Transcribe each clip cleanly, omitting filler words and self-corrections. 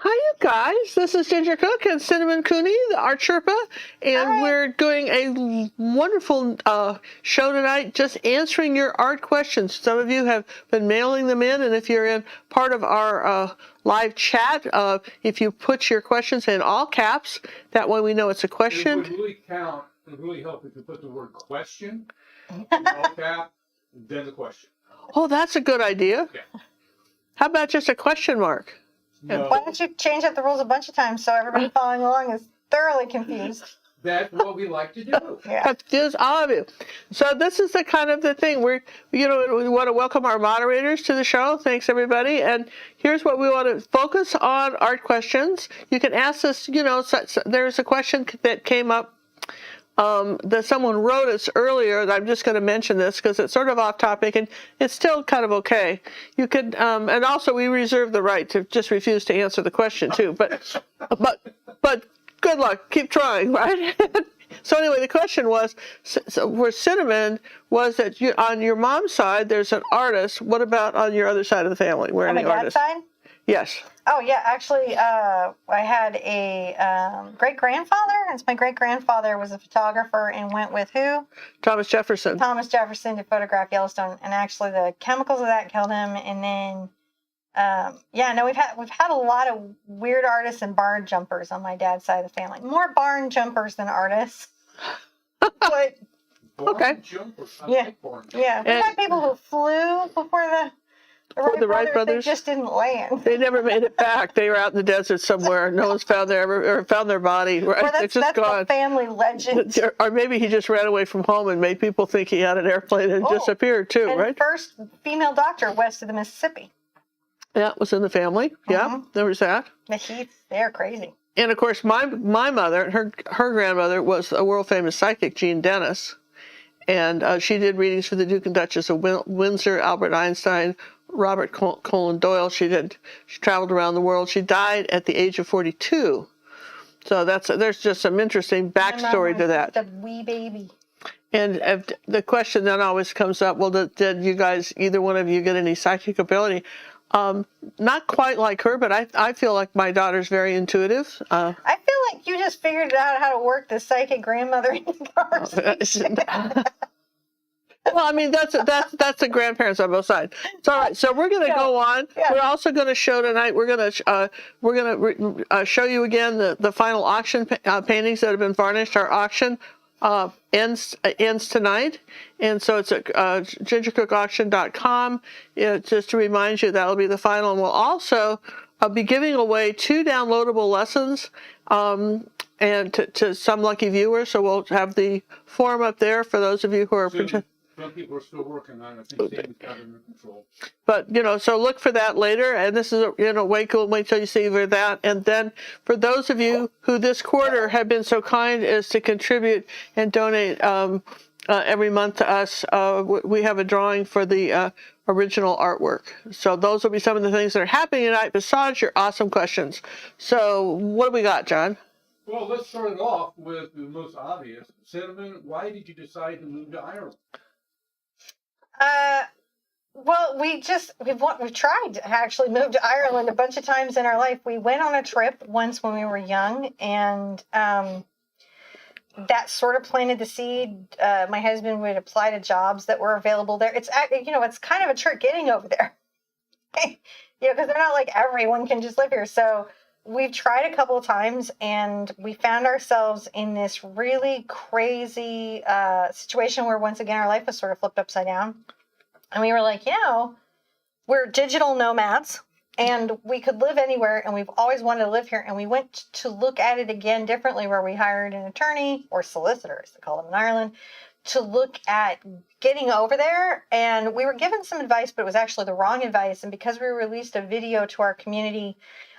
Hi, you guys. This is Ginger Cook and Cinnamon Cooney, the Art Sherpa, and Hi. we're doing a wonderful show tonight, just answering your art questions. Some of you have been mailing them in, and if you're in part of our live chat, if you put your questions in all caps, that way we know it's a question. It would really count. It would really help if you put the word question in all cap, then the question. Oh, that's a good idea. Yeah. How about just a question mark? No, Why don't you change up the rules a bunch of times so everybody following along is thoroughly confused? that's what we like to do. Yeah. Confuse all of you. So this is the kind of the thing we want to welcome our moderators to the show. Thanks everybody. And here's what we want to focus on: art questions. You can ask us. There's a question that came up that someone wrote us earlier. I'm just going to mention this because it's sort of off topic and it's still kind of okay. You could, and also we reserve the right to just refuse to answer the question too. But good luck. Keep trying, right? So anyway, the question was, for Cinnamon, was that on your mom's side there's an artist. What about on your other side of the family? Where On my any dad's artists? side? Yes. Oh, yeah. Actually, I had a great-grandfather. And my great-grandfather was a photographer and went with who? Thomas Jefferson. Thomas Jefferson to photograph Yellowstone. And actually the chemicals of that killed him. And then, we've had a lot of weird artists and barn jumpers on my dad's side of the family. More barn jumpers than artists. But, Okay. yeah. Yeah. We had people who flew before the Wright brothers. They just didn't land. They never made it back. They were out in the desert somewhere. No one's found their body. Right? Well, They're just that's gone. The family legend. Or maybe he just ran away from home and made people think he had an airplane and disappeared too, and right? First female doctor west of the Mississippi. Yeah, it was in the family. Yeah, there was that. The Heaths, they're crazy. And of course, my mother, her grandmother was a world famous psychic, Jean Dennis, and she did readings for the Duke and Duchess of Windsor, Albert Einstein, Robert Conan Doyle. She traveled around the world. She died at the age of 42. So there's just some interesting backstory to that. The wee baby. And the question then always comes up, well, did you guys, either one of you, get any psychic ability? Not quite like her, but I feel like my daughter's very intuitive. I feel like you just figured out how to work the psychic grandmother in the conversation. Well, I mean, that's the grandparents on both sides. It's all right. So we're going to go on. Yeah. We're also going to show tonight. We're going to show you again the final auction paintings that have been varnished. Our auction ends tonight, and so it's at gingercookauction.com. Just to remind you, that'll be the final, and we'll also be giving away 2 downloadable lessons. And to some lucky viewers, so we'll have the form up there for those of you who are. Some people are still working on it. I think David's got it under control. But, so look for that later. And this is, way cool. Wait till you see that. And then for those of you who this quarter have been so kind as to contribute and donate every month to us, we have a drawing for the original artwork. So those will be some of the things that are happening tonight besides your awesome questions. So what do we got, John? Well, let's start it off with the most obvious. Cinnamon, why did you decide to move to Ireland? Well, we've tried to actually move to Ireland a bunch of times in our life. We went on a trip once when we were young, and that sort of planted the seed. My husband would apply to jobs that were available there. It's kind of a trick getting over there, because they're not like everyone can just live here. So we've tried a couple of times, and we found ourselves in this really crazy situation where, once again, our life was sort of flipped upside down. And we were like, we're digital nomads, and we could live anywhere, and we've always wanted to live here. And we went to look at it again differently, where we hired an attorney, or solicitor, as they call them in Ireland, to look at getting over there. And we were given some advice, but it was actually the wrong advice. And because we released a video to our community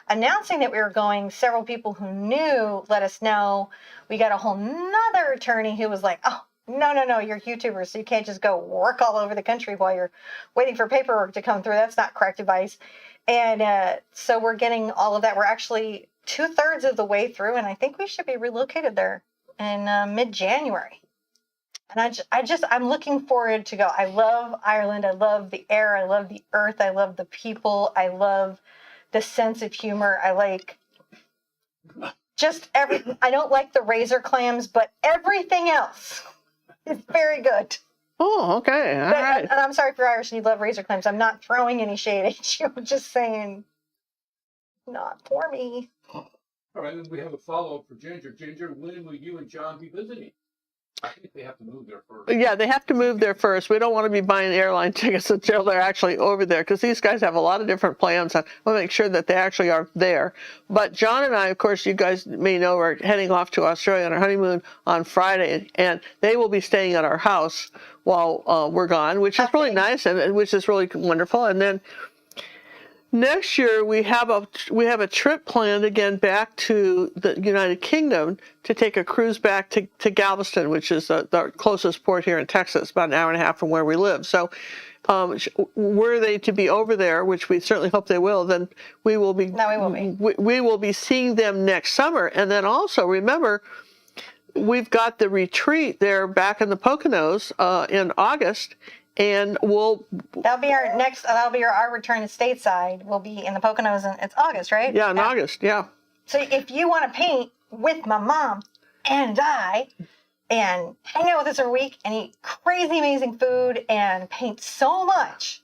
announcing that we were going, several people who knew let us know. We got a whole nother attorney who was like, oh, no, you're YouTubers, so you can't just go work all over the country while you're waiting for paperwork to come through. That's not correct advice. And so we're getting all of that. We're actually 2/3 of the way through, and I think we should be relocated there in mid-January. And I'm looking forward to go. I love Ireland. I love the air. I love the earth. I love the people. I love the sense of humor. I like just I don't like the razor clams, but everything else is very good. Oh, okay. All right. And I'm sorry if you're Irish and you love razor clams. I'm not throwing any shade at you. I'm just saying, not for me. All right, and we have a follow-up for Ginger. Ginger, when will you and John be visiting? I think they have to move there first. Yeah, they have to move there first. We don't want to be buying airline tickets until they're actually over there, because these guys have a lot of different plans. I want to make sure that they actually are there. But John and I, of course, you guys may know, are heading off to Australia on our honeymoon on Friday, and they will be staying at our house while we're gone, which is really nice, and which is really wonderful. And then next year we have a trip planned again back to the United Kingdom to take a cruise back to Galveston, which is the closest port here in Texas, about an hour and a half from where we live. So were they to be over there, which we certainly hope they will, then we will be. We will be seeing them next summer. And then also remember, we've got the retreat there back in the Poconos in August. And that'll be our return to stateside. We'll be in the Poconos, and it's August, right? Yeah, in August, yeah. So if you want to paint with my mom and I, and hang out with us every week and eat crazy amazing food and paint so much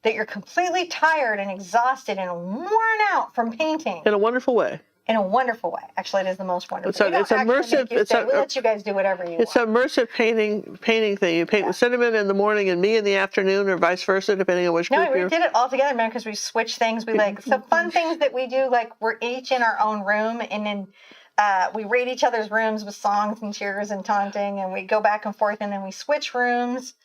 that you're completely tired and exhausted and worn out from painting. In a wonderful way. In a wonderful way. Actually, it is the most wonderful. It's immersive. We'll let you guys do whatever you want. It's an immersive painting thing. You paint with Cinnamon in the morning and me in the afternoon, or vice versa, depending on which group we did it all together, man, because we switch things. We so fun things that we do, like we're each in our own room, and then we raid each other's rooms with songs and cheers and taunting, and we go back and forth, and then we switch rooms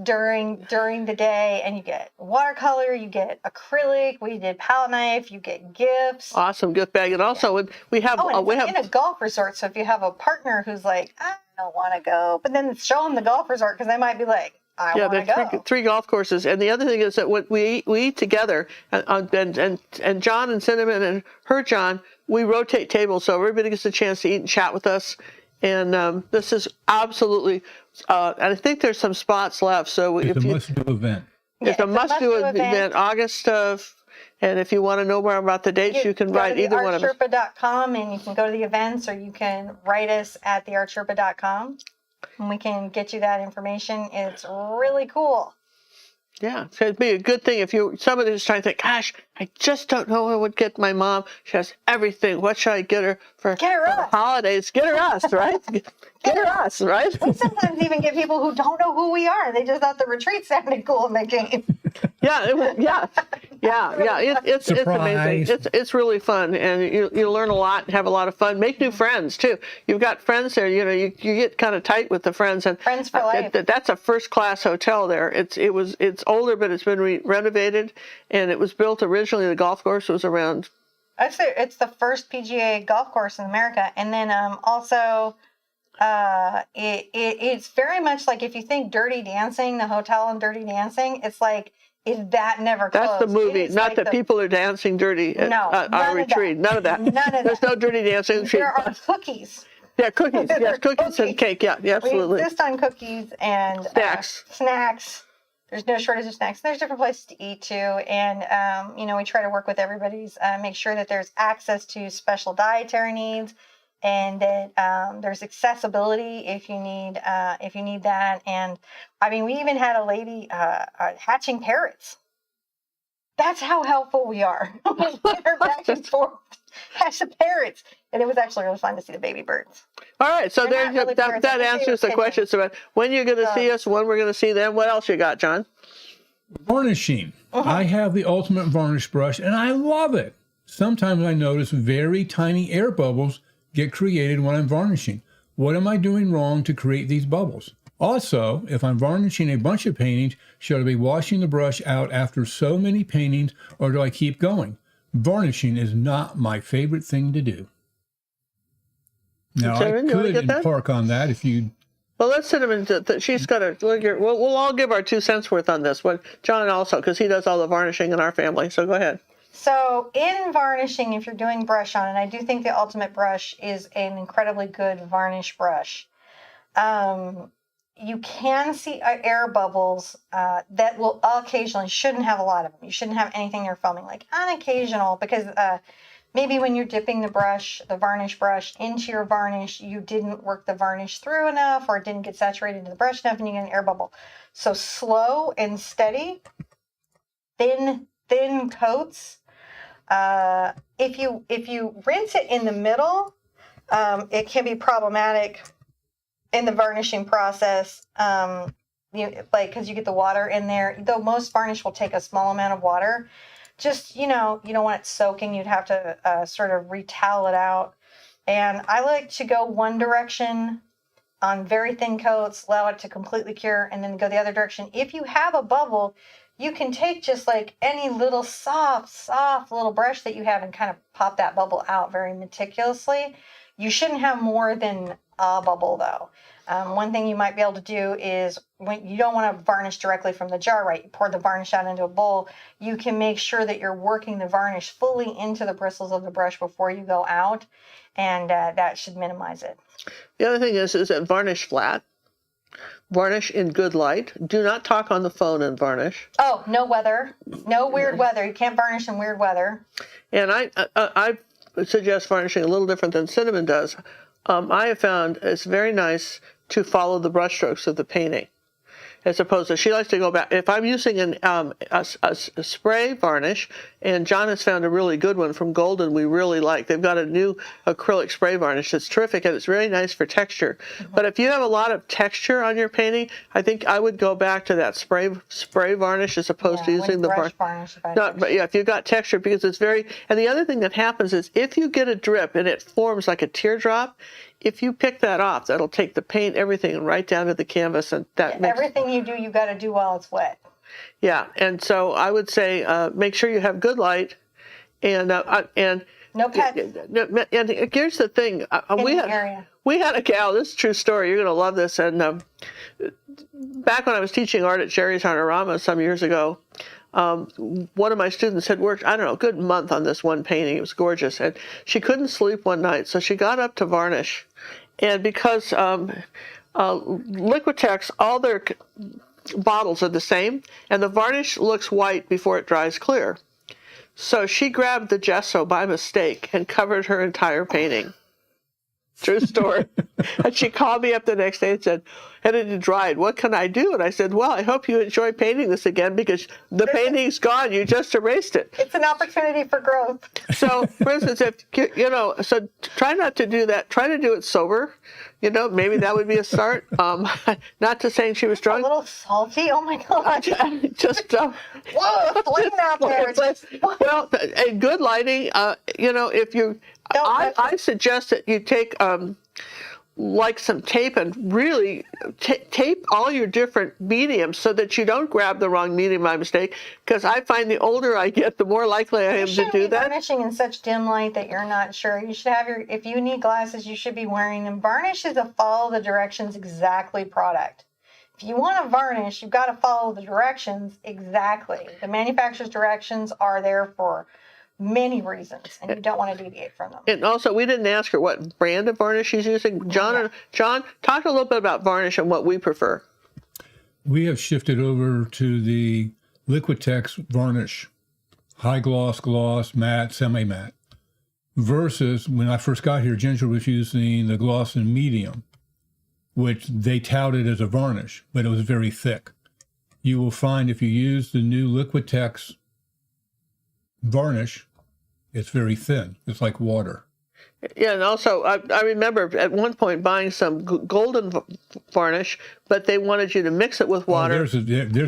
during the day, and you get watercolor, you get acrylic, we did palette knife, you get gifts. Awesome gift bag. And also we have in a golf resort, so if you have a partner who's like, I don't want to go, but then show them the golf resort, because they might be like, I want to go. Three golf courses. And the other thing is that what we eat together, and John and Cinnamon and her John, we rotate tables, so everybody gets a chance to eat and chat with us. And this is absolutely, and I think there's some spots left. So it's a must-do event. It's a must-do event, August of, and if you want to know more about the dates, you can write either one of us. artsherpa.com, and you can go to the events, or you can write us at theartsherpa.com, and we can get you that information. It's really cool. Yeah, so it'd be a good thing if somebody was trying to think, gosh, I just don't know what I would get my mom. She has everything. What should I get her for the holidays? Get her us, right? Get her us, right? We sometimes even get people who don't know who we are. They just thought the retreat sounded cool and they came. It's amazing. It's really fun, and you learn a lot and have a lot of fun. Make new friends too. You've got friends there. You get kind of tight with the friends, and friends for life. That's a first class hotel there. It's older, but it's been renovated, and it was built originally. The golf course was around. I'd say it's the first PGA golf course in America, and then also. It's very much like, if you think Dirty Dancing, the hotel in Dirty Dancing, it's like, is that never closed? That's the movie, not that people are dancing dirty at our retreat. None of that. There's no dirty dancing. There are cookies. Yeah, cookies. Yes, cookies and cake. Yeah, absolutely. We insist on cookies and snacks. There's no shortage of snacks. There's different places to eat too, and we try to work with everybody's, make sure that there's access to special dietary needs. And that there's accessibility if you need that. And I mean, we even had a lady hatching parrots. That's how helpful we are. We get her back and forth, hatch the parrots, and it was actually really fun to see the baby birds. All right, so that answers the questions about when you're going to see us, when we're going to see them. What else you got, John? Varnishing. I have the ultimate varnish brush, and I love it. Sometimes I notice very tiny air bubbles get created when I'm varnishing. What am I doing wrong to create these bubbles? Also, if I'm varnishing a bunch of paintings, should I be washing the brush out after so many paintings, or do I keep going? Varnishing is not my favorite thing to do. Now, I could park on that if you... Well, let's send him into... She's got to... We'll all give our 2 cents worth on this. John also, because he does all the varnishing in our family. So go ahead. So in varnishing, if you're doing brush on, and I do think the ultimate brush is an incredibly good varnish brush, you can see air bubbles that will occasionally, shouldn't have a lot of them. You shouldn't have anything you're foaming, like on occasional, because maybe when you're dipping the varnish brush into your varnish, you didn't work the varnish through enough, or it didn't get saturated to the brush enough, and you get an air bubble. So slow and steady, thin coats. If you rinse it in the middle, it can be problematic in the varnishing process. Because you get the water in there. Though most varnish will take a small amount of water. Just, you don't want it soaking. You'd have to sort of retowel it out. And I like to go one direction on very thin coats, allow it to completely cure, and then go the other direction. If you have a bubble, you can take just like any little soft little brush that you have and kind of pop that bubble out very meticulously. You shouldn't have more than a bubble, though. One thing you might be able to do is, when you don't want to varnish directly from the jar, right? You pour the varnish out into a bowl. You can make sure that you're working the varnish fully into the bristles of the brush before you go out, and that should minimize it. The other thing is that varnish flat. Varnish in good light. Do not talk on the phone and varnish. Oh, no weather. No weird weather. You can't varnish in weird weather. And I suggest varnishing a little different than Cinnamon does. I have found it's very nice to follow the brush strokes of the painting, as opposed to, she likes to go back. If I'm using a spray varnish, and John has found a really good one from Golden we really like. They've got a new acrylic spray varnish that's terrific, and it's really nice for texture. Mm-hmm. But if you have a lot of texture on your painting, I think I would go back to that spray varnish as opposed to using the brush varnish. But yeah, if you've got texture, because it's very. And the other thing that happens is if you get a drip and it forms like a teardrop, if you pick that off, that'll take the paint, everything, right down to the canvas, and that makes everything you do, you got to do while it's wet. Yeah, and so I would say make sure you have good light, and no pets. And here's the thing: we had a gal. This is a true story. You're going to love this. And back when I was teaching art at Jerry's Arnorama some years ago, one of my students had worked, I don't know, a good month on this one painting. It was gorgeous, and she couldn't sleep one night, so she got up to varnish, and because Liquitex, all their bottles are the same, and the varnish looks white before it dries clear. So she grabbed the gesso by mistake and covered her entire painting. True story. And she called me up the next day and said, and it had dried. What can I do? And I said, well, I hope you enjoy painting this again, because the painting's gone. You just erased it. It's an opportunity for growth. So, for instance, if, so try not to do that. Try to do it sober. Maybe that would be a start. Not to saying she was drunk. A little salty. Oh, my God. Just, whoa, flame out there. Well, and good lighting, if you, I suggest that you take like some tape and really tape all your different mediums so that you don't grab the wrong medium by mistake, because I find the older I get, the more likely I am to do that. Varnishing in such dim light that you're not sure. You should have if you need glasses, you should be wearing them. Varnish is a follow the directions exactly product. If you want to varnish, you've got to follow the directions exactly. The manufacturer's directions are there for many reasons, and you don't want to deviate from them. And also, we didn't ask her what brand of varnish she's using. John, talk a little bit about varnish and what we prefer. We have shifted over to the Liquitex varnish, high gloss, matte, semi-matte, versus when I first got here, Ginger was using the gloss and medium, which they touted as a varnish, but it was very thick. You will find if you use the new Liquitex varnish, it's very thin. It's like water. Yeah, and also I remember at one point buying some golden varnish, but they wanted you to mix it with water. Theirs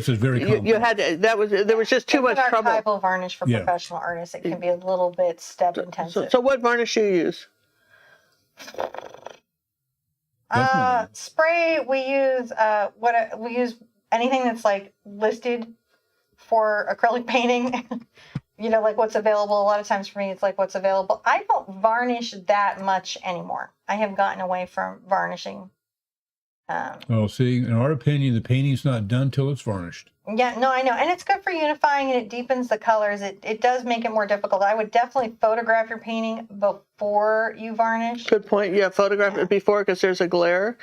is very complex. You had to, there was just too much trouble. Archival varnish for professional artists. It can be a little bit step intensive. So what varnish do you use? Spray. We use anything that's like listed for acrylic painting. Like what's available. A lot of times for me, it's like what's available. I don't varnish that much anymore. I have gotten away from varnishing. See, in our opinion, the painting's not done till it's varnished. Yeah, no, I know. And it's good for unifying, and it deepens the colors. It does make it more difficult. I would definitely photograph your painting before you varnish. Good point. Yeah, photograph it before, because there's a glare.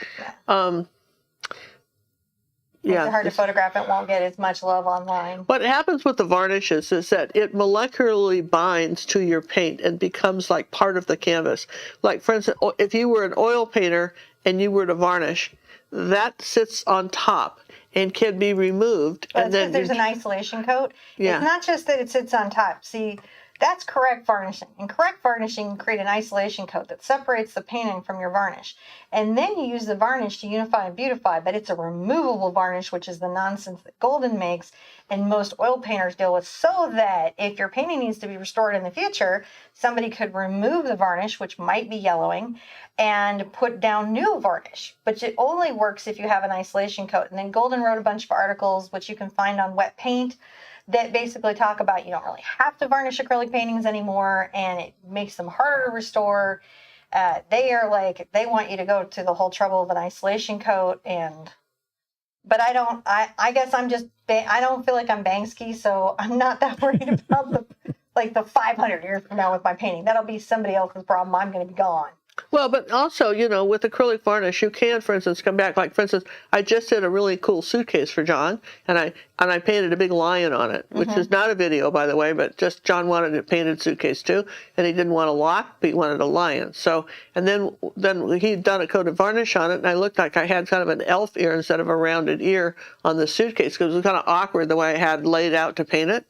Yeah. Makes it hard to photograph. It won't get as much love online. What happens with the varnishes is that it molecularly binds to your paint and becomes like part of the canvas. Like, for instance, if you were an oil painter and you were to varnish, that sits on top and can be removed. But and then there's an isolation coat. Yeah. It's not just that it sits on top. See, that's correct varnishing. And correct varnishing create an isolation coat that separates the painting from your varnish. And then you use the varnish to unify and beautify, but it's a removable varnish, which is the nonsense that Golden makes and most oil painters deal with, so that if your painting needs to be restored in the future, somebody could remove the varnish, which might be yellowing, and put down new varnish. But it only works if you have an isolation coat. And then Golden wrote a bunch of articles, which you can find on Wet Paint, that basically talk about you don't really have to varnish acrylic paintings anymore, and it makes them harder to restore. They want you to go to the whole trouble of an isolation coat, but I don't. I guess I don't feel like I'm Banksy, so I'm not that worried about the 500 years from now with my painting. That'll be somebody else's problem. I'm going to be gone. Well, but also, with acrylic varnish, you can, for instance, come back. Like, for instance, I just did a really cool suitcase for John, and I painted a big lion on it, which is not a video, by the way, but just John wanted a painted suitcase too, and he didn't want a lock, but he wanted a lion. So, and then he'd done a coat of varnish on it, and I looked like I had kind of an elf ear instead of a rounded ear on the suitcase, because it was kind of awkward the way I had laid out to paint it.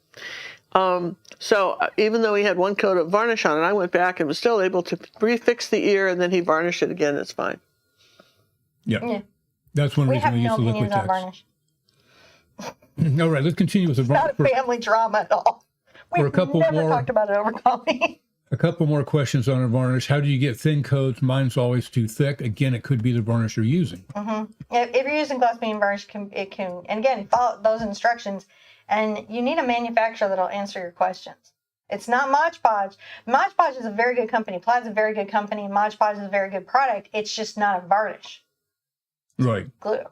So even though he had one coat of varnish on it, I went back and was still able to refix the ear, and then he varnished it again. It's fine. Yeah. That's one We reason have we use no the liquid opinions on text. varnish. All right, let's continue with the Not a family drama at all. We've a couple never more- talked about it over coffee. A couple more questions on a varnish. How do you get thin coats? Mine's always too thick. Again, it could be the varnish you're using. If you're using glass bean varnish, it can, and again, follow those instructions. And you need a manufacturer that'll answer your questions. It's not Mod Podge. Mod Podge is a very good company. Plaid's a very good company. Mod Podge is a very good product. It's just not a varnish. Right. Glue.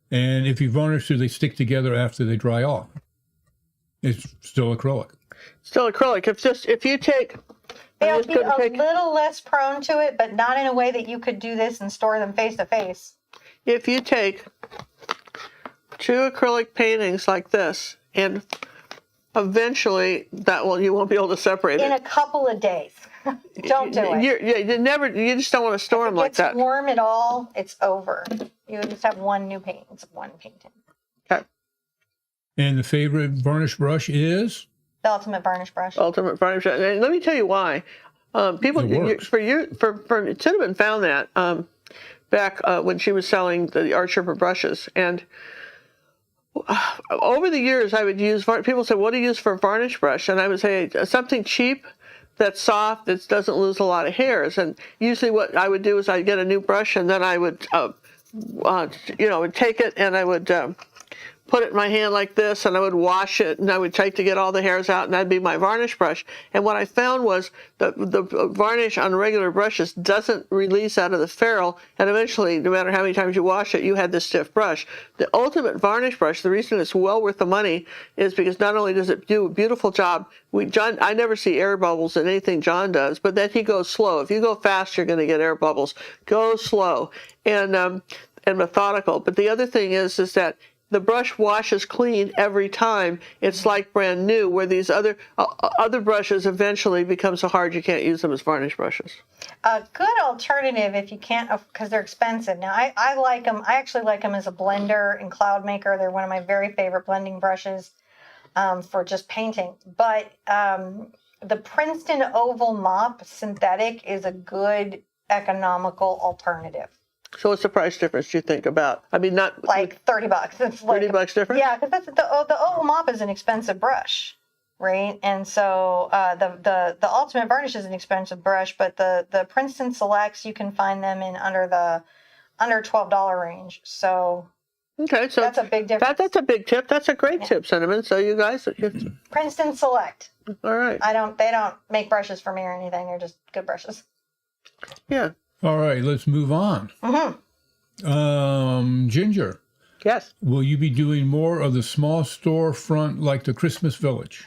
And if you varnish, do they stick together after they dry off? It's still acrylic. Still acrylic. If you take... They'll be a little less prone to it, but not in a way that you could do this and store them face to face. If you take 2 acrylic paintings like this, and eventually you won't be able to separate it. In a couple of days. Don't do it. You just don't want to store them like that. If it gets warm at all, it's over. You just have one new painting. It's one painting. Okay. And the favorite varnish brush is? The Ultimate Varnish Brush. Ultimate Varnish. And let me tell you why. Cinnamon found that back when she was selling the Art Sherpa brushes. And over the years, I would use, people say, what do you use for a varnish brush? And I would say something cheap, that's soft, that doesn't lose a lot of hairs. And usually what I would do is I'd get a new brush, and then I would, would take it and I would put it in my hand like this, and I would wash it, and I would take to get all the hairs out, and that'd be my varnish brush. And what I found was the varnish on regular brushes doesn't release out of the ferrule, and eventually, no matter how many times you wash it, you had this stiff brush. The Ultimate Varnish Brush, the reason it's well worth the money is because not only does it do a beautiful job, I never see air bubbles in anything John does, but then he goes slow. If you go fast, you're going to get air bubbles. Go slow and methodical. But the other thing is that the brush washes clean every time. It's like brand new, where these other brushes eventually become so hard you can't use them as varnish brushes. A good alternative if you can't, because they're expensive. Now, I like them. I actually like them as a blender and cloud maker. They're one of my very favorite blending brushes for just painting. But the Princeton Oval Mop Synthetic is a good economical alternative. So what's the price difference you think about? I mean, not like $30. It's like $30 difference? Yeah, because that's the Oval Mop is an expensive brush, right? And so the Ultimate Varnish is an expensive brush, but the Princeton Selects, you can find them in under $12 range. So okay, so that's a big difference. That's a big tip. That's a great tip, Cinnamon. So you guys, Princeton Select. All right. They don't make brushes for me or anything. They're just good brushes. Yeah. All right, let's move on. Ginger. Yes. Will you be doing more of the small storefront like the Christmas Village?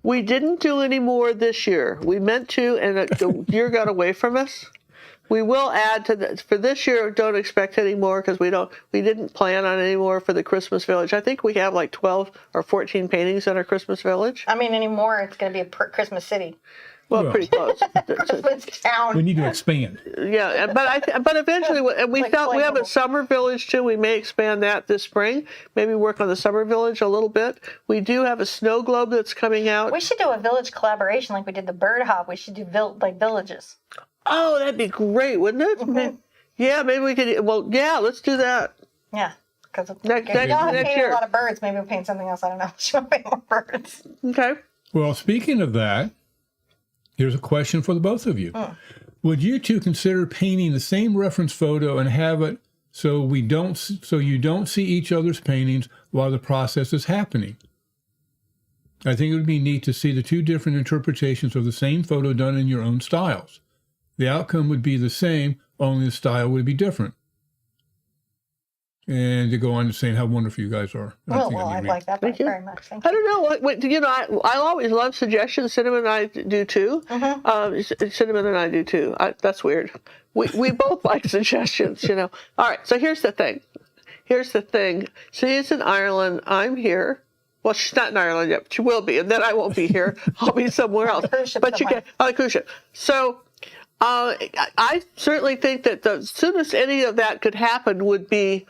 We didn't do any more this year. We meant to, and the year got away from us. We will add to this for this year. Don't expect any more because we didn't plan on any more for the Christmas Village. I think we have like 12 or 14 paintings in our Christmas Village. I mean, anymore, it's going to be a Christmas city. Well, pretty close. Christmas town. We need to expand. Yeah, but eventually, and we Like thought we have a flammable. summer village too. We may expand that this spring. Maybe work on the summer village a little bit. We do have a snow globe that's coming out. We should do a village collaboration like we did the bird hop. We should do like villages. Oh, that'd be great, wouldn't it? Mm-hmm. Yeah, maybe we could. Well, yeah, let's do that. Yeah. Because Next y'all have next painted year. a lot of birds. Maybe we'll paint something else. I don't know. Should we paint more birds? Okay. Well, speaking of that, here's a question for the both of you. Would you two consider painting the same reference photo and have it so you don't see each other's paintings while the process is happening? I think it would be neat to see the two different interpretations of the same photo done in your own styles. The outcome would be the same, only the style would be different. And to go on to saying how wonderful you guys are. I like that Thank you. very much. Thank I you. don't know. I always love suggestions. Cinnamon and I do too. Cinnamon and I do too. That's weird. We both like suggestions, All right. So here's the thing. She's in Ireland. I'm here. Well, she's not in Ireland yet, but she will be, and then I won't be here. I'll be somewhere else. Cruise ship But you somewhere. can on a cruise ship. So I certainly think that the soonest any of that could happen would be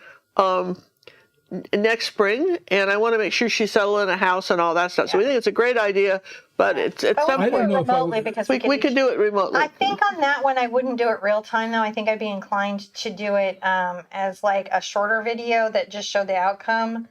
next spring, and I want to make sure she's settled in a house and all that stuff. So we think it's a great idea, but it's But some we I can don't do know it if I remotely would- because we can do it remotely. I think on that one, I wouldn't do it real time though. I think I'd be inclined to do it as like a shorter video that just showed the outcome.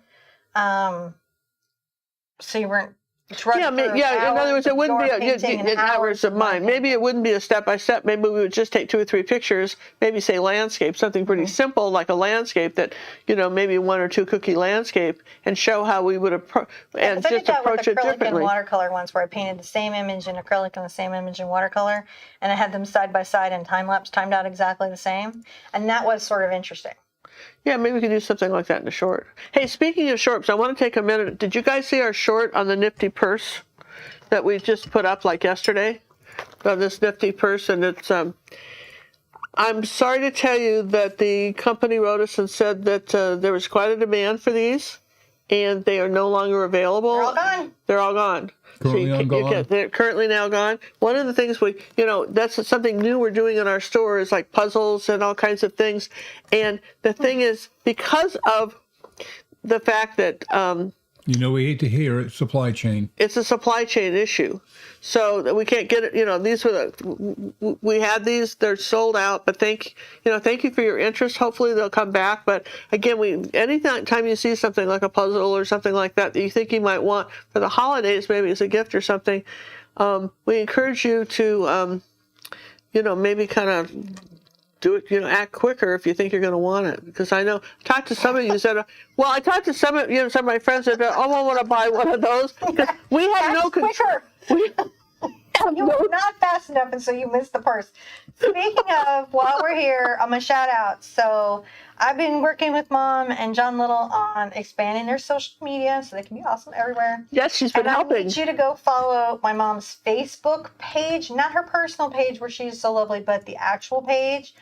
So you weren't. Yeah, in other words, it wouldn't be hours of mine. Maybe it wouldn't be a step by step. Maybe we would just take 2 or 3 pictures. Maybe say landscape, something pretty simple like a landscape that maybe 1 or 2 cookie landscape, and show how we would approach and I did just that with approach it acrylic and differently. watercolor once, where I painted the same image in acrylic and the same image in watercolor, and I had them side by side in time lapse, timed out exactly the same, and that was sort of interesting. Yeah, maybe we could do something like that in a short. Hey, speaking of shorts, I want to take a minute. Did you guys see our short on the nifty purse that we just put up like yesterday? On this nifty purse, and it's I'm sorry to tell you that the company wrote us and said that there was quite a demand for these, and they are no longer available. They're all gone. They're all gone. They're currently now gone. One of the things that's something new we're doing in our store is like puzzles and all kinds of things. And the thing is, because of the fact that we hate to hear it, supply chain. it's a supply chain issue, so that we can't get it. These were we had these; they're sold out. But thank you for your interest. Hopefully they'll come back. But again, anytime you see something like a puzzle or something like that you think you might want for the holidays, maybe as a gift or something, we encourage you to maybe kind of do it, act quicker if you think you're going to want it. Because I know, I talked to some of you said, I talked to some of my friends that, I want to buy one of those. Because we have no quicker. You were not fast enough, and so you missed the purse. Speaking of, while we're here, I'm going to shout out. So I've been working with Mom and John Little on expanding their social media so they can be awesome everywhere. Yes, she's been and helping. I need you to go follow my mom's Facebook page, not her personal page where she's so lovely, but the actual page.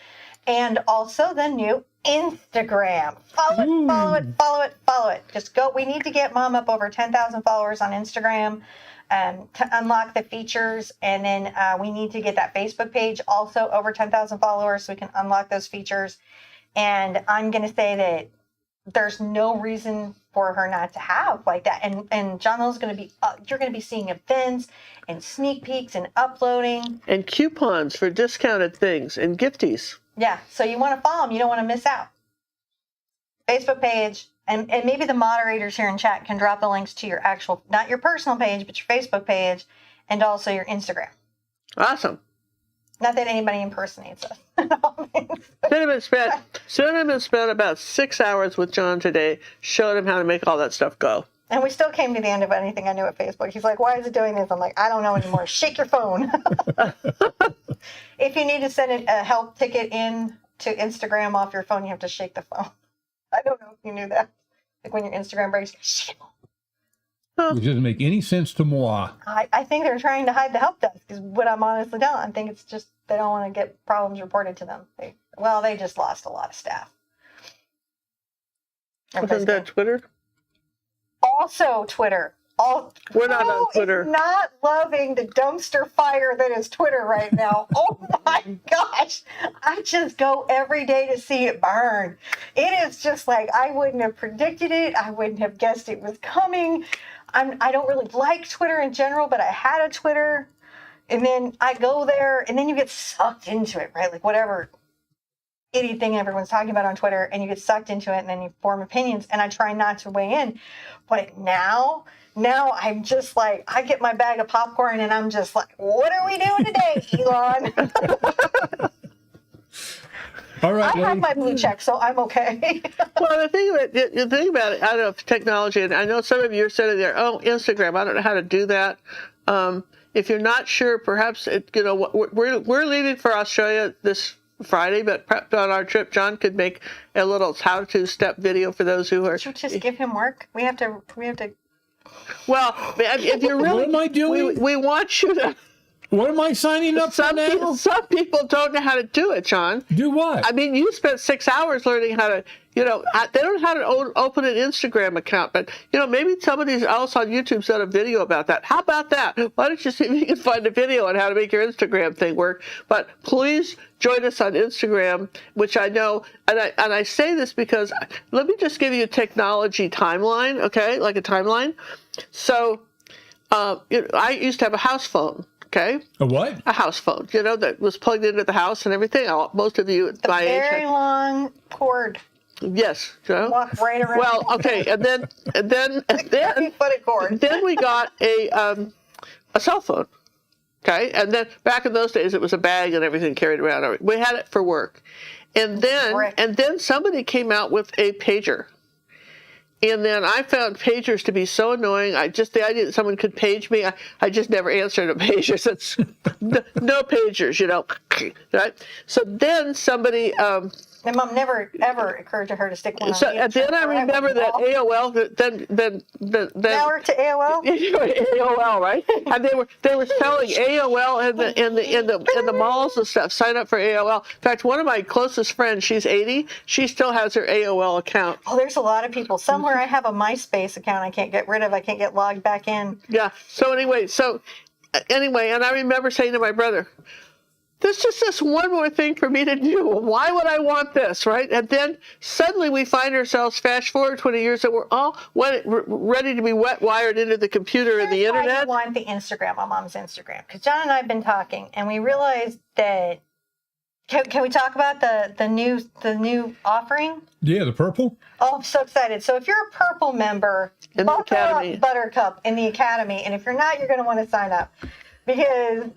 And also the new Instagram. Follow it. Just go. We need to get Mom up over 10,000 followers on Instagram to unlock the features. And then we need to get that Facebook page also over 10,000 followers so we can unlock those features. And I'm going to say that there's no reason for her not to have like that. And John Little's going to be, you're going to be seeing events and sneak peeks and uploading. And coupons for discounted things and gifties. Yeah, so you want to follow them. You don't want to miss out. Facebook page, and maybe the moderators here in chat can drop the links to your actual, not your personal page, but your Facebook page, and also your Instagram. Awesome. Not that anybody impersonates us. Cinnamon spent about 6 hours with John today, showed him how to make all that stuff go. And we still came to the end of anything I knew at Facebook. He's like, why is it doing this? I'm like, I don't know anymore. Shake your phone. If you need to send a help ticket in to Instagram off your phone, you have to shake the phone. I don't know if you knew that. Like when your Instagram breaks, shake it. which doesn't make any sense to moi. I think they're trying to hide the help desk, is what I'm honestly telling. I think it's just they don't want to get problems reported to them. They just lost a lot of staff. Isn't that Twitter? Also, Twitter. We're not on Who Twitter. is not loving the dumpster fire that is Twitter right now. Oh my gosh. I just go every day to see it burn. It is just like, I wouldn't have predicted it. I wouldn't have guessed it was coming. I don't really like Twitter in general, but I had a Twitter. And then I go there, and then you get sucked into it, right? Like whatever idiot thing everyone's talking about on Twitter, and you get sucked into it, and then you form opinions, and I try not to weigh in. But now I'm just like, I get my bag of popcorn, and I'm just like, what are we doing today, Elon? All right. I have my blue check, so I'm okay. Well, the thing about it, I don't know if technology, and I know some of you are sitting there, oh, Instagram, I don't know how to do that. If you're not sure, perhaps, we're leaving for Australia this Friday, but perhaps on our trip, John could make a little how-to step video for those who are. Should we just give him work? We have to. Well, if you're really, What am I doing? we want you to. What am I signing up for now? Some people don't know how to do it, John. Do what? I mean, you spent 6 hours learning how to, they don't know how to open an Instagram account, but, maybe somebody else on YouTube's done a video about that. How about that? Why don't you see if you can find a video on how to make your Instagram thing work? But please join us on Instagram, which I know, and I say this because, let me just give you a technology timeline, okay? Like a timeline. So, I used to have a house phone. Okay. A what? A house phone, that was plugged into the house and everything. Most of you at my age. Very long cord. Yes. Walk right around. Well, okay, and then 30-foot cord. Then we got a cell phone. Okay, and then back in those days it was a bag and everything carried around. We had it for work, and then somebody came out with a pager. And then I found pagers to be so annoying. The idea that someone could page me, I just never answered a pager. It's no pagers, right? So then somebody. My mom never ever occurred to her to stick one on. So and then I remember that AOL. Then now we're to AOL. AOL, right? And they were selling AOL in the malls and stuff. Sign up for AOL. In fact, one of my closest friends, she's 80. She still has her AOL account. Oh, there's a lot of people. Somewhere I have a MySpace account I can't get rid of. I can't get logged back in. Yeah. So anyway, and I remember saying to my brother, there's just this one more thing for me to do. Why would I want this, right? And then suddenly we find ourselves, fast forward 20 years, and we're all ready to be wired into the computer and the internet. I want the Instagram on Mom's Instagram. Because John and I have been talking, and we realized that. Can we talk about the new offering? Yeah, the purple. Oh, I'm so excited. So if you're a purple member, in the Academy, Buttercup in the Academy, and if you're not, you're going to want to sign up because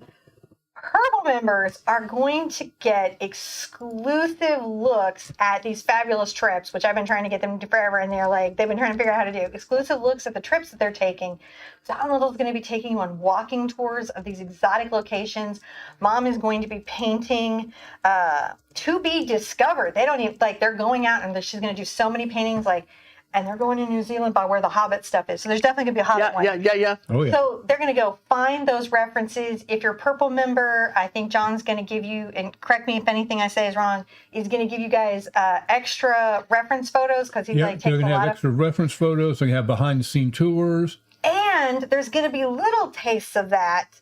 Purple members are going to get exclusive looks at these fabulous trips, which I've been trying to get them to forever, and they've been trying to figure out how to do exclusive looks at the trips that they're taking. Don Little's going to be taking you on walking tours of these exotic locations. Mom is going to be painting to be discovered. They don't even, they're going out and she's going to do so many paintings, and they're going to New Zealand by where the Hobbit stuff is. So there's definitely going to be a Hobbit one. Yeah. Oh, yeah. So they're going to go find those references. If you're a Purple member, I think John's going to give you, and correct me if anything I say is wrong, he's going to give you guys extra reference photos because he takes a they're going to lot have of extra reference photos. They're going to have behind-the-scene tours. And there's going to be little tastes of that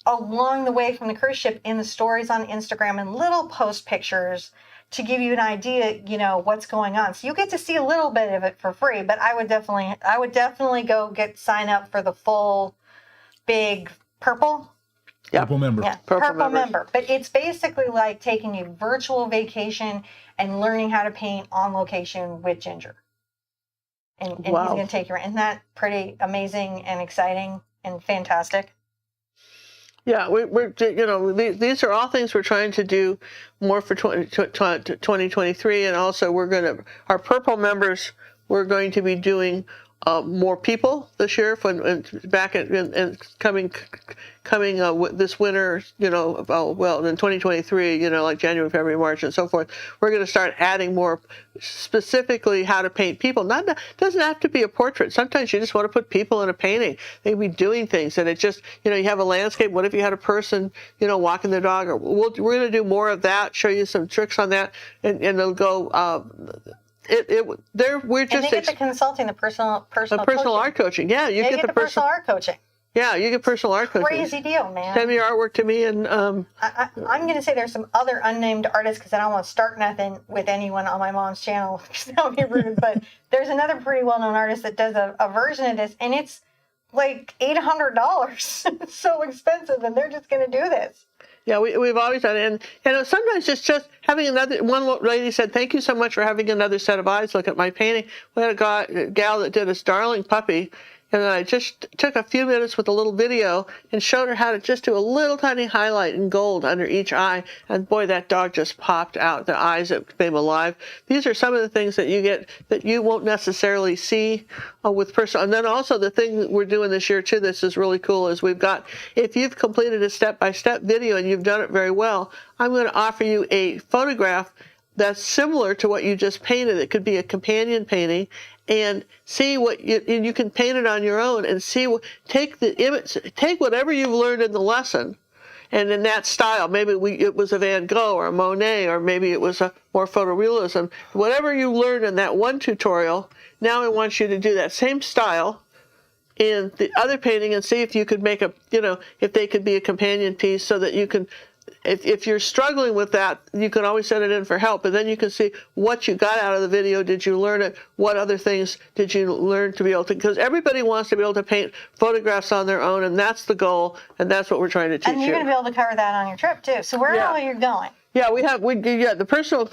along the way from the cruise ship in the stories on Instagram and little post pictures to give you an idea, what's going on. So you get to see a little bit of it for free, but I would definitely go sign up for the full big purple. Yeah. Purple member. Yeah, purple member. But it's basically like taking a virtual vacation and learning how to paint on location with Ginger. And Wow. he's going to take you around. Isn't that pretty amazing and exciting and fantastic? Yeah, we're these are all things we're trying to do more for 2023, and also our purple members, we're going to be doing more people this year back coming this winter, in 2023, like January, February, March, and so forth. We're going to start adding more specifically how to paint people. Doesn't have to be a portrait. Sometimes you just want to put people in a painting. They can be doing things, and it just, you have a landscape. What if you had a person, walking their dog? Or we're going to do more of that. Show you some tricks on that, and it'll go. We're just. And they get the consulting, the personal art coaching. Yeah, you get the personal art coaching. Yeah, you get personal art coaching. Crazy deal, man. Send me your artwork to me, and I'm going to say there's some other unnamed artists because I don't want to start nothing with anyone on my mom's channel because that would be rude. But there's another pretty well-known artist that does a version of this, and it's like $800. It's so expensive, and they're just going to do this. Yeah, we've always done it. And sometimes it's just having another. One lady said, "Thank you so much for having another set of eyes look at my painting." We had a gal that did this darling puppy, and then I just took a few minutes with a little video and showed her how to just do a little tiny highlight in gold under each eye. And boy, that dog just popped out. The eyes that became alive. These are some of the things that you get that you won't necessarily see with personal. And then also the thing that we're doing this year too, this is really cool, is we've got, if you've completed a step-by-step video and you've done it very well, I'm going to offer you a photograph that's similar to what you just painted. It could be a companion painting, and see what you can paint it on your own, and take the image, take whatever you've learned in the lesson, and in that style, maybe it was a Van Gogh or a Monet, or maybe it was a more photorealism. Whatever you learned in that one tutorial, now I want you to do that same style in the other painting, and see if you could make if they could be a companion piece, so that you can. If you're struggling with that, you can always send it in for help, and then you can see what you got out of the video. Did you learn it? What other things did you learn to be able to? Because everybody wants to be able to paint photographs on their own, and that's the goal, and that's what we're trying to teach you. And you're going to be able to cover that on your trip too. So where all are you going? Yeah, the personal.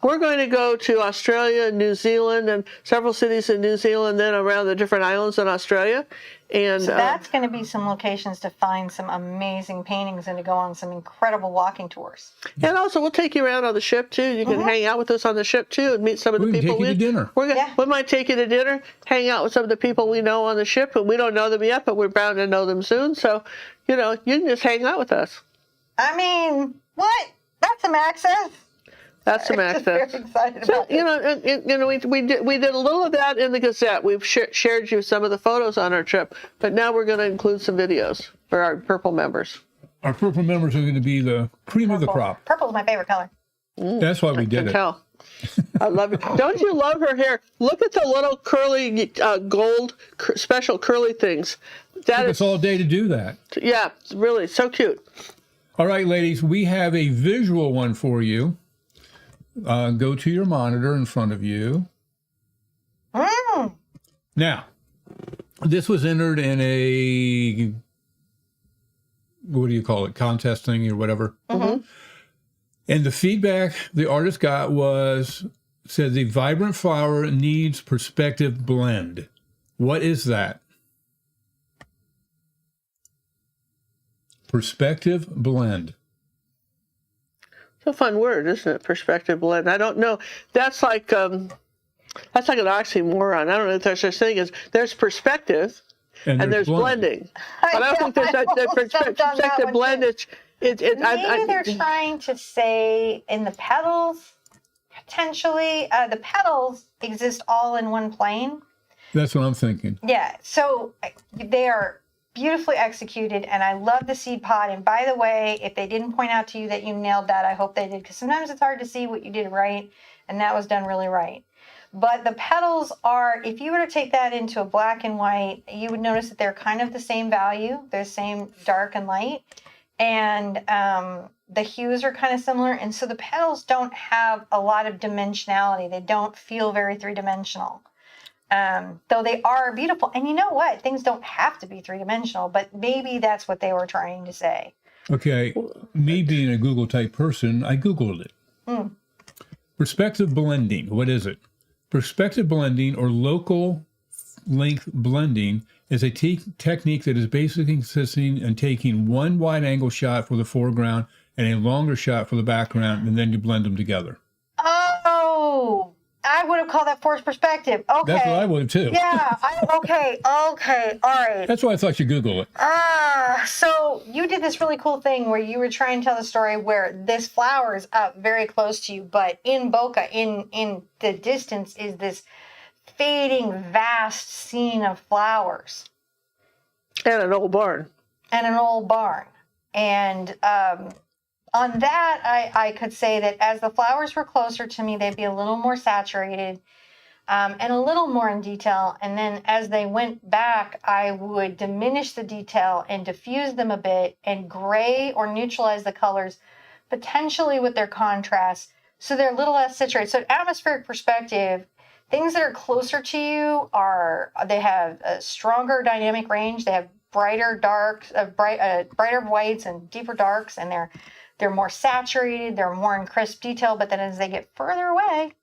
We're going to go to Australia, New Zealand, and several cities in New Zealand, then around the different islands in Australia. And so that's going to be some locations to find some amazing paintings and to go on some incredible walking tours. And also, we'll take you around on the ship too. You can hang out with us on the ship too, and meet some of the people. We can take you to dinner. We might take you to dinner, hang out with some of the people we know on the ship, and we don't know them yet, but we're bound to know them soon. So, you can just hang out with us. I mean, what? That's some access. That's some access. Very excited about this. We did a little of that in the Gazette. We've shared you some of the photos on our trip, but now we're going to include some videos for our Purple members. Our Purple members are going to be the cream of the crop. Purple is my favorite color. That's why we did it. Tell. I love it. Don't you love her hair? Look at the little curly gold special curly things. Took us all day to do that. Yeah, really, so cute. All right, ladies, we have a visual one for you. Go to your monitor in front of you. Now, this was entered in a, what do you call it, contest thing or whatever. And the feedback the artist got said the vibrant flower needs perspective blend. What is that? Perspective blend. It's a fun word, isn't it? Perspective blend. I don't know. That's like an oxymoron. I don't know if there's such thing as there's perspective and there's blending. But I don't think there's that perspective blend. Maybe they're trying to say in the petals, potentially. The petals exist all in one plane. That's what I'm thinking. Yeah. So they are beautifully executed, and I love the seed pod. And by the way, if they didn't point out to you that you nailed that, I hope they did, because sometimes it's hard to see what you did right, and that was done really right. But the petals are, if you were to take that into a black and white, you would notice that they're kind of the same value. They're the same dark and light, and the hues are kind of similar. And so the petals don't have a lot of dimensionality. They don't feel very three-dimensional. Though they are beautiful. And you know what? Things don't have to be three-dimensional, but maybe that's what they were trying to say. Okay. Me being a Google type person, I Googled it. Perspective blending. What is it? Perspective blending, or local length blending, is a technique that is basically consisting in taking one wide angle shot for the foreground and a longer shot for the background, and then you blend them together. Oh, I would have called that forced perspective. Okay. That's what I would have too. Yeah. Okay. All right. That's why I thought you Google it. So you did this really cool thing where you were trying to tell the story where this flower is up very close to you, but in bokeh, in the distance, is this fading, vast scene of flowers. And an old barn. And on that, I could say that as the flowers were closer to me, they'd be a little more saturated and a little more in detail. And then as they went back, I would diminish the detail and diffuse them a bit and gray or neutralize the colors, potentially with their contrast, so they're a little less saturated. So atmospheric perspective, things that are closer to you they have a stronger dynamic range. They have brighter darks, brighter whites and deeper darks, and they're more saturated. They're more in crisp detail. But then as they get further away,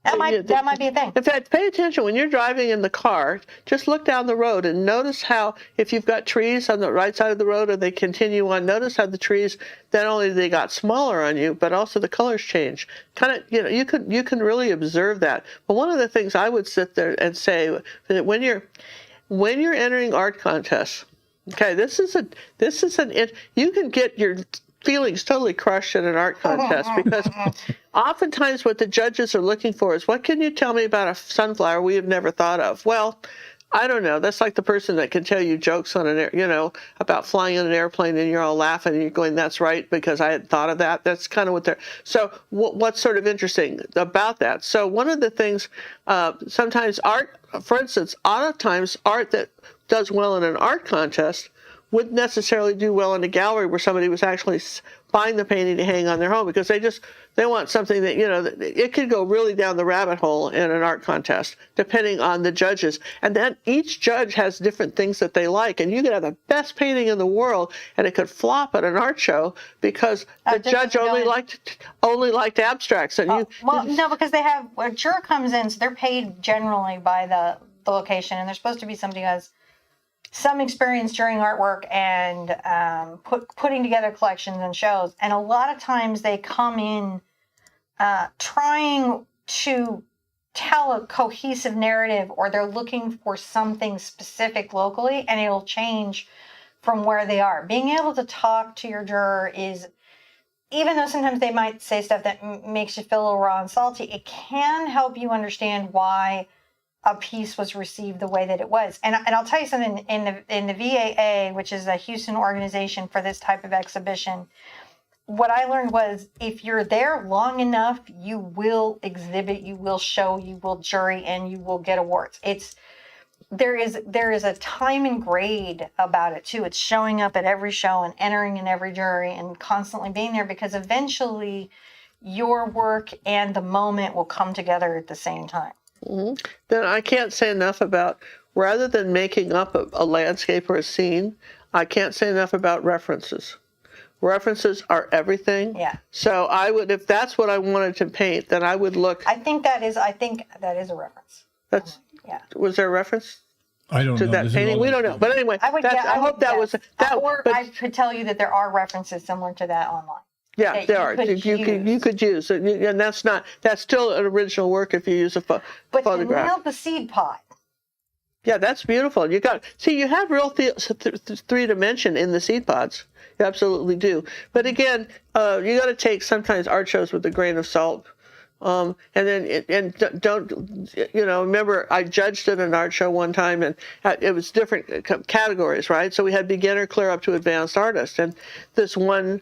that might be a thing. In fact, pay attention when you're driving in the car. Just look down the road and notice how, if you've got trees on the right side of the road and they continue on, notice how the trees, not only they got smaller on you, but also the colors change. Kind of, you can really observe that. But one of the things I would sit there and say that when you're entering art contests, okay, you can get your feelings totally crushed in an art contest, because oftentimes what the judges are looking for is, what can you tell me about a sunflower we have never thought of? Well, I don't know. That's like the person that can tell you jokes on about flying in an airplane, and you're all laughing and you're going, that's right, because I hadn't thought of that. That's kind of what they're, so what's sort of interesting about that? So one of the things, sometimes art, for instance, a lot of times art that does well in an art contest wouldn't necessarily do well in a gallery where somebody was actually buying the painting to hang on their home, because they want something that, it could go really down the rabbit hole in an art contest, depending on the judges. And then each judge has different things that they like, and you could have the best painting in the world, and it could flop at an art show because the judge only liked abstracts. And no, because a juror comes in, so they're paid generally by the location, and they're supposed to be somebody who has some experience during artwork and putting together collections and shows. And a lot of times they come in trying to tell a cohesive narrative, or they're looking for something specific locally, and it'll change from where they are. Being able to talk to your juror is, even though sometimes they might say stuff that makes you feel a little raw and salty, it can help you understand why a piece was received the way that it was. And I'll tell you something, in the VAA, which is a Houston organization for this type of exhibition, what I learned was, if you're there long enough, you will exhibit, you will show, you will jury, and you will get awards. There is a time and grade about it too. It's showing up at every show and entering in every jury and constantly being there, because eventually your work and the moment will come together at the same time. Mm-hmm. Then I can't say enough about, rather than making up a landscape or a scene, I can't say enough about references. References are everything. Yeah. So I would, if that's what I wanted to paint, then I would look. I think that is a reference. That's, yeah. Was there a reference I don't to know. that painting? We don't know. But anyway, I could tell you that there are references similar to that online. Yeah, there are. You could use, and that's still an original work if you use a photograph. But you nailed the seed pod. Yeah, that's beautiful. You have real three dimension in the seed pods. You absolutely do. But again, you got to take sometimes art shows with a grain of salt. And don't remember, I judged at an art show one time, and it was different categories, right? So we had beginner, clear up to advanced artist, and this one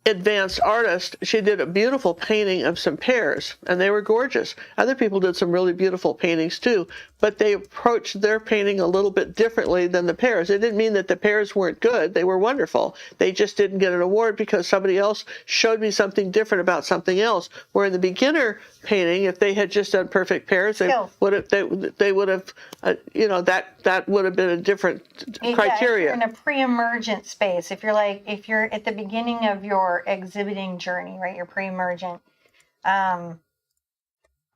advanced artist, she did a beautiful painting of some pears, and they were gorgeous. Other people did some really beautiful paintings too, but they approached their painting a little bit differently than the pears. It didn't mean that the pears weren't good. They were wonderful. They just didn't get an award because somebody else showed me something different about something else. Where in the beginner painting, if they had just done perfect pears, they would have that would have been a different criteria. If you're in a pre-emergent space, if you're at the beginning of your exhibiting journey, right? You're pre-emergent.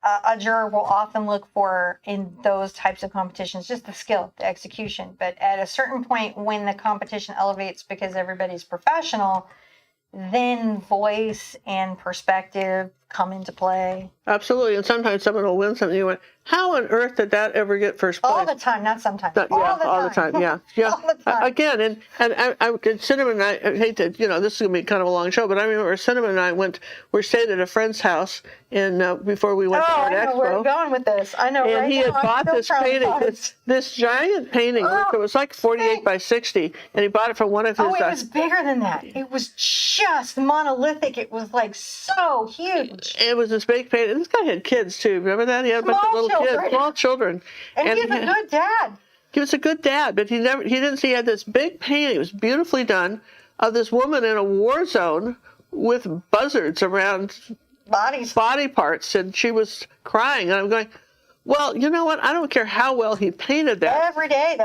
A juror will often look for, in those types of competitions, just the skill, the execution. But at a certain point, when the competition elevates because everybody's professional, then voice and perspective come into play. Absolutely. And sometimes someone will win something. You went, how on earth did that ever get first place? All the time, not sometimes. Yeah, all the time. Yeah, yeah. All the time. Again, and Cinnamon and I hate to, this is gonna be kind of a long show, but I remember Cinnamon and I we stayed at a friend's house before we went to Art I know Expo. where we're going with this. I know. And right he now, had I'm bought still this painting, traumatized. this giant painting. It was like 48 by 60, and he bought it from one of his. Oh, it was bigger than that. It was just monolithic. It was like so huge. It was this big painting. This guy had kids too. Remember that? He had a bunch of little kids, small children. And he's a good dad. He was a good dad, but he didn't see. He had this big painting. It was beautifully done of this woman in a war zone with buzzards around body parts, and she was crying. And I'm going, well, you know what? I don't care how well he painted that. Every day,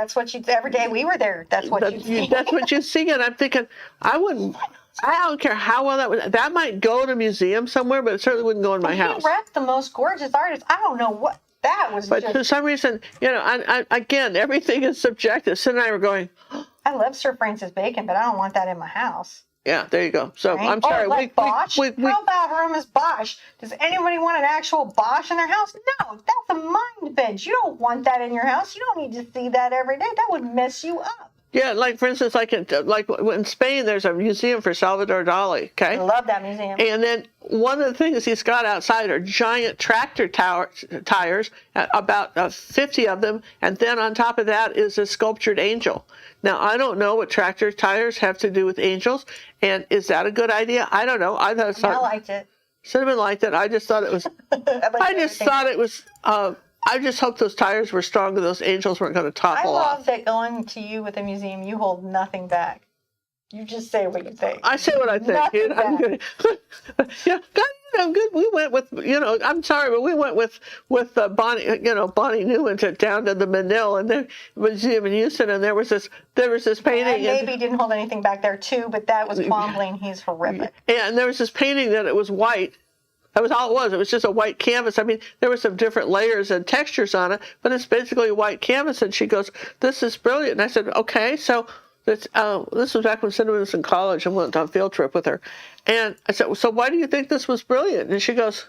every day we were there, that's what you see. That's what you see. And I'm thinking, I don't care how well that might go in a museum somewhere, but it certainly wouldn't go in my house. He repped the most gorgeous artist. I don't know what that was. But for some reason, again, everything is subjective. Sid and I were going, I love Sir Francis Bacon, but I don't want that in my house. yeah, there you go. So Right? I'm sorry. Like Bosch? How about Hermes Bosch? Does anybody want an actual Bosch in their house? No, that's a mind bend. You don't want that in your house. You don't need to see that every day. That would mess you up. Yeah, like for instance, like in Spain, there's a museum for Salvador Dali. Okay, I love that museum. And then one of the things he's got outside are giant tractor tires, about 50 of them, and then on top of that is a sculptured angel. Now I don't know what tractor tires have to do with angels, and is that a good idea? I don't know. I liked it. Cinnamon liked it. I just thought it was. I just hope those tires were strong and those angels weren't going to topple off. I love that going to you with a museum, you hold nothing back. You just say what you think. I say what I think. I'm good. Yeah, good. We went with, I'm sorry, but we went with Bonnie Newman down to the Manil and the museum in Houston, and there was this painting. And maybe didn't hold anything back there too, but that was Twombly, and he's horrific. Yeah, and there was this painting that it was white. That was all it was. It was just a white canvas. I mean, there were some different layers and textures on it, but it's basically a white canvas. And she goes, "This is brilliant." And I said, "Okay." So this was back when Cinnamon was in college and went on a field trip with her. And I said, "So why do you think this was brilliant?" And she goes,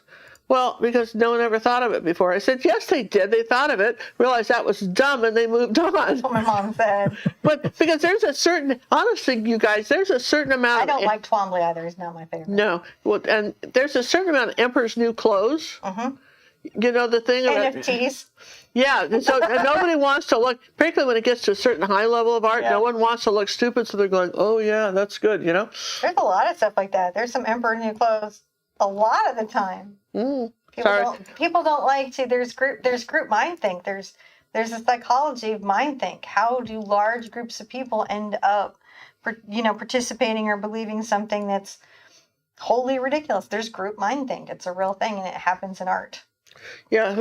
"Well, because no one ever thought of it before." I said, "Yes, they did. They thought of it, realized that was dumb, and they moved on." That's what my mom said. But because honestly, you guys, there's a certain amount. I don't like Twombly either. He's not my favorite. No, well, and there's a certain amount of Emperor's New Clothes. Mm-hmm. You know the thing about NFTs. Yeah, so nobody wants to look, particularly when it gets to a certain high level of art, no one wants to look stupid, so they're going, "Oh yeah, that's good," There's a lot of stuff like that. There's some Emperor New Clothes a lot of the time. People don't like to. There's group mind think. There's a psychology of mind think. How do large groups of people end up, participating or believing something that's wholly ridiculous? There's group mind think. It's a real thing, and it happens in art. Yeah,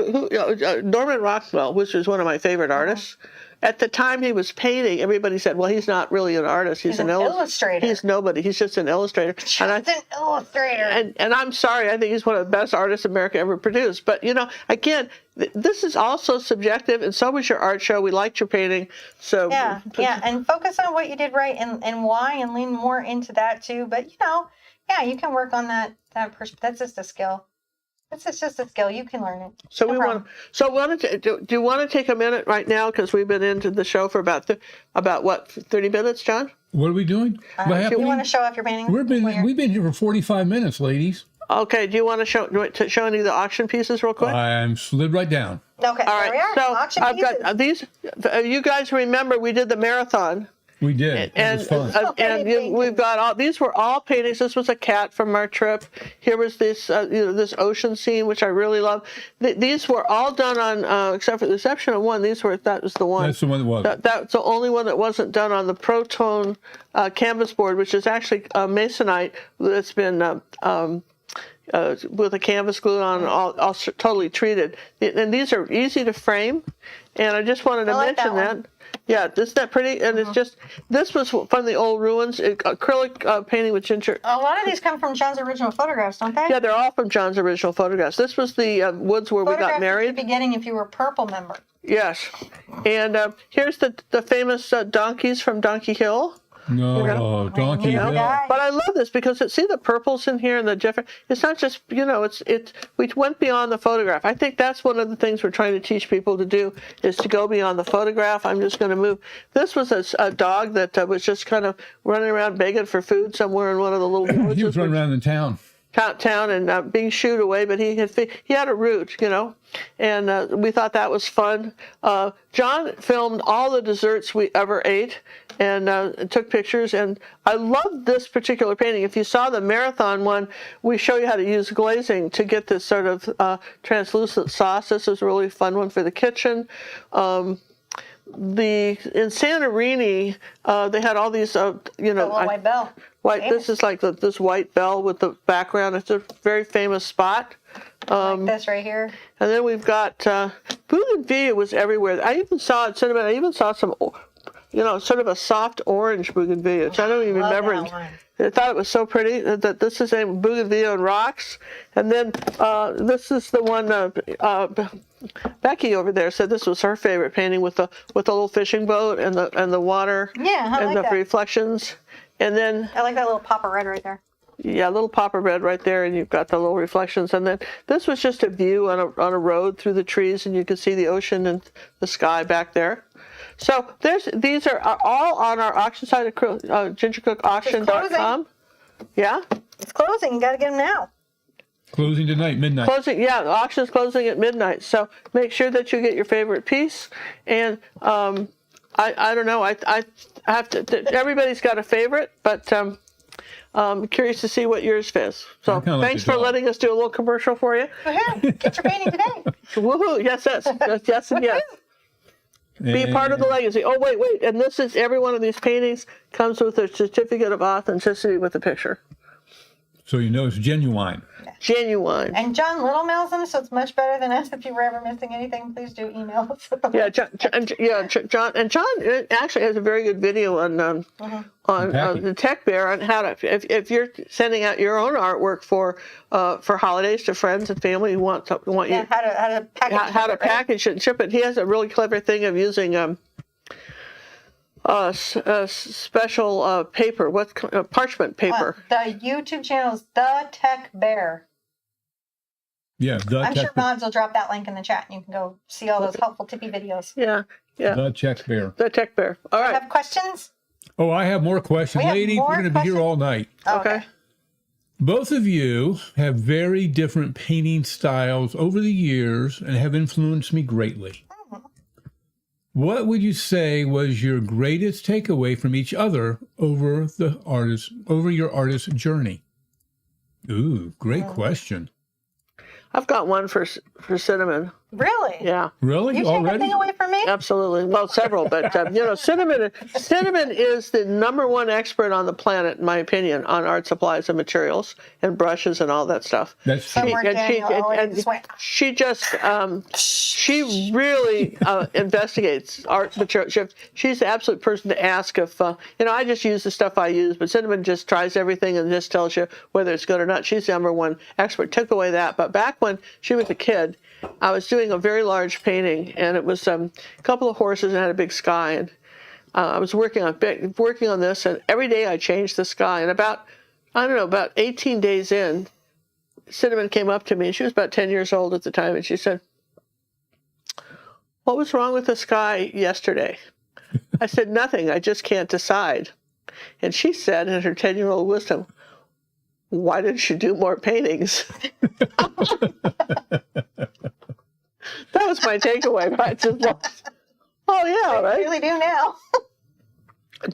Norman Rockwell, which is one of my favorite artists. At the time he was painting, everybody said, "Well, he's not really an artist. He's an illustrator. He's nobody. He's just an illustrator." An illustrator. And I'm sorry, I think he's one of the best artists America ever produced. But again, this is also subjective, and so was your art show. We liked your painting, so yeah, and focus on what you did right and why, and lean more into that too. But you can work on that. That's just a skill. It's just a skill. You can learn it. So do you want to take a minute right now, because we've been into the show for about 30 minutes, John? What are we doing? Do you want to show off your painting? We've been here for 45 minutes, ladies. Okay. Do you want to show any of the auction pieces real quick? I'm slid right down. Okay. All right. There we are. So auction I've pieces. got these. You guys remember we did the marathon. We did. And it was fun. We've got these were all paintings. This was a cat from our trip. Here was this this ocean scene, which I really love. These were all done on, except for the exception of one. That was the one. That's the one that was. That's the only one that wasn't done on the Proton canvas board, which is actually masonite that's been with a canvas glue on, all totally treated. And these are easy to frame. And I just wanted to mention that. Yeah, isn't that pretty? And it's just, this was from the old ruins, acrylic painting with ginger. A lot of these come from John's original photographs, don't they? Yeah, they're all from John's original photographs. This was the woods where we got married. At the beginning, if you were a Purple member. Yes. And here's the famous donkeys from Donkey Hill. No, Donkey You know? Hill. Yeah. But I love this because see the purples in here and the different. It's not just we went beyond the photograph. I think that's one of the things we're trying to teach people to do is to go beyond the photograph. I'm just going to move. This was a dog that was just kind of running around begging for food somewhere in one of the little villages. He was running around in town. Town and being shooed away, but he had a route, and we thought that was fun. John filmed all the desserts we ever ate and took pictures, and I love this particular painting. If you saw the marathon one, we show you how to use glazing to get this sort of translucent sauce. This is a really fun one for the kitchen. In Santorini, they had all these, The little white bell. White. This is like this white bell with the background. It's a very famous spot. Like this right here. And then we've got bougainvillea was everywhere. I even saw at Cinnamon. I even saw some, sort of a soft orange bougainvillea, which I don't even remember. I thought it was so pretty that this is named Bougainvillea and Rocks. And then this is the one Becky over there said this was her favorite painting with the little fishing boat and the water and the reflections. And then I like that little pop of red right there. Yeah, a little pop of red right there, and you've got the little reflections. And then this was just a view on a road through the trees, and you can see the ocean and the sky back there. So these are all on our auction site at gingercookauction.com. Yeah? It's closing. You got to get them now. Closing tonight, midnight. The auction's closing at midnight. So make sure that you get your favorite piece. And I don't know. I have to. Everybody's got a favorite, but I'm curious to see what yours is. So thanks for letting us do a little commercial for you. Go ahead. Get your painting today. Woohoo! Yes, yes, and yes. Be part of the legacy. Oh, wait. And this is every one of these paintings comes with a certificate of authenticity with a picture. So you know it's genuine. Genuine. And John Little mails them, so it's much better than us. If you were ever missing anything, please do email us. John actually has a very good video on the Tech Bear on how to if you're sending out your own artwork for holidays to friends and family who want you how to package it and ship it. He has a really clever thing of using special paper. What's parchment paper? The YouTube channel is The Tech Bear. Yeah, I'm sure Mods will drop that link in the chat, and you can go see all those helpful tippy videos. Yeah. The Tech Bear. The Tech Bear. All right. Have questions? Oh, I have more questions. Ladies, we're going to be here all night. Okay. Both of you have very different painting styles over the years and have influenced me greatly. What would you say was your greatest takeaway from each other over your artist journey? Ooh, great question. I've got one for Cinnamon. Really? Yeah. Really? You take anything away from me? Absolutely. Well, several, but Cinnamon is the #1 expert on the planet, in my opinion, on art supplies and materials and brushes and all that stuff. That's true. She really investigates art materials. She's the absolute person to ask if I just use the stuff I use, but Cinnamon just tries everything and just tells you whether it's good or not. She's the #1 expert. Took away that, but back when she was a kid, I was doing a very large painting, and it was a couple of horses and had a big sky, and I was working on this, and every day I changed the sky, and about 18 days in, Cinnamon came up to me, and she was about 10 years old at the time, and she said, "What was wrong with the sky yesterday?" I said, "Nothing, I just can't decide." And she said, in her 10-year-old wisdom, "Why didn't you do more paintings?" That was my takeaway. I just lost. Oh yeah, right. I really do now.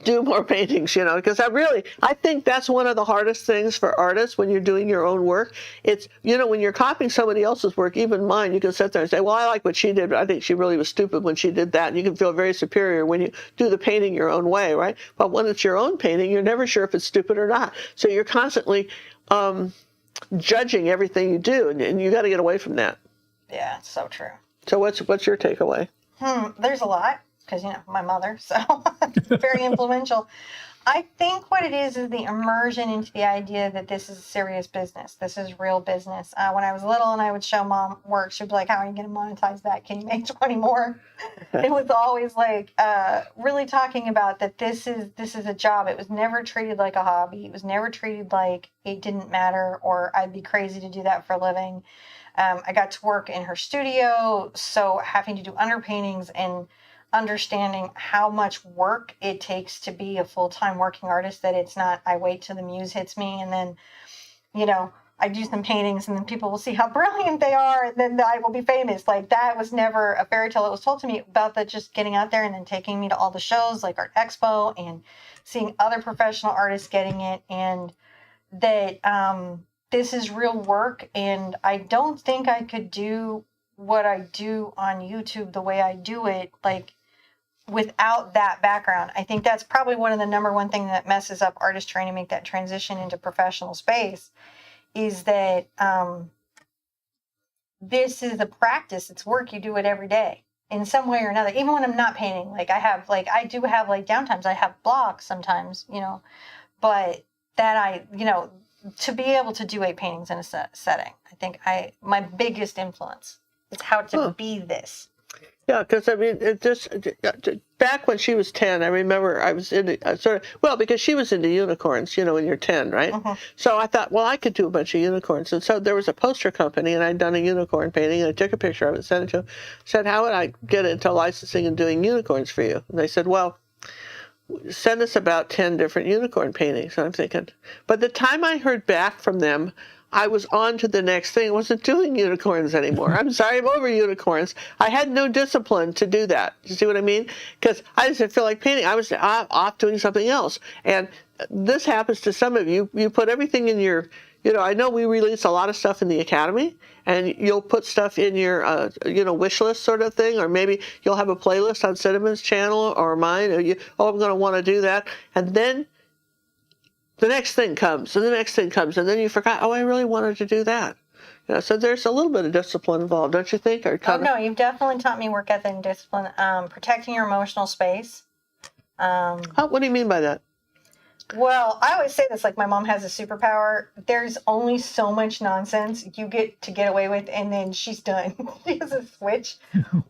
Do more paintings, because I think that's one of the hardest things for artists when you're doing your own work. It's, when you're copying somebody else's work, even mine, you can sit there and say, well, I like what she did, but I think she really was stupid when she did that. And you can feel very superior when you do the painting your own way, right? But when it's your own painting, you're never sure if it's stupid or not. So you're constantly judging everything you do, and you got to get away from that. Yeah, it's so true. So what's your takeaway? There's a lot, because, my mother, so very influential. I think what it is the immersion into the idea that this is a serious business. This is real business. When I was little and I would show mom work, she'd be like, how are you going to monetize that? Can you make 20 more? It was always like really talking about that this is a job. It was never treated like a hobby. It was never treated like it didn't matter or I'd be crazy to do that for a living. I got to work in her studio, so having to do underpaintings and understanding how much work it takes to be a full-time working artist, that it's not I wait till the muse hits me and then, I do some paintings and then people will see how brilliant they are and then I will be famous. Like that was never a fairy tale. It was told to me about that just getting out there and then taking me to all the shows like Art Expo and seeing other professional artists getting it, and that this is real work, and I don't think I could do what I do on YouTube the way I do it, like without that background. I think that's probably one of the number one thing that messes up artists trying to make that transition into professional space is that this is a practice. It's work. You do it every day in some way or another. Even when I'm not painting, I do have downtimes. I have blocks sometimes, but that to be able to do 8 paintings in a setting, I think my biggest influence is how to be this. Yeah, because it just back when she was 10, I remember I was into because she was into unicorns, when you're 10, right? Uh-huh. So I thought, well, I could do a bunch of unicorns, and so there was a poster company, and I'd done a unicorn painting, and I took a picture of it, sent it to them, said, how would I get into licensing and doing unicorns for you? And they said, well, send us about 10 different unicorn paintings. And I'm thinking, but the time I heard back from them, I was on to the next thing. I wasn't doing unicorns anymore. I'm sorry, I'm over unicorns. I had no discipline to do that. You see what I mean? Because I just didn't feel like painting. I was off doing something else. And this happens to some of you. You put everything in your, I know we release a lot of stuff in the Academy, and you'll put stuff in your, wish list sort of thing, or maybe you'll have a playlist on Cinnamon's channel or mine, or I'm going to want to do that. And then the next thing comes, and the next thing comes, and then you forgot, I really wanted to do that. So there's a little bit of discipline involved, don't you think? Or no, you've definitely taught me work ethic and discipline. Protecting your emotional space. What do you mean by that? Well, I always say this, my mom has a superpower. There's only so much nonsense you get to get away with, and then she's done. She has a switch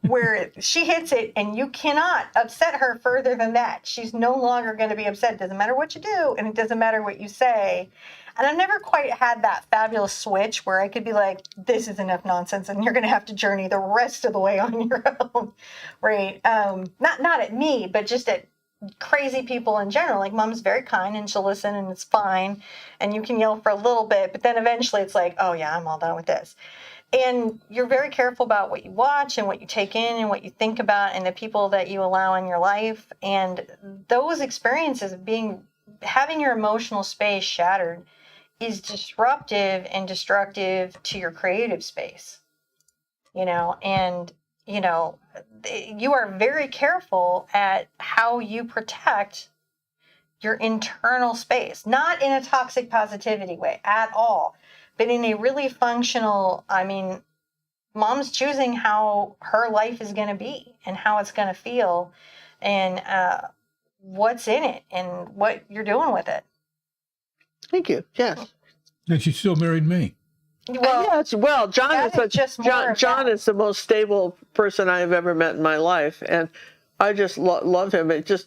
where she hits it, and you cannot upset her further than that. She's no longer going to be upset. It doesn't matter what you do, and it doesn't matter what you say. And I've never quite had that fabulous switch where I could be like, this is enough nonsense, and you're going to have to journey the rest of the way on your own, right? Not at me, but just at crazy people in general. Mom's very kind and she'll listen and it's fine and you can yell for a little bit, but then eventually it's like, oh yeah, I'm all done with this. And you're very careful about what you watch and what you take in and what you think about and the people that you allow in your life. And those experiences of having your emotional space shattered is disruptive and destructive to your creative space, and you are very careful at how you protect your internal space, not in a toxic positivity way at all, but in a really functional, mom's choosing how her life is going to be and how it's going to feel and what's in it and what you're doing with it. Thank you. Yes. And she still married me. Well, John is the most stable person I have ever met in my life, and I just love him. It just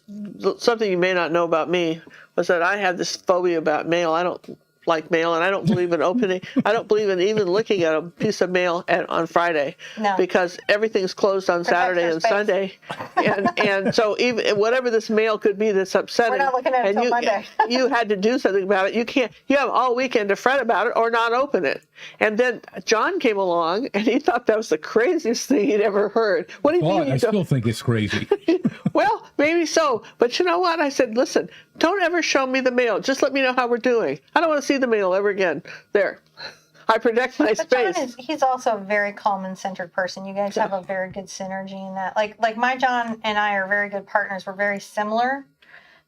something you may not know about me was that I have this phobia about mail. I don't like mail, and I don't believe in opening. I don't believe in even looking at a piece of mail on Friday, because everything's closed on Saturday and Sunday, and so even whatever this mail could be that's upsetting, we're not looking at it until Monday. You had to do something about it. You can't. You have all weekend to fret about it or not open it. And then John came along, and he thought that was the craziest thing he'd ever heard. What do you mean? I still think it's crazy. Well, maybe so. But you know what? I said, listen, don't ever show me the mail. Just let me know how we're doing. I don't want to see the mail ever again. There. I protect my space. John he's also a very calm and centered person. You guys have a very good synergy in that. Like my John and I are very good partners. We're very similar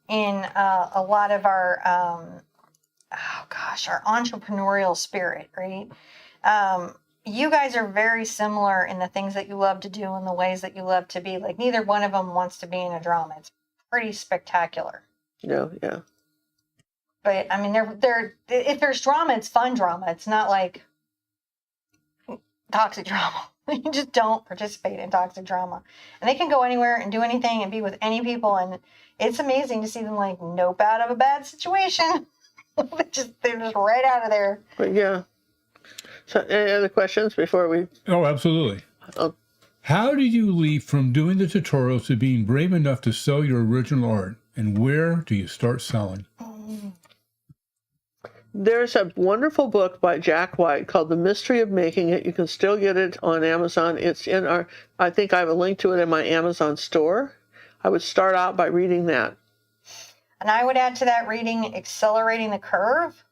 in a lot of our, our entrepreneurial spirit, right? You guys are very similar in the things that you love to do and the ways that you love to be. Neither one of them wants to be in a drama. It's pretty spectacular. Yeah. But I mean, they're if there's drama, it's fun drama. It's not like toxic drama. You just don't participate in toxic drama. And they can go anywhere and do anything and be with any people. And it's amazing to see them like nope out of a bad situation. they're just right out of there. But yeah. So any other questions before we? Oh, absolutely. Oh. How did you leap from doing the tutorials to being brave enough to sell your original art? And where do you start selling? There's a wonderful book by Jack White called The Mystery of Making It. You can still get it on Amazon. It's in I think I have a link to it in my Amazon store. I would start out by reading that. And I would add to that reading Accelerating the Curve.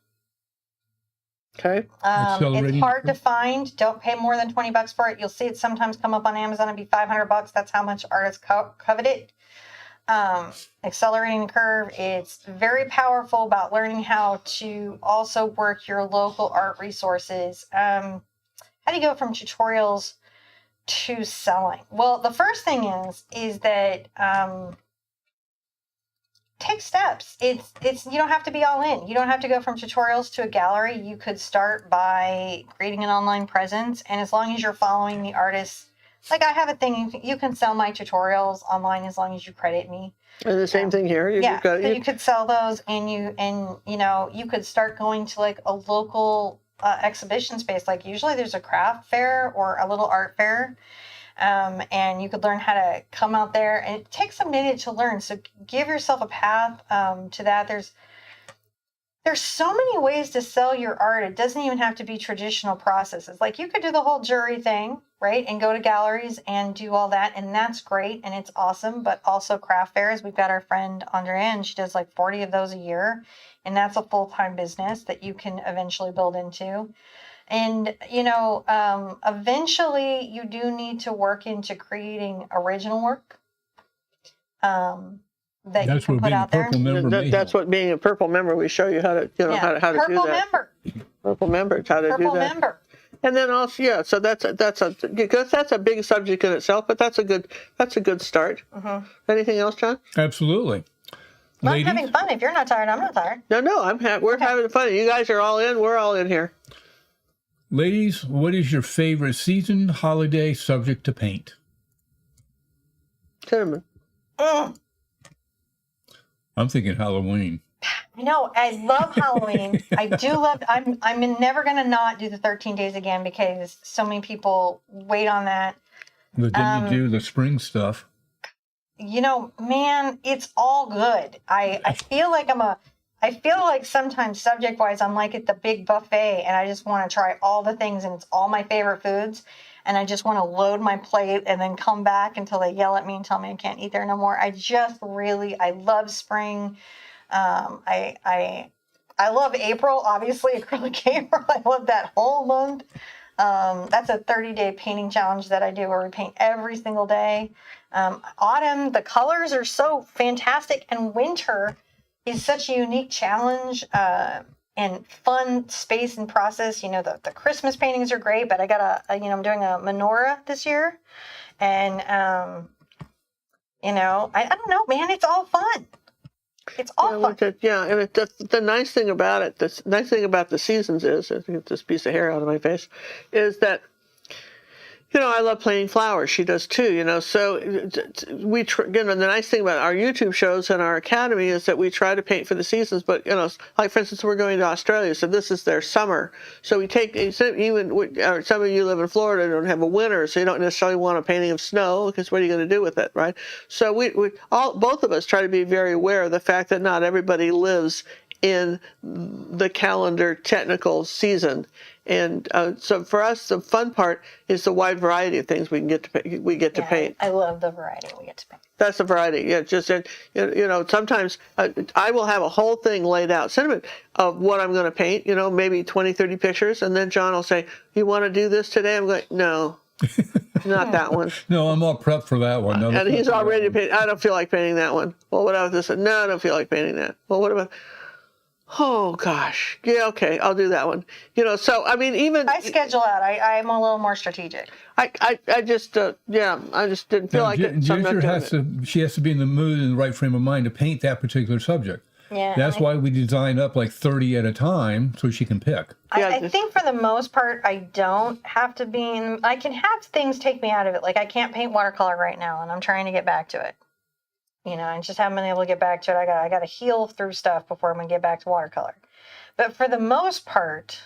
Okay. It's hard to find. Don't pay more than $20 for it. You'll see it sometimes come up on Amazon and be $500. That's how much artists covet it. Accelerating the Curve. It's very powerful about learning how to also work your local art resources. How do you go from tutorials to selling? Well, the first thing is that take steps. It's you don't have to be all in. You don't have to go from tutorials to a gallery. You could start by creating an online presence, and as long as you're following the artists, like I have a thing, you can sell my tutorials online as long as you credit me. And the same thing here. You could sell those, and you could start going to like a local exhibition space. Like usually there's a craft fair or a little art fair. And you could learn how to come out there, and it takes a minute to learn. So give yourself a path to that. There's so many ways to sell your art. It doesn't even have to be traditional processes. Like you could do the whole jury thing, right? And go to galleries and do all that. And that's great. And it's awesome. But also craft fairs. We've got our friend Andrea, and she does like 40 of those a year. And that's a full-time business that you can eventually build into. And, eventually you do need to work into creating original work that you can put out there. That's what being a purple member, we show you how to, how to do that. Purple member. Purple member, how to do that. Purple member. And then also, so that's a big subject in itself, but that's a good start. Mm-hmm. Anything else, John? Absolutely. Well, I'm having fun. If you're not tired, I'm not tired. No, we're having fun. You guys are all in. We're all in here. Ladies, what is your favorite season, holiday subject to paint? Cinnamon. I'm thinking Halloween. I love Halloween. I do love. I'm never gonna not do the 13 days again because so many people wait on that. But then you do the spring stuff. Man, it's all good. I feel like sometimes subject-wise, I'm like at the big buffet and I just want to try all the things and it's all my favorite foods. And I just want to load my plate and then come back until they yell at me and tell me I can't eat there no more. I love spring. I love April, obviously, Acrylic April. I love that whole month. That's a 30-day painting challenge that I do where we paint every single day. Autumn, the colors are so fantastic. And winter is such a unique challenge and fun space and process. The Christmas paintings are great, but I'm doing a menorah this year. And, I don't know, man, it's all fun. It's all fun. And the nice thing about it, the nice thing about the seasons is, I get this piece of hair out of my face, is that, I love painting flowers. She does too, so the nice thing about our YouTube shows and our academy is that we try to paint for the seasons, but, like for instance, we're going to Australia, so this is their summer. So we take, some of you live in Florida and don't have a winter, so you don't necessarily want a painting of snow, because what are you going to do with it, right? So both of us try to be very aware of the fact that not everybody lives in the calendar technical season. And so for us, the fun part is the wide variety of things we get to paint. I love the variety we get to paint. That's the variety. Yeah, just sometimes I will have a whole thing laid out, sentiment of what I'm going to paint. Maybe 20, 30 pictures, and then John will say, "You want to do this today?" I'm going, "No, not that one." No, I'm all prepped for that one. No, and he's all ready to paint. I don't feel like painting that one. Well, what about this? No, I don't feel like painting that. Well, what about? Oh gosh, yeah, okay, I'll do that one. So I mean, even I schedule out. I'm a little more strategic. I just didn't feel like it. So Ginger she has to be in the mood and the right frame of mind to paint that particular subject. Yeah, That's why we design up like 30 at a time so she can pick. I think for the most part, I don't have to be in. I can have things take me out of it. Like I can't paint watercolor right now, and I'm trying to get back to it. You know, I just haven't been able to get back to it. I got to heal through stuff before I'm gonna get back to watercolor. But for the most part,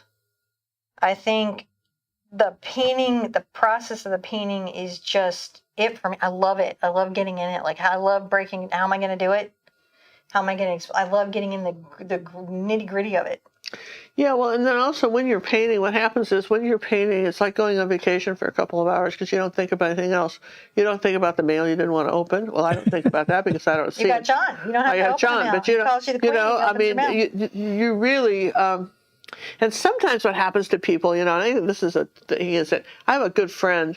I think the process of the painting is just it for me. I love it. I love getting in it. Like I love breaking. How am I gonna do it? How am I going to? I love getting in the nitty gritty of it. Yeah, well, and then also when you're painting, what happens is when you're painting, it's like going on vacation for a couple of hours because you don't think about anything else. You don't think about the mail you didn't want to open. Well, I don't think about that because I don't see. You got John. You don't have I to got open John, the mail. but You know, I mean, you really. And sometimes what happens to people, you know, and I think this is a thing is that I have a good friend.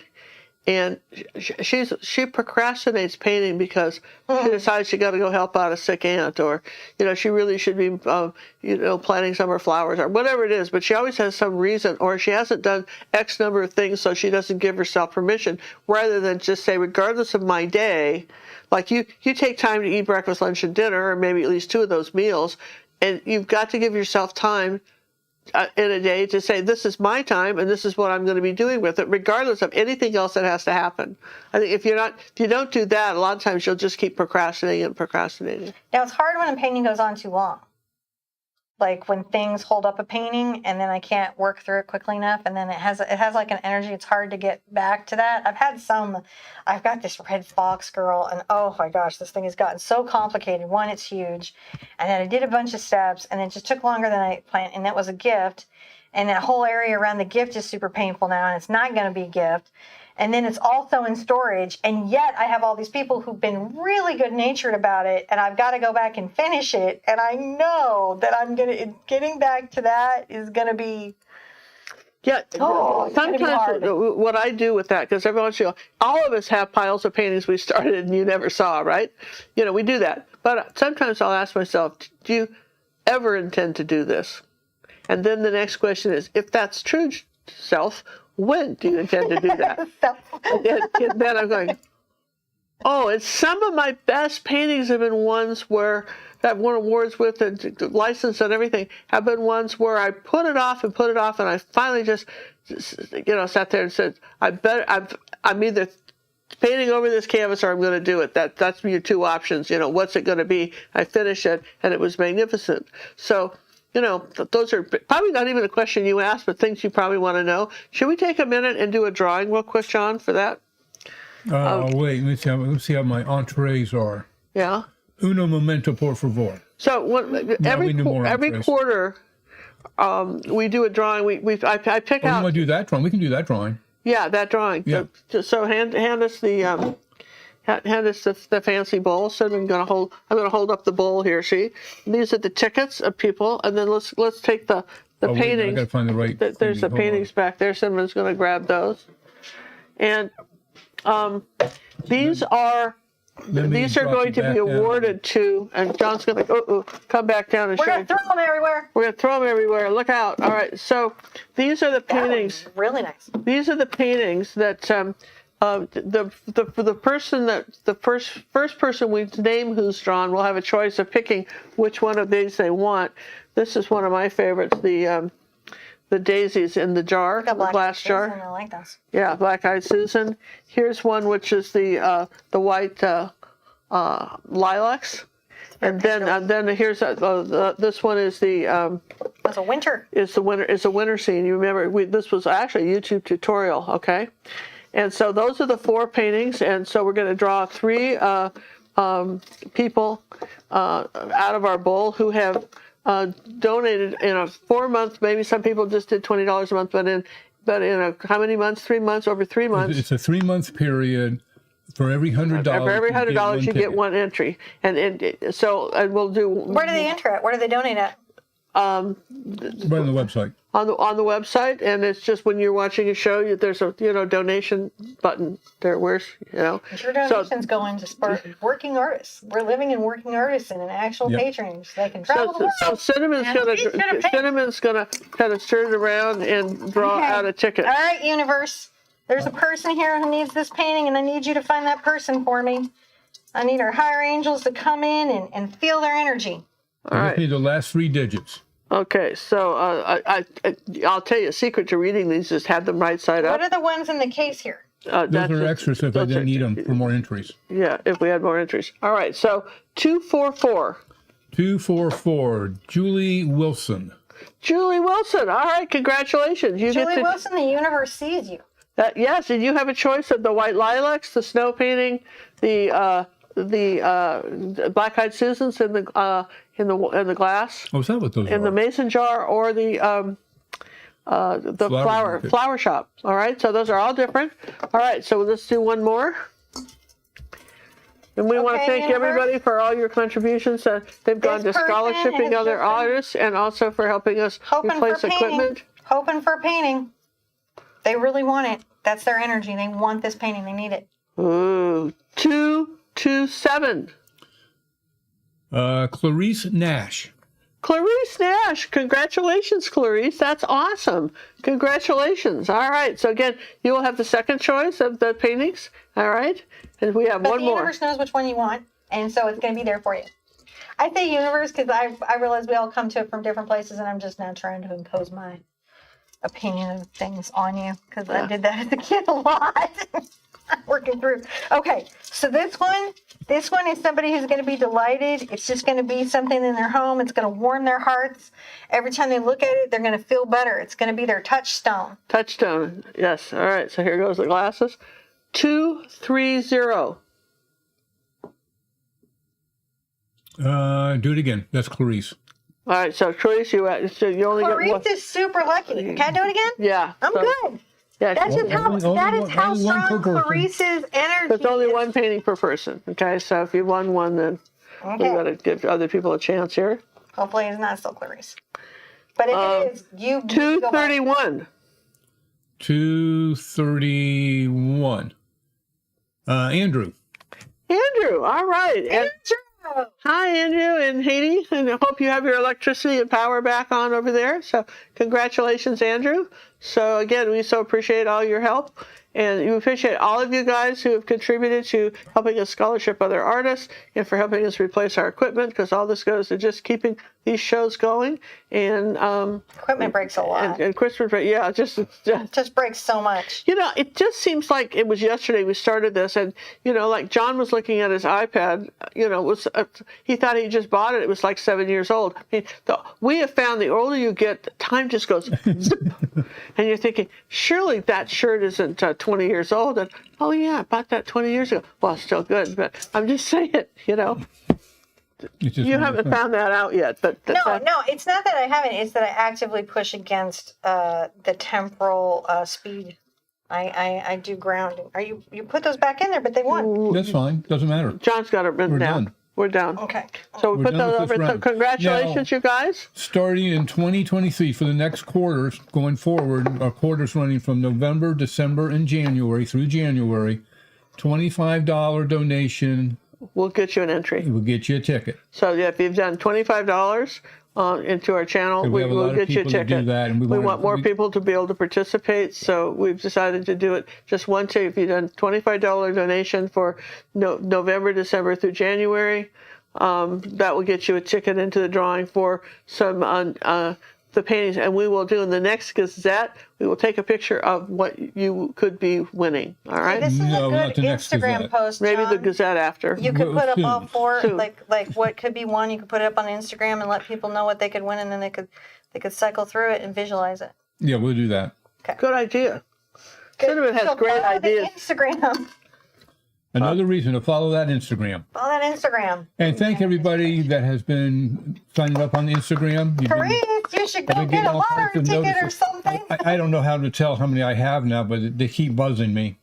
And she procrastinates painting because she decides she got to go help out a sick aunt, or you know she really should be planting some of her flowers or whatever it is. But she always has some reason, or she hasn't done X number of things, so she doesn't give herself permission. Rather than just say, regardless of my day, like you take time to eat breakfast, lunch, and dinner, or maybe at least 2 of those meals, and you've got to give yourself time in a day to say, this is my time and this is what I'm going to be doing with it, regardless of anything else that has to happen. I think if you don't do that, a lot of times you'll just keep procrastinating and procrastinating. Now it's hard when a painting goes on too long. Like when things hold up a painting and then I can't work through it quickly enough, and then it has like an energy. It's hard to get back to that. I've got this red fox girl, and oh my gosh, this thing has gotten so complicated. One, it's huge, and then I did a bunch of steps, and it just took longer than I planned, and that was a gift. And that whole area around the gift is super painful now, and it's not going to be a gift. And then it's also in storage, and yet I have all these people who've been really good-natured about it, and I've got to go back and finish it, and I know that getting back to that is going to be... Yeah, sometimes what I do with that, because every once in a while, all of us have piles of paintings we started and you never saw, right? You know, we do that. But sometimes I'll ask myself, do you ever intend to do this? And then the next question is, if that's true, self, when do you intend to do that? and then I'm going, oh, and some of my best paintings have been ones where I've won awards with and license and everything, have been ones where I put it off, and I finally just sat there and said, I'm either painting over this canvas or I'm going to do it. That's your 2 options. You know, what's it going to be? I finished it, and it was magnificent. So, you know, those are probably not even a question you asked, but things you probably want to know. Should we take a minute and do a drawing real quick, John, for that? Wait, let's see how my entrees are. Yeah. Uno momento, por favor. So every quarter, we do a drawing. I pick out. You want to do that drawing? We can do that drawing. Yeah, that drawing. Yeah. So hand us the fancy bowl. So I'm going to hold up the bowl here. See, these are the tickets of people, and then let's take the paintings. I got to find the right. There's the paintings back there. Someone's going to grab those, and these are going to be awarded to. And John's going to come back down and show. We're going to throw them everywhere. We're going to throw them everywhere. Look out! All right. So these are the paintings. Really nice. These are the paintings that. The person that the first person we name who's drawn will have a choice of picking which one of these they want. This is one of my favorites, the daisies in the jar, the glass jar. I like those. Yeah, Black Eyed Susan. Here's one which is the white lilacs, and then here's this one is the. That's a winter. It's a winter scene. You remember this was actually a YouTube tutorial. Okay. And so those are the 4 paintings, and so we're going to draw 3 people out of our bowl who have donated in a 4-month. Maybe some people just did $20 a month, but in how many months? 3 months, over 3 months. It's a 3-month period. For every $100, for every $100, you get 1 entry, and we'll do. Where do they enter at? Where do they donate at? Right on the website. On the website, and it's just when you're watching a show, there's a donation button there. Where's Your donations go into working artists. We're living in working artists and an actual patronage. They can travel the world. So Cinnamon's gonna kind of turn it around and draw out a ticket. All right, universe. There's a person here who needs this painting, and I need you to find that person for me. I need our higher angels to come in and feel their energy. All I right. just need the last 3 digits. Okay, so I'll tell you a secret to reading these is have them right side What up. are the ones in the case here? Those are extras if I didn't need them for more entries. Yeah, if we had more entries. All right, so 244. 244, Julie Wilson. Julie Wilson. All right, congratulations. You Julie get to, Wilson, the universe sees you. yes, and you have a choice of the white lilacs, the snow painting, the black-eyed Susans in the glass, Oh, is that what those in are? the mason jar, or the flower shop. All right, so those are all different. All right, so let's do one more. And we want to thank everybody for all your contributions. They've gone to scholarshiping other artists and also for helping us replace equipment. Hoping for painting. They really want it. That's their energy. They want this painting. They need it. Ooh, 227. Clarice Nash. Clarice Nash. Congratulations, Clarice. That's awesome. Congratulations. All right. So again, you will have the second choice of the paintings. All right. And we have But one the more. universe knows which one you want, and so it's going to be there for you. I say universe because I realize we all come to it from different places, and I'm just now trying to impose my opinion of things on you because I did that as a kid a lot. Working through. Okay, so this one is somebody who's going to be delighted. It's just going to be something in their home. It's going to warm their hearts. Every time they look at it, they're going to feel better. It's going to be their touchstone. Touchstone. Yes. All right. So here goes the glasses. 230. Do it again. That's Clarice. All right. So Clarice, you only get one. Clarice is super lucky. Can I do it again? Yeah. I'm so, good. Yeah. That's just how only one strong per person. Clarice's energy There's only is. one painting per person. Okay. So if you won one, then we got to give other people a chance here. Hopefully it's not still Clarice. But if it is, you 231. 231. Andrew. Andrew. All right. Hi, Andrew and Haiti, and I hope you have your electricity and power back on over there. So congratulations, Andrew. So again, we so appreciate all your help, and we appreciate all of you guys who have contributed to helping us scholarship other artists and for helping us replace our equipment, because all this goes to just keeping these shows going. And equipment breaks a lot. And Christmas break, yeah, It just breaks so much. you know, it just seems like it was yesterday we started this, and like John was looking at his iPad. He thought he just bought it. It was like 7 years old. I mean, we have found the older you get, the time just goes zip, and you're thinking, surely that shirt isn't 20 years old. And oh yeah, I bought that 20 years ago. Well, it's still good, but I'm just saying, You haven't found that out yet, but No, it's not that I haven't. It's that I actively push against the temporal speed. I do grounding. You put those back in there, but they won. That's fine. Doesn't matter. John's got it written We're down. done. We're down. Okay. So we We're put done those with over. this So round. congratulations, Now, you guys. Starting in 2023, for the next quarters going forward, our quarters running from November, December, and January through January, $25 donation We'll get you an entry. will get you a ticket. So yeah, if you've done $25 into our channel, And we have a will lot of get you a people that do ticket. that, and we We wanna- want more people to be able to participate, so we've decided to do it just one time. If you've done $25 donation for November, December through January, that will get you a ticket into the drawing for some the paintings. And we will do in the next Gazette, we will take a picture of what you could be winning. All right, This is No, a not good the next Instagram Gazette. post. maybe the John. Gazette after. You could put up all Soon. four, Soon. like what could be one. You could put it up on Instagram and let people know what they could win, and then they could cycle through it and visualize it. Yeah, we'll do that. Good idea. Cinnamon has So great follow the ideas. Instagram. Another reason to follow that Instagram. Follow that Instagram. And thank everybody that has been signing up on Instagram. You've been- Maurice, you should go I've been get getting a all kinds lottery of ticket or notices. something. I don't know how to tell how many I have now, but they keep buzzing me.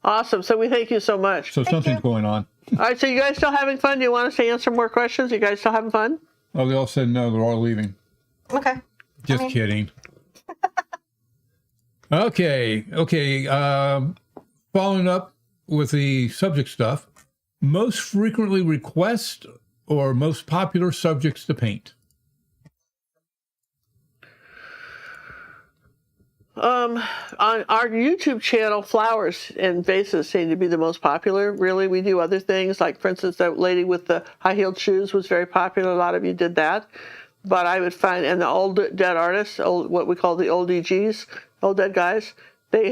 Awesome. So we thank you so much. So something's going on. All right, so you guys still having fun? Do you want us to answer more questions? You guys still having fun? Oh, they all said no, they're all leaving. Okay. Just kidding. Okay. Following up with the subject stuff, most frequently request or most popular subjects to paint. On our YouTube channel, flowers and vases seem to be the most popular. Really, we do other things, like, for instance, that lady with the high-heeled shoes was very popular. A lot of you did that. But I would find, and the old dead artists, what we call the old DGs, old dead guys, they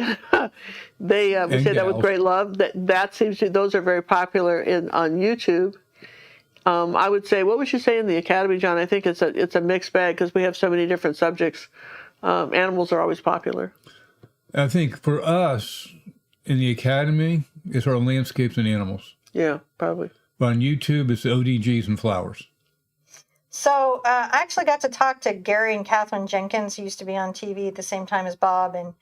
we say that with great love. That seems to, those are very popular on YouTube. I would say, what would you say in the Academy, John? I think it's a mixed bag because we have so many different subjects. Animals are always popular. I think for us in the Academy, it's our landscapes and animals. Yeah, probably. But on YouTube, it's the ODGs and flowers. So I actually got to talk to Gary and Catherine Jenkins, who used to be on TV at the same time as Bob. And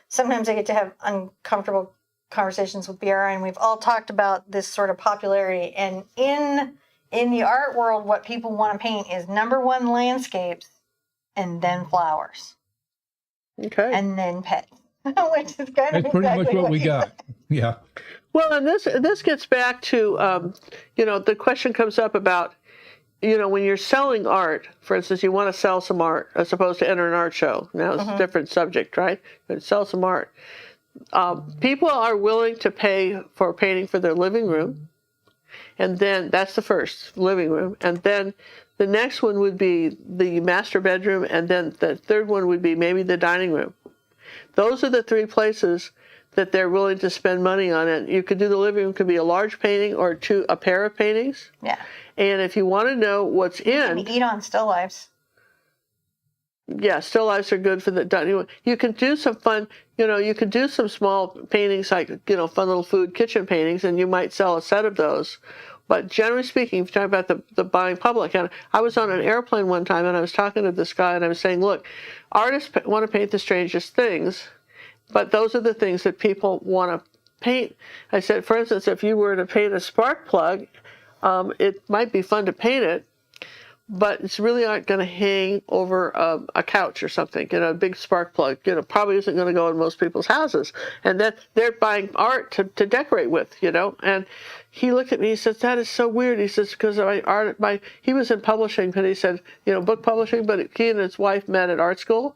sometimes I get to have uncomfortable conversations with BRI, and we've all talked about this sort of popularity. And in the art world, what people want to paint is number one, landscapes, and then flowers. Okay. And then pets, which is kind of That's pretty much what we got. Yeah. Well, and this gets back to, the question comes up about, when you're selling art, for instance, you want to sell some art as opposed to enter an art show. Now it's a different subject, right? But sell some art. People are willing to pay for a painting for their living room. And then that's the first, living room. And then the next one would be the master bedroom. And then the third one would be maybe the dining room. Those are the three places that they're willing to spend money on it. You could do the living room, could be a large painting or a pair of paintings. Yeah. And if you want to know what's in... You can eat on still lifes. Yeah, still lifes are good for the dining room. You can do some fun, you can do some small paintings like, fun little food kitchen paintings, and you might sell a set of those. But generally speaking, if you're talking about the buying public, and I was on an airplane one time and I was talking to this guy and I was saying, look, artists want to paint the strangest things, but those are the things that people want to paint. I said, for instance, if you were to paint a spark plug, it might be fun to paint it, but it's really not going to hang over a couch or something. A big spark plug, probably isn't going to go in most people's houses. And then they're buying art to decorate with, And he looked at me, he says, that is so weird. He says, because he was in publishing, but he said, book publishing, but he and his wife met at art school.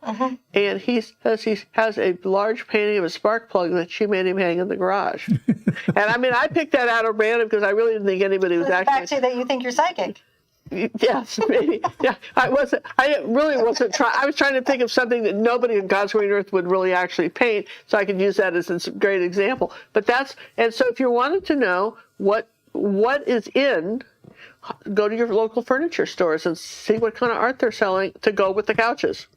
And he says he has a large painting of a spark plug that she made him hang in the garage. And I picked that out at random because I really didn't think anybody was actually... Back to that you think you're psychic. Yes, maybe. Yeah, I was trying to think of something that nobody in God's green earth would really actually paint, so I could use that as a great example. But so if you wanted to know what is in, go to your local furniture stores and see what kind of art they're selling to go with the couches.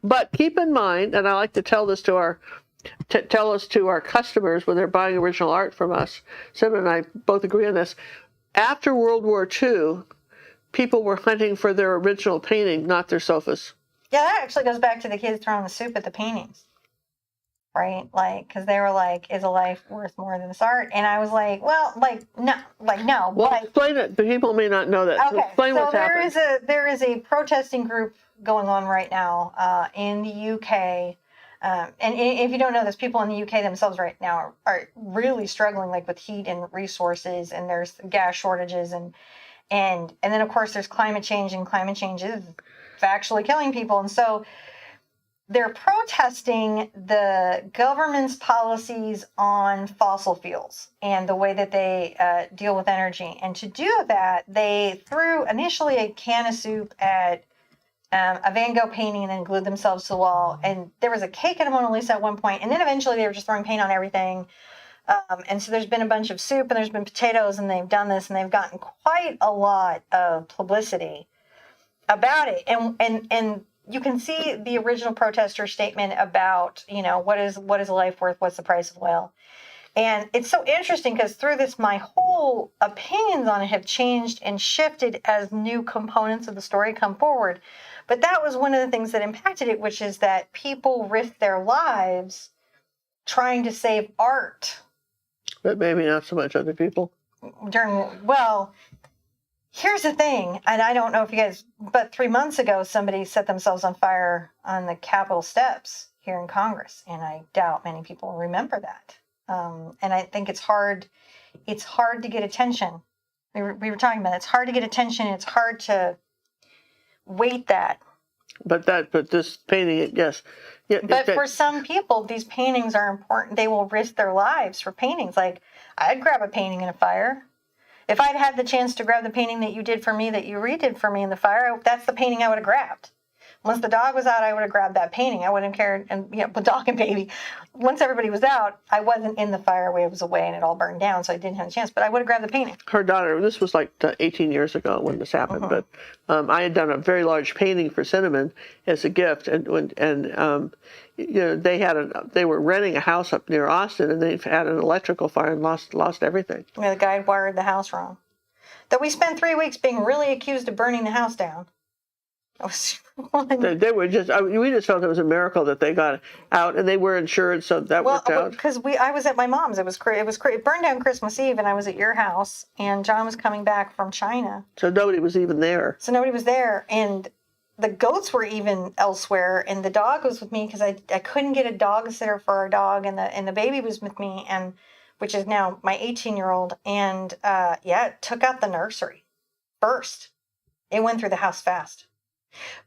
But keep in mind, and I like to tell this to our customers when they're buying original art from us. Simon and I both agree on this. After World War II, people were hunting for their original painting, not their sofas. Yeah, that actually goes back to the kids throwing the soup at the paintings, right? Because they were like, "Is a life worth more than this art?" And I was like, "Well, no." Well, explain it. The people may not know that. Okay, Explain what's happening. There is a protesting group going on right now in the UK. And if you don't know this, people in the UK themselves right now are really struggling, with heat and resources, and there's gas shortages, and then of course there's climate change, and climate change is actually killing people, and so they're protesting the government's policies on fossil fuels and the way that they deal with energy. And to do that, they threw initially a can of soup at a Van Gogh painting and then glued themselves to the wall. And there was a cake and a Mona Lisa at one point, and then eventually they were just throwing paint on everything. And so there's been a bunch of soup and there's been potatoes, and they've done this, and they've gotten quite a lot of publicity about it. And you can see the original protester statement about, what is a life worth? What's the price of oil? And it's so interesting because through this, my whole opinions on it have changed and shifted as new components of the story come forward. But that was one of the things that impacted it, which is that people risk their lives trying to save art. But maybe not so much other people. Here's the thing, and I don't know if you guys, but 3 months ago, somebody set themselves on fire on the Capitol steps here in Congress, and I doubt many people remember that. And I think it's hard to get attention. We were talking about it. It's hard to get attention. It's hard to weight that. But this painting, yes. Yeah, But for some people, these paintings are important. They will risk their lives for paintings. Like, I'd grab a painting in a fire. If I'd had the chance to grab the painting that you did for me, that you redid for me in the fire, that's the painting I would have grabbed. Once the dog was out, I would have grabbed that painting. I wouldn't have cared. And, the dog and baby. Once everybody was out, I wasn't in the fire. I was away and it all burned down, so I didn't have a chance. But I would have grabbed the painting. her daughter, this was like 18 years ago when this happened, but I had done a very large painting for Cinnamon as a gift, and they were renting a house up near Austin, and they had an electrical fire and lost everything. Yeah, the guy wired the house wrong. That we spent 3 weeks being really accused of burning the house down. They were just, we just felt it was a miracle that they got out, and they were insured, so that worked out. Because I was at my mom's. It was it burned down Christmas Eve, and I was at your house, and John was coming back from China. So nobody was even there. And the goats were even elsewhere, and the dog was with me because I couldn't get a dog sitter for our dog, and the baby was with me, and which is now my 18-year-old, and it took out the nursery first. It went through the house fast.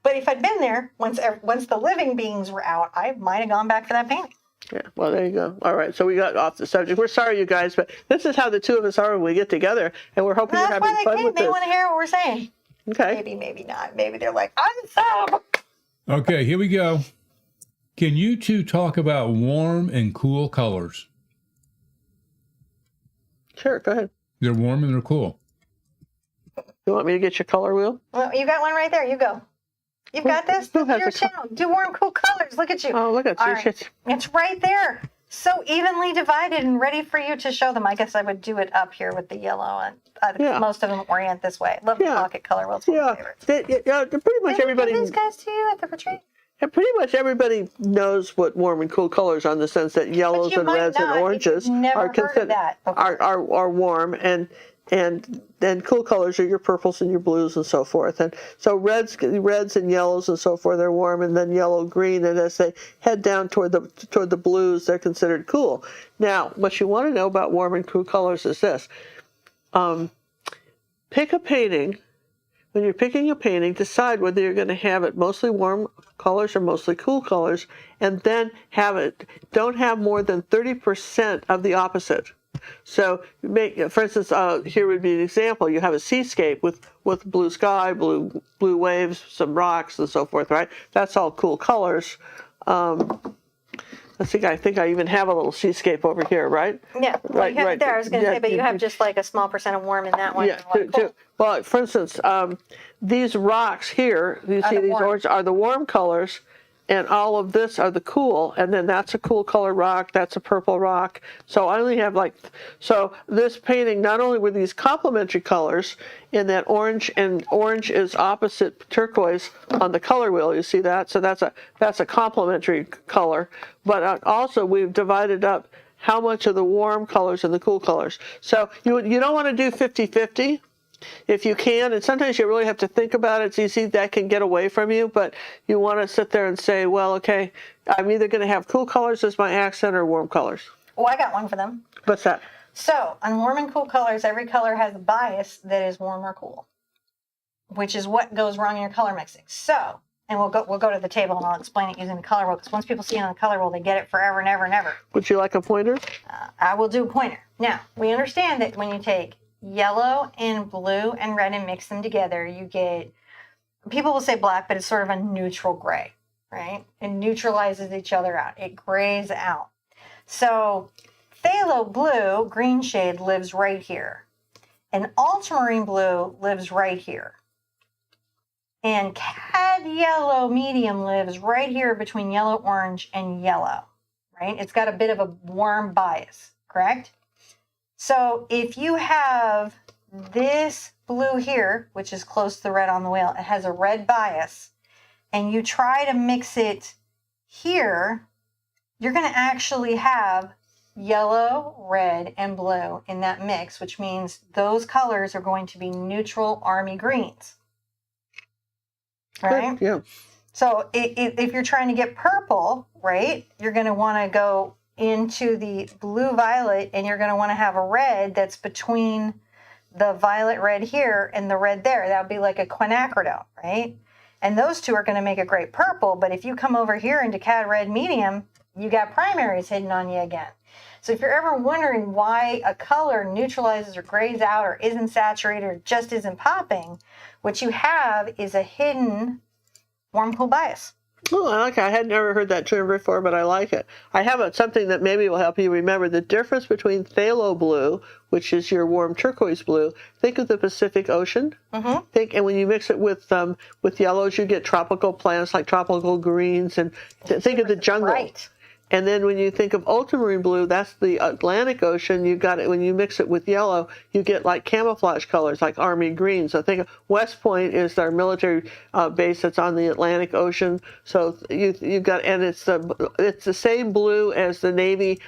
But if I'd been there, once the living beings were out, I might have gone back for that painting. Yeah, well, there you go. All right, so we got off the subject. We're sorry, you guys, but this is how the two of us are when we get together, and we're hoping you're having fun with this. They want to hear what we're saying. Okay. Maybe not. Maybe they're like, I'm so. Okay, here we go. Can you two talk about warm and cool colors? Sure, go ahead. They're warm and they're cool. You want me to get your color wheel? Well, you got one right there. You go. You've got this? This is your channel. Do warm, cool colors. Look at you. Oh, look at you. All right. It's right there. So evenly divided and ready for you to show them. I guess I would do it up here with the yellow. And most of them orient this way. Love the pocket color. Well, it's one of my favorites. Pretty much everybody. Did these guys to you at the retreat? And pretty much everybody knows what warm and cool colors are in the sense that yellows and reds and oranges are considered are warm, and then cool colors are your purples and your blues and so forth. And so reds and yellows and so forth are warm, and then yellow, green, and as they head down toward the blues, they're considered cool. Now, what you want to know about warm and cool colors is this: pick a painting. When you're picking a painting, decide whether you're going to have it mostly warm colors or mostly cool colors, and then don't have more than 30% of the opposite. So, for instance, here would be an example. You have a seascape with blue sky, blue waves, some rocks, and so forth, right? That's all cool colors. Let's see, I think I even have a little seascape over here, right? Yeah, right there. I was going to say, but you have just like a small percent of warm in that one. Yeah, well, for instance, these rocks here, you see these orange are the warm colors, and all of this are the cool, and then that's a cool color rock, that's a purple rock. So I only have so this painting, not only were these complementary colors in that orange, and orange is opposite turquoise on the color wheel, you see that? So that's a complementary color, but also we've divided up how much of the warm colors and the cool colors. So you don't want to do 50-50. If you can, and sometimes you really have to think about it. So you see that can get away from you, but you want to sit there and say, well, okay, I'm either going to have cool colors as my accent or warm colors. Well, I got one for them. What's that? So on warm and cool colors, every color has a bias that is warm or cool, which is what goes wrong in your color mixing. So, and we'll go to the table and I'll explain it using the color wheel, because once people see it on the color wheel, they get it forever and ever and ever. Would you like a pointer? I will do a pointer. Now, we understand that when you take yellow and blue and red and mix them together, you get, people will say black, but it's sort of a neutral gray, right? It neutralizes each other out. It grays out. So phthalo blue, green shade, lives right here. And ultramarine blue lives right here. And cad yellow medium lives right here between yellow, orange, and yellow, right? It's got a bit of a warm bias, correct? So if you have this blue here, which is close to the red on the wheel, it has a red bias, and you try to mix it here, you're going to actually have yellow, red, and blue in that mix, which means those colors are going to be neutral army greens. Right? Good, yeah. So if you're trying to get purple, right, you're going to want to go into the blue violet, and you're going to want to have a red that's between the violet red here and the red there. That would be like a quinacridone, right? And those two are going to make a great purple. But if you come over here into Cad Red Medium, you got primaries hidden on you again. So if you're ever wondering why a color neutralizes or grays out or isn't saturated or just isn't popping, what you have is a hidden warm-cool bias. Oh, I like it. I had never heard that term before, but I like it. I have something that maybe will help you remember the difference between phthalo blue, which is your warm turquoise blue. Think of the Pacific Ocean. Mm-hmm. And when you mix it with yellows, you get tropical plants like tropical greens. And think of the jungle. Right. And then when you think of ultramarine blue, that's the Atlantic Ocean. You got it when you mix it with yellow, you get like camouflage colors like army green. So think of West Point is our military base that's on the Atlantic Ocean. So you got, and it's the same blue as the Navy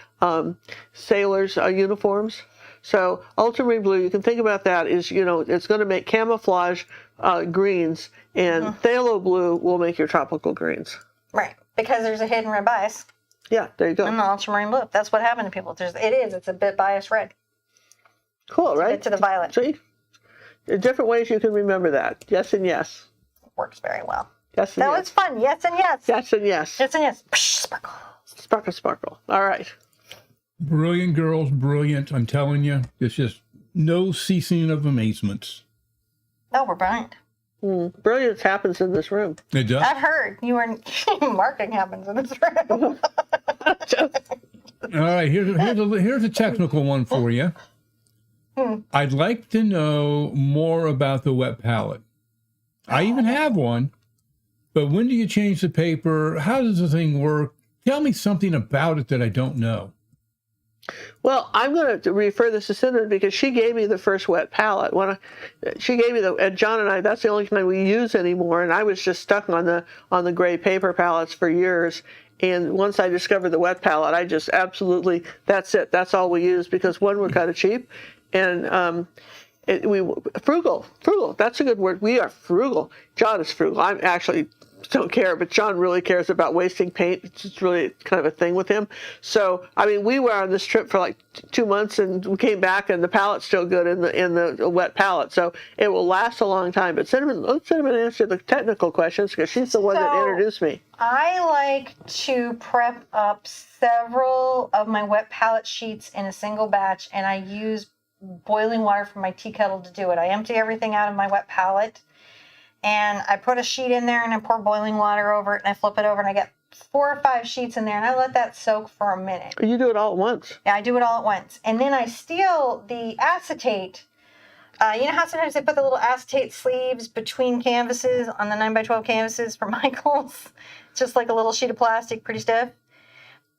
sailors' uniforms. So ultramarine blue, you can think about that is, it's going to make camouflage greens, and phthalo blue will make your tropical greens. Right, because there's a hidden red bias. Yeah, there you go. And the ultramarine blue. That's what happened to people. It's a bit biased red. Cool, right? A bit to the violet. See? There are different ways you can remember that. Yes and yes. Works very well. Yes and That yes. was fun. Yes and yes. Yes and yes. Yes and yes. Psh, sparkle. Sparkle, sparkle. All right. Brilliant girls, brilliant. I'm telling you, it's just no ceasing of amazements. No, we're brilliant. Brilliance happens in this room. It does. I've heard you were marketing happens in this room. All right, here's a technical one for you. I'd like to know more about the wet palette. I even have one, but when do you change the paper? How does the thing work? Tell me something about it that I don't know. Well, I'm going to refer this to Cinnamon because she gave me the first wet palette. She gave me and John and I, that's the only kind we use anymore. And I was just stuck on the gray paper palettes for years. And once I discovered the wet palette, I just absolutely, that's it. That's all we use because one, we're kind of cheap, and frugal. That's a good word. We are frugal. John is frugal. I'm actually don't care, but John really cares about wasting paint. It's just really kind of a thing with him. So, I mean, we were on this trip for like 2 months, and we came back, and the palette's still good in the wet palette. So it will last a long time. But let Cinnamon answer the technical questions because she's the one that introduced me. I like to prep up several of my wet palette sheets in a single batch, and I use boiling water from my tea kettle to do it. I empty everything out of my wet palette, and I put a sheet in there, and I pour boiling water over it, and I flip it over, and I get 4 or 5 sheets in there, and I let that soak for a minute. You do it all at once. Yeah, I do it all at once. And then I steal the acetate. You know how sometimes they put the little acetate sleeves between canvases on the 9x12 canvases for Michaels? Just like a little sheet of plastic, pretty stiff.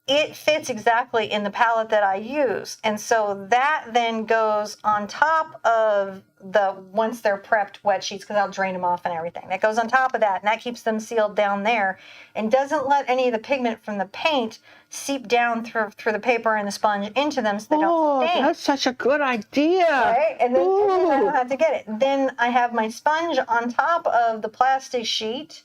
It fits exactly in the palette that I use. And so that then goes on top of once they're prepped wet sheets, because I'll drain them off and everything. That goes on top of that, and that keeps them sealed down there and doesn't let any of the pigment from the paint seep down through the paper and the sponge into them so they don't stain. That's such a good idea. Right? And then I don't have to get it. Then I have my sponge on top of the plastic sheet,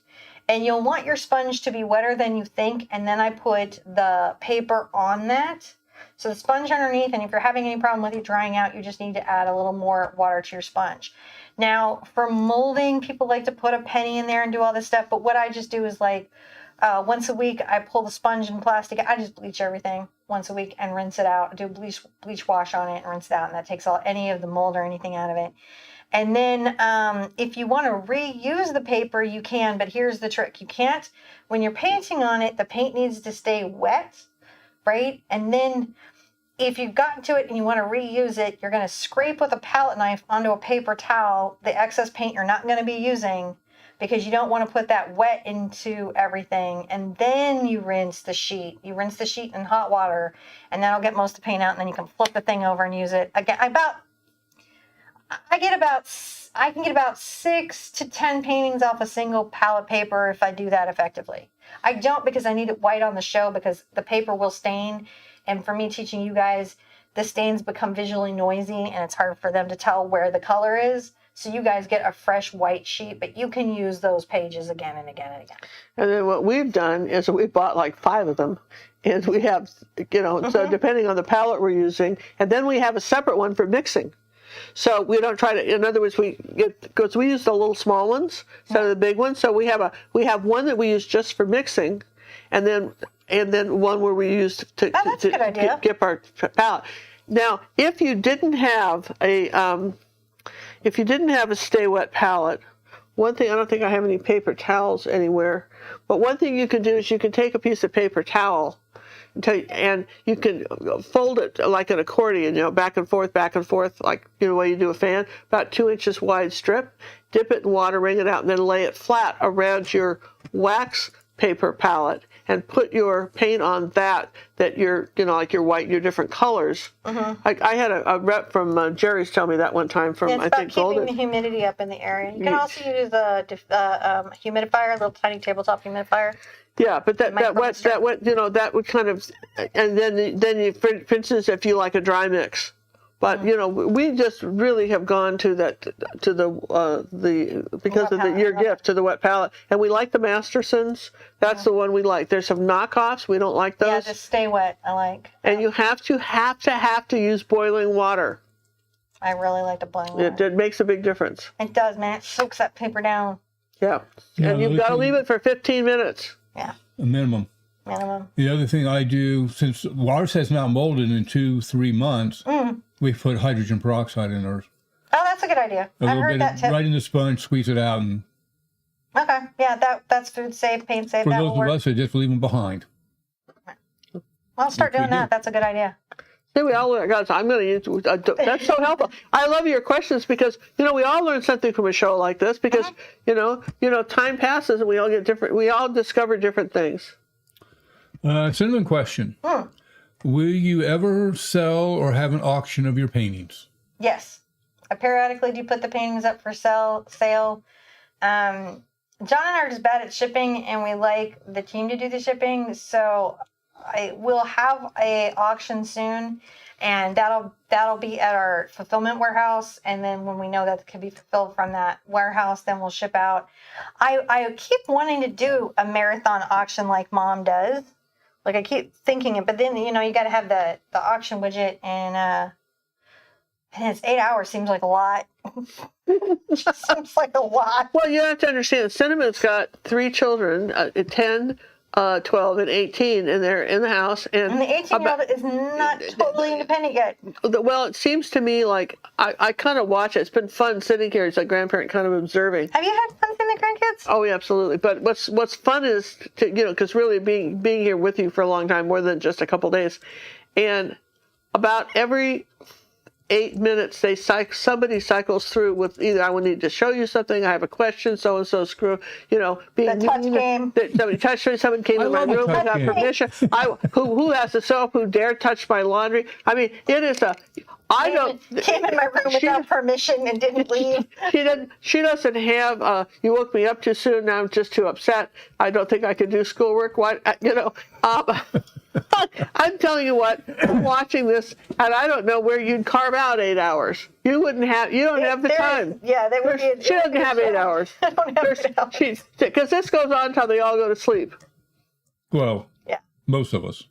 and you'll want your sponge to be wetter than you think, and then I put the paper on that. So the sponge underneath, and if you're having any problem with it drying out, you just need to add a little more water to your sponge. Now, for molding, people like to put a penny in there and do all this stuff, but what I just do is like once a week, I pull the sponge and plastic. I just bleach everything once a week and rinse it out. I do a bleach wash on it and rinse it out, and that takes any of the mold or anything out of it. And then if you want to reuse the paper, you can, but here's the trick. You can't, when you're painting on it, the paint needs to stay wet, right? And then if you've gotten to it and you want to reuse it, you're going to scrape with a palette knife onto a paper towel the excess paint you're not going to be using, because you don't want to put that wet into everything. And then you rinse the sheet. You rinse the sheet in hot water, and that'll get most of the paint out, and then you can flip the thing over and use it. Again, I can get about 6 to 10 paintings off a single palette paper if I do that effectively. I don't, because I need it white on the show, because the paper will stain. And for me teaching you guys, the stains become visually noisy, and it's hard for them to tell where the color is. So you guys get a fresh white sheet, but you can use those pages again and again and again. And then what we've done is we bought like 5 of them, and we have, so depending on the palette we're using, and then we have a separate one for mixing. So we don't try to. In other words, because we use the little small ones instead of the big ones. So we have one that we use just for mixing, and then one where we use to that's a good idea. Get our palette. Now, if you didn't have a stay wet palette, one thing, I don't think I have any paper towels anywhere, but one thing you can do is you can take a piece of paper towel and you can fold it like an accordion, back and forth, like the way you do a fan, about 2 inches wide strip, dip it in water, wring it out, and then lay it flat around your wax paper palette and put your paint on that you're, like your white, your different colors. I had a rep from Jerry's tell me that one time from, it's I think, about keeping Golden. the humidity up in the area. You can also use a humidifier, a little tiny tabletop humidifier. Yeah, but that wet, that would kind of, and then you, for instance, if you like a dry mix. But we just really have gone to the because of your gift to the wet palette, and we like the Mastersons. That's the one we like. There's some knockoffs we don't like those. Yeah, just stay wet. I like. And you have to use boiling water. I really like the boiling water. It makes a big difference. It does, man. It soaks that paper down. Yeah, and you've got to leave it for 15 minutes. Yeah. A minimum. The other thing I do, since ours has not molded in 2-3 months, we put hydrogen peroxide in ours. Oh, that's a good idea. I've heard that tip. Right in the sponge, squeeze it out, and okay, yeah, that's food safe, paint safe. for that those will of work. us that just leave them behind. I'll start doing that. That's a good idea. See, we all learn. Guys, I'm going to use. That's so helpful. I love your questions because we all learn something from a show like this because time passes and we all get different. We all discover different things. Cinnamon question: will you ever sell or have an auction of your paintings? Yes, I periodically do put the paintings up for sale. John and I are just bad at shipping, and we like the team to do the shipping. So I will have a auction soon, and that'll be at our fulfillment warehouse. And then when we know that it can be fulfilled from that warehouse, then we'll ship out. I keep wanting to do a marathon auction like Mom does. Like I keep thinking it, but then you got to have the auction widget, and it's 8 hours. Seems like a lot. Just seems like a lot. Well, you have to understand, Cinnamon's got 3 children, 10, 12, and 18, and they're in the house. And the 18-year-old is not totally independent yet. Well, it seems to me like I kind of watch it. It's been fun sitting here as a grandparent, kind of observing. Have you had fun seeing the grandkids? Oh, yeah, absolutely. But what's fun is to because really being here with you for a long time, more than just a couple days, and about every 8 minutes, somebody cycles through with either I will need to show you something, I have a question, so and so screw, being the touch game. Somebody touched me, someone came in my room without permission. Who has the soap? Who dare touch my laundry? I mean, it is came in my room without permission and didn't leave. She doesn't have. You woke me up too soon. Now I'm just too upset. I don't think I can do schoolwork. What I'm telling you what. I'm watching this, and I don't know where you'd carve out 8 hours. You wouldn't have. You don't have the time. Yeah, they would be. She doesn't have 8 hours. I don't have 8 hours. Because this goes on until they all go to sleep. Well, yeah, most of us.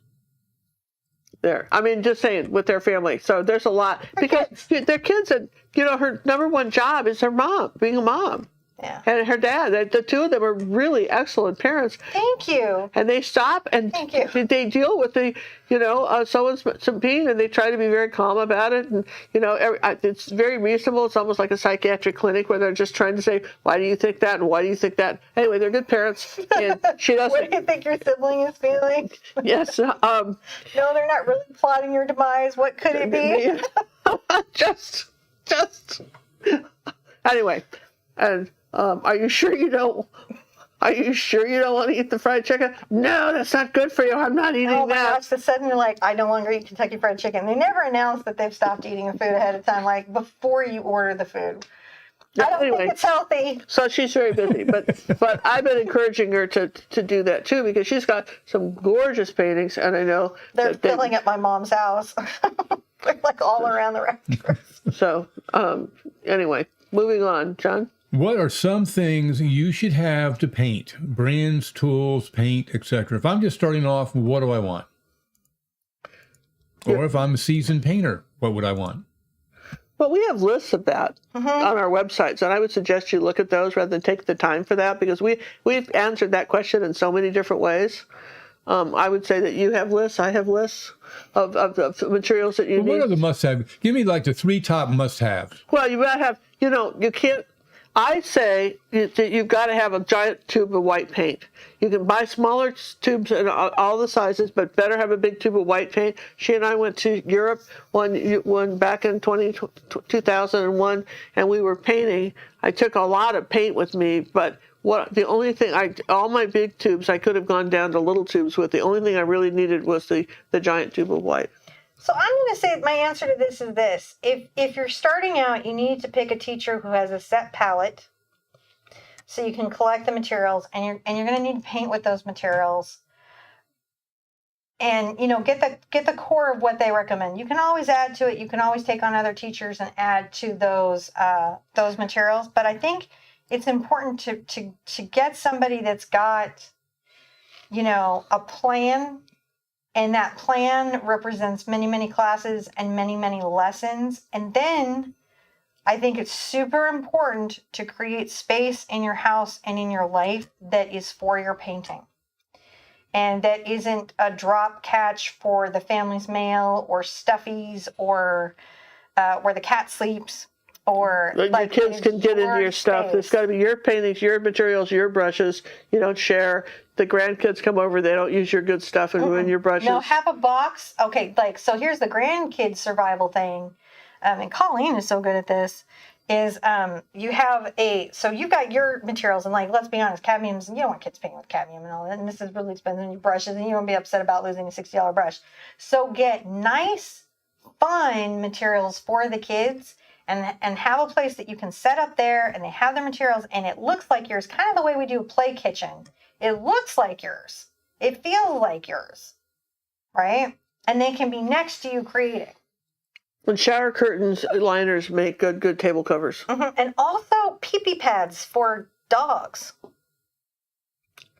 There, I mean, just saying, with their family. So there's a lot because they're kids, and her number one job is her mom, being a mom. Yeah. And her dad. The two of them are really excellent parents. Thank you. And they stop and they deal with the, someone's being, and they try to be very calm about it. And it's very reasonable. It's almost like a psychiatric clinic where they're just trying to say, why do you think that, and why do you think that? Anyway, they're good parents. And she doesn't. What do you think your sibling is feeling? Yes. No, they're not really plotting your demise. What could it be? just. Anyway, and. Are you sure you don't want to eat the fried chicken? No, that's not good for you. I'm not eating that. Oh my gosh, the sudden you're like, I no longer eat Kentucky Fried Chicken. They never announce that they've stopped eating the food ahead of time, like before you order the food. I don't think it's healthy. So she's very busy, but I've been encouraging her to do that too, because she's got some gorgeous paintings, and I know they're filling up my mom's house. They're like all around the rafters. So anyway, moving on, John. What are some things you should have to paint? Brands, tools, paint, etc. If I'm just starting off, what do I want? Or if I'm a seasoned painter, what would I want? But we have lists of that on our websites, and I would suggest you look at those rather than take the time for that, because we've answered that question in so many different ways. I would say that you have lists, I have lists of the materials that you But need. what are the must-have? Give me like the 3 top must-haves. Well, you gotta have, you can't, I say that you've got to have a giant tube of white paint. You can buy smaller tubes in all the sizes, but better have a big tube of white paint. She and I went to Europe one back in 2001, and we were painting. I took a lot of paint with me, but the only thing all my big tubes, I could have gone down to little tubes with. The only thing I really needed was the giant tube of white. So I'm going to say my answer to this is this. If you're starting out, you need to pick a teacher who has a set palette so you can collect the materials, and you're going to need to paint with those materials. And, get the core of what they recommend. You can always add to it. You can always take on other teachers and add to those materials. But I think it's important to get somebody that's got, a plan. And that plan represents many, many classes and many, many lessons. And then I think it's super important to create space in your house and in your life that is for your painting. And that isn't a drop catch for the family's mail or stuffies or where the cat sleeps. Or your kids can get into your stuff. It's got to be your paintings, your materials, your brushes. You don't share. The grandkids come over, they don't use your good stuff and ruin your brushes. No, have a box. Okay, so here's the grandkids survival thing, and Colleen is so good at this. Is you've got your materials, and let's be honest, cadmiums. You don't want kids painting with cadmium and all that, and this is really expensive. And your brushes, and you won't be upset about losing a $60 brush. So get nice, fun materials for the kids. And have a place that you can set up there, and they have their materials, and it looks like yours, kind of the way we do a play kitchen. It looks like yours. It feels like yours, right? And they can be next to you creating. And shower curtains, liners make good table covers. And also pee-pee pads for dogs.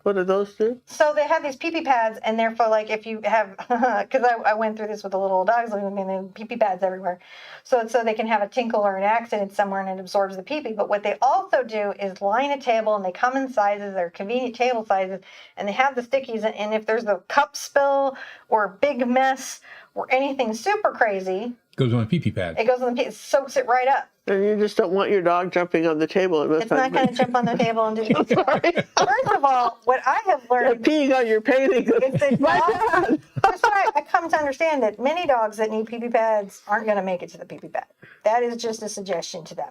What do those do? So they have these pee-pee pads, and they're for if you have, because I went through this with the little dogs, and they have pee-pee pads everywhere. So they can have a tinkle or an accident somewhere, and it absorbs the pee-pee. But what they also do is line a table, and they come in sizes, they're convenient table sizes, and they have the stickies. And if there's a cup spill or a big mess or anything super crazy, Goes on a pee-pee pad. it goes on the pee, it soaks it right up. And you just don't want your dog jumping on the table. It's not going to jump on the table and do I'm sorry. First of all, what I have learned... peeing on your painting. That's why I come to understand that many dogs that need pee-pee pads aren't going to make it to the pee-pee pad. That is just a suggestion to them.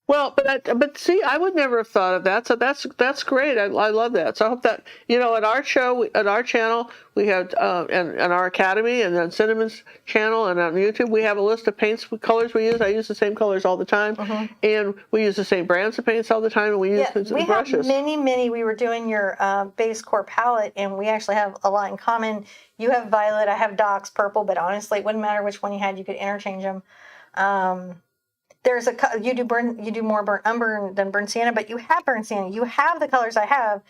Well, but see, I would never have thought of that. So that's great. I love that. So I hope that at our show, at our channel, we have and our academy, and on Cinnamon's channel, and on YouTube, we have a list of paints, colors we use. I use the same colors all the time, and we use the same brands of paints all the time, and we use the brushes. Have many. We were doing your base core palette, and we actually have a lot in common. You have violet, I have Doc's purple, but honestly, it wouldn't matter which one you had. You could interchange them. You do more burnt umber than burnt sienna, but you have burnt sienna. You have the colors I have,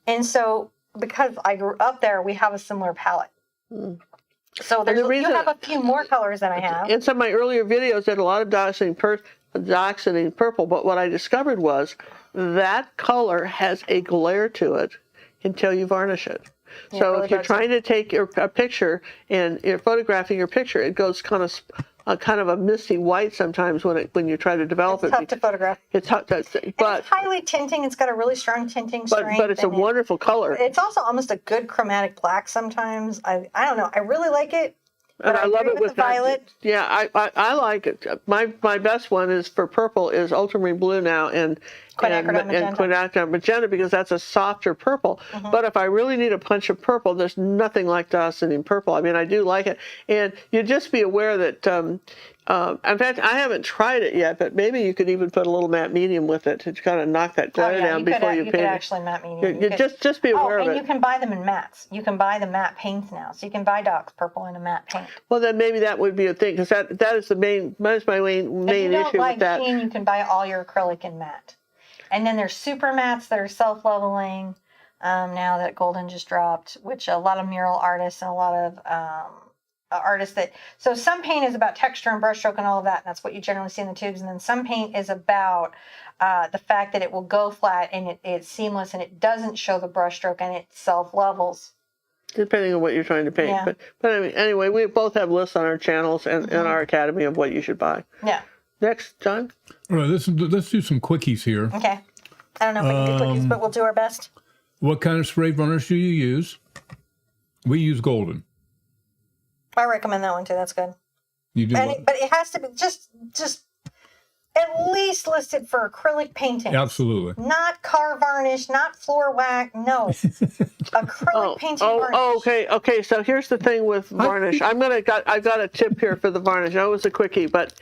and so because I grew up there, we have a similar palette. So you have a few more colors than I have. In some of my earlier videos, I had a lot of dioxazine purple, but what I discovered was that color has a glare to it until you varnish it. Yeah, So really if you're does. trying to take a picture and you're photographing your picture, it goes kind of a misty white sometimes when you try to develop It's tough to photograph. It's tough to, But it's highly tinting. It's got a really strong tinting strength. But it's a wonderful color. It's also almost a good chromatic black sometimes. I don't know. I really like it. And I love agree it with with the violet. Yeah, I like it. My best one is for purple is ultramarine blue now and quinacridone magenta because that's a softer purple. But if I really need a punch of purple, there's nothing like dioxazine purple. I mean, I do like it, and you just be aware that. In fact, I haven't tried it yet, but maybe you could even put a little matte medium with it to kind of knock that glare down before you paint. You could actually matte medium. Just be aware of it. And you can buy them in mattes. You can buy the matte paints now, so you can buy Doc's purple in a matte paint. Well, then maybe that would be a thing because that is my main issue with that. Sheen, you can buy all your acrylic in matte, and then there's super mattes that are self-leveling. Now that Golden just dropped, which a lot of mural artists and a lot of artists that, so some paint is about texture and brushstroke and all of that, and that's what you generally see in the tubes, and then some paint is about the fact that it will go flat and it's seamless and it doesn't show the brushstroke and it self-levels. Depending on what you're trying to paint. Yeah. But I mean, anyway, we both have lists on our channels and in our academy of what you should buy. Yeah. Next, John? All right, let's do some quickies here. Okay. I don't know if we can do quickies, but we'll do our best. What kind of spray varnish do you use? We use golden. I recommend that one too. That's good. You do. But it has to be just at least listed for acrylic painting. Absolutely. Not car varnish, not floor wax. No. Acrylic painting varnish. Okay. So here's the thing with varnish. I've got a tip here for the varnish. I know it's a quickie, but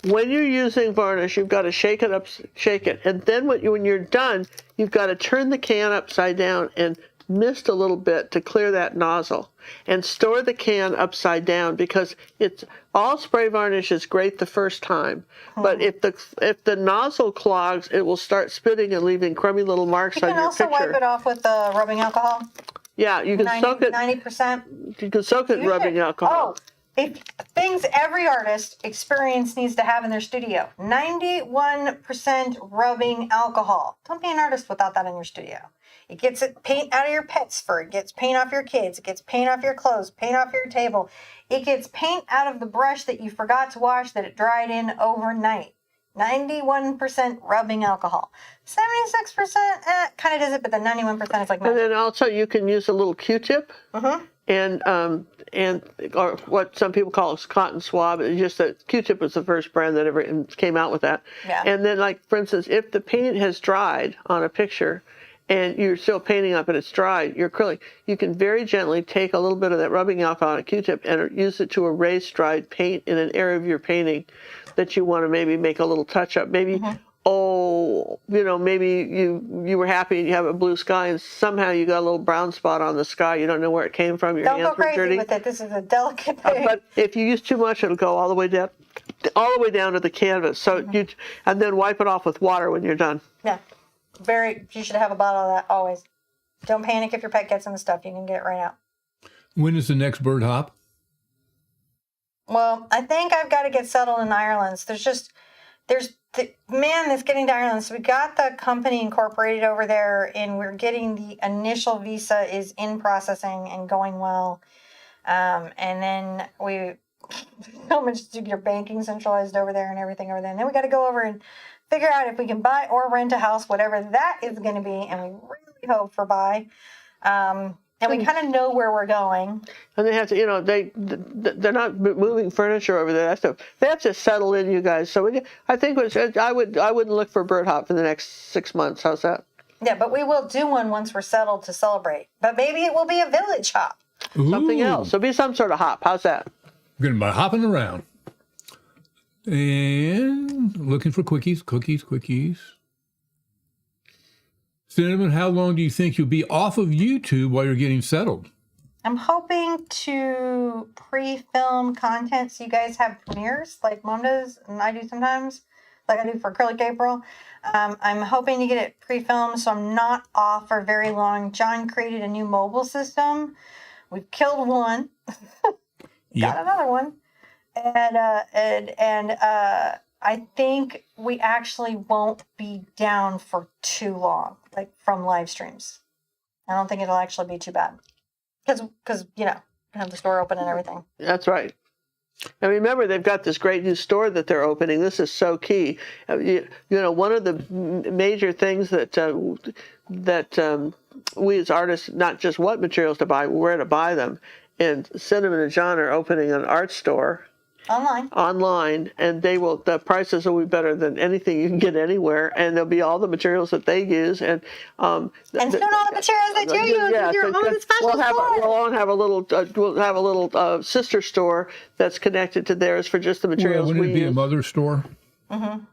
when you're using varnish, you've got to shake it, and then when you're done, you've got to turn the can upside down and mist a little bit to clear that nozzle, and store the can upside down, because it's all spray varnish is great the first time, but if the nozzle clogs, it will start spitting and leaving crummy little marks on your picture. You can also wipe it off with rubbing alcohol. Yeah, you can soak it 90%. You can soak it in rubbing alcohol. Oh, if things every artist experience needs to have in their studio. 91% rubbing alcohol. Don't be an artist without that in your studio. It gets paint out of your pet's fur. It gets paint off your kids. It gets paint off your clothes, paint off your table. It gets paint out of the brush that you forgot to wash that it dried in overnight. 91% rubbing alcohol. 76% kind of does it, but the 91% is like magic. And then also you can use a little Q-tip. And or what some people call a cotton swab. It's just that Q-tip was the first brand that ever came out with that. Yeah. And then, like, for instance, if the paint has dried on a picture and you're still painting up and it's dried, your acrylic, you can very gently take a little bit of that rubbing alcohol on a Q-tip and use it to erase dried paint in an area of your painting that you want to maybe make a little touch up. Maybe, maybe you were happy and you have a blue sky and somehow you got a little brown spot on the sky. You don't know where it came from. Your Don't hands go crazy were dirty. with it. This is a delicate thing. But if you use too much, it'll go all the way down to the canvas. So and then wipe it off with water when you're done. Yeah. You should have a bottle of that always. Don't panic if your pet gets in the stuff. You can get it right out. When is the next bird hop? Well, I think I've got to get settled in Ireland. So there's the man that's getting to Ireland. So we got the company incorporated over there, and we're getting the initial visa is in processing and going well. And then so much to your banking centralized over there and everything over there. And then we got to go over and figure out if we can buy or rent a house, whatever that is going to be. And we really hope for buy. And we kind of know where we're going. And they have to, they're not moving furniture over there. They have to settle in, you guys. So I think I wouldn't look for bird hop for the next 6 months. How's that? Yeah, but we will do one once we're settled to celebrate. But maybe it will be a village hop. Something else. It'll be some sort of hop. How's that? We're going to be hopping around. And looking for quickies. Cinnamon, how long do you think you'll be off of YouTube while you're getting settled? I'm hoping to pre-film content so you guys have premieres like Mom does and I do sometimes, like I do for Acrylic April. I'm hoping to get it pre-filmed so I'm not off for very long. John created a new mobile system. We've killed one. Got another one. And I think we actually won't be down for too long, like from live streams. I don't think it'll actually be too bad. Because have the store open and everything. That's right. And remember, they've got this great new store that they're opening. This is so key. One of the major things that we as artists, not just what materials to buy, where to buy them. And Cinnamon and John are opening an art store. Online, and the prices will be better than anything you can get anywhere, and there'll be all the materials that they use, and soon all the materials that you use with your own special store. We'll have a little sister store that's connected to theirs for just the materials wouldn't we it be use. A mother store? Mm-hmm.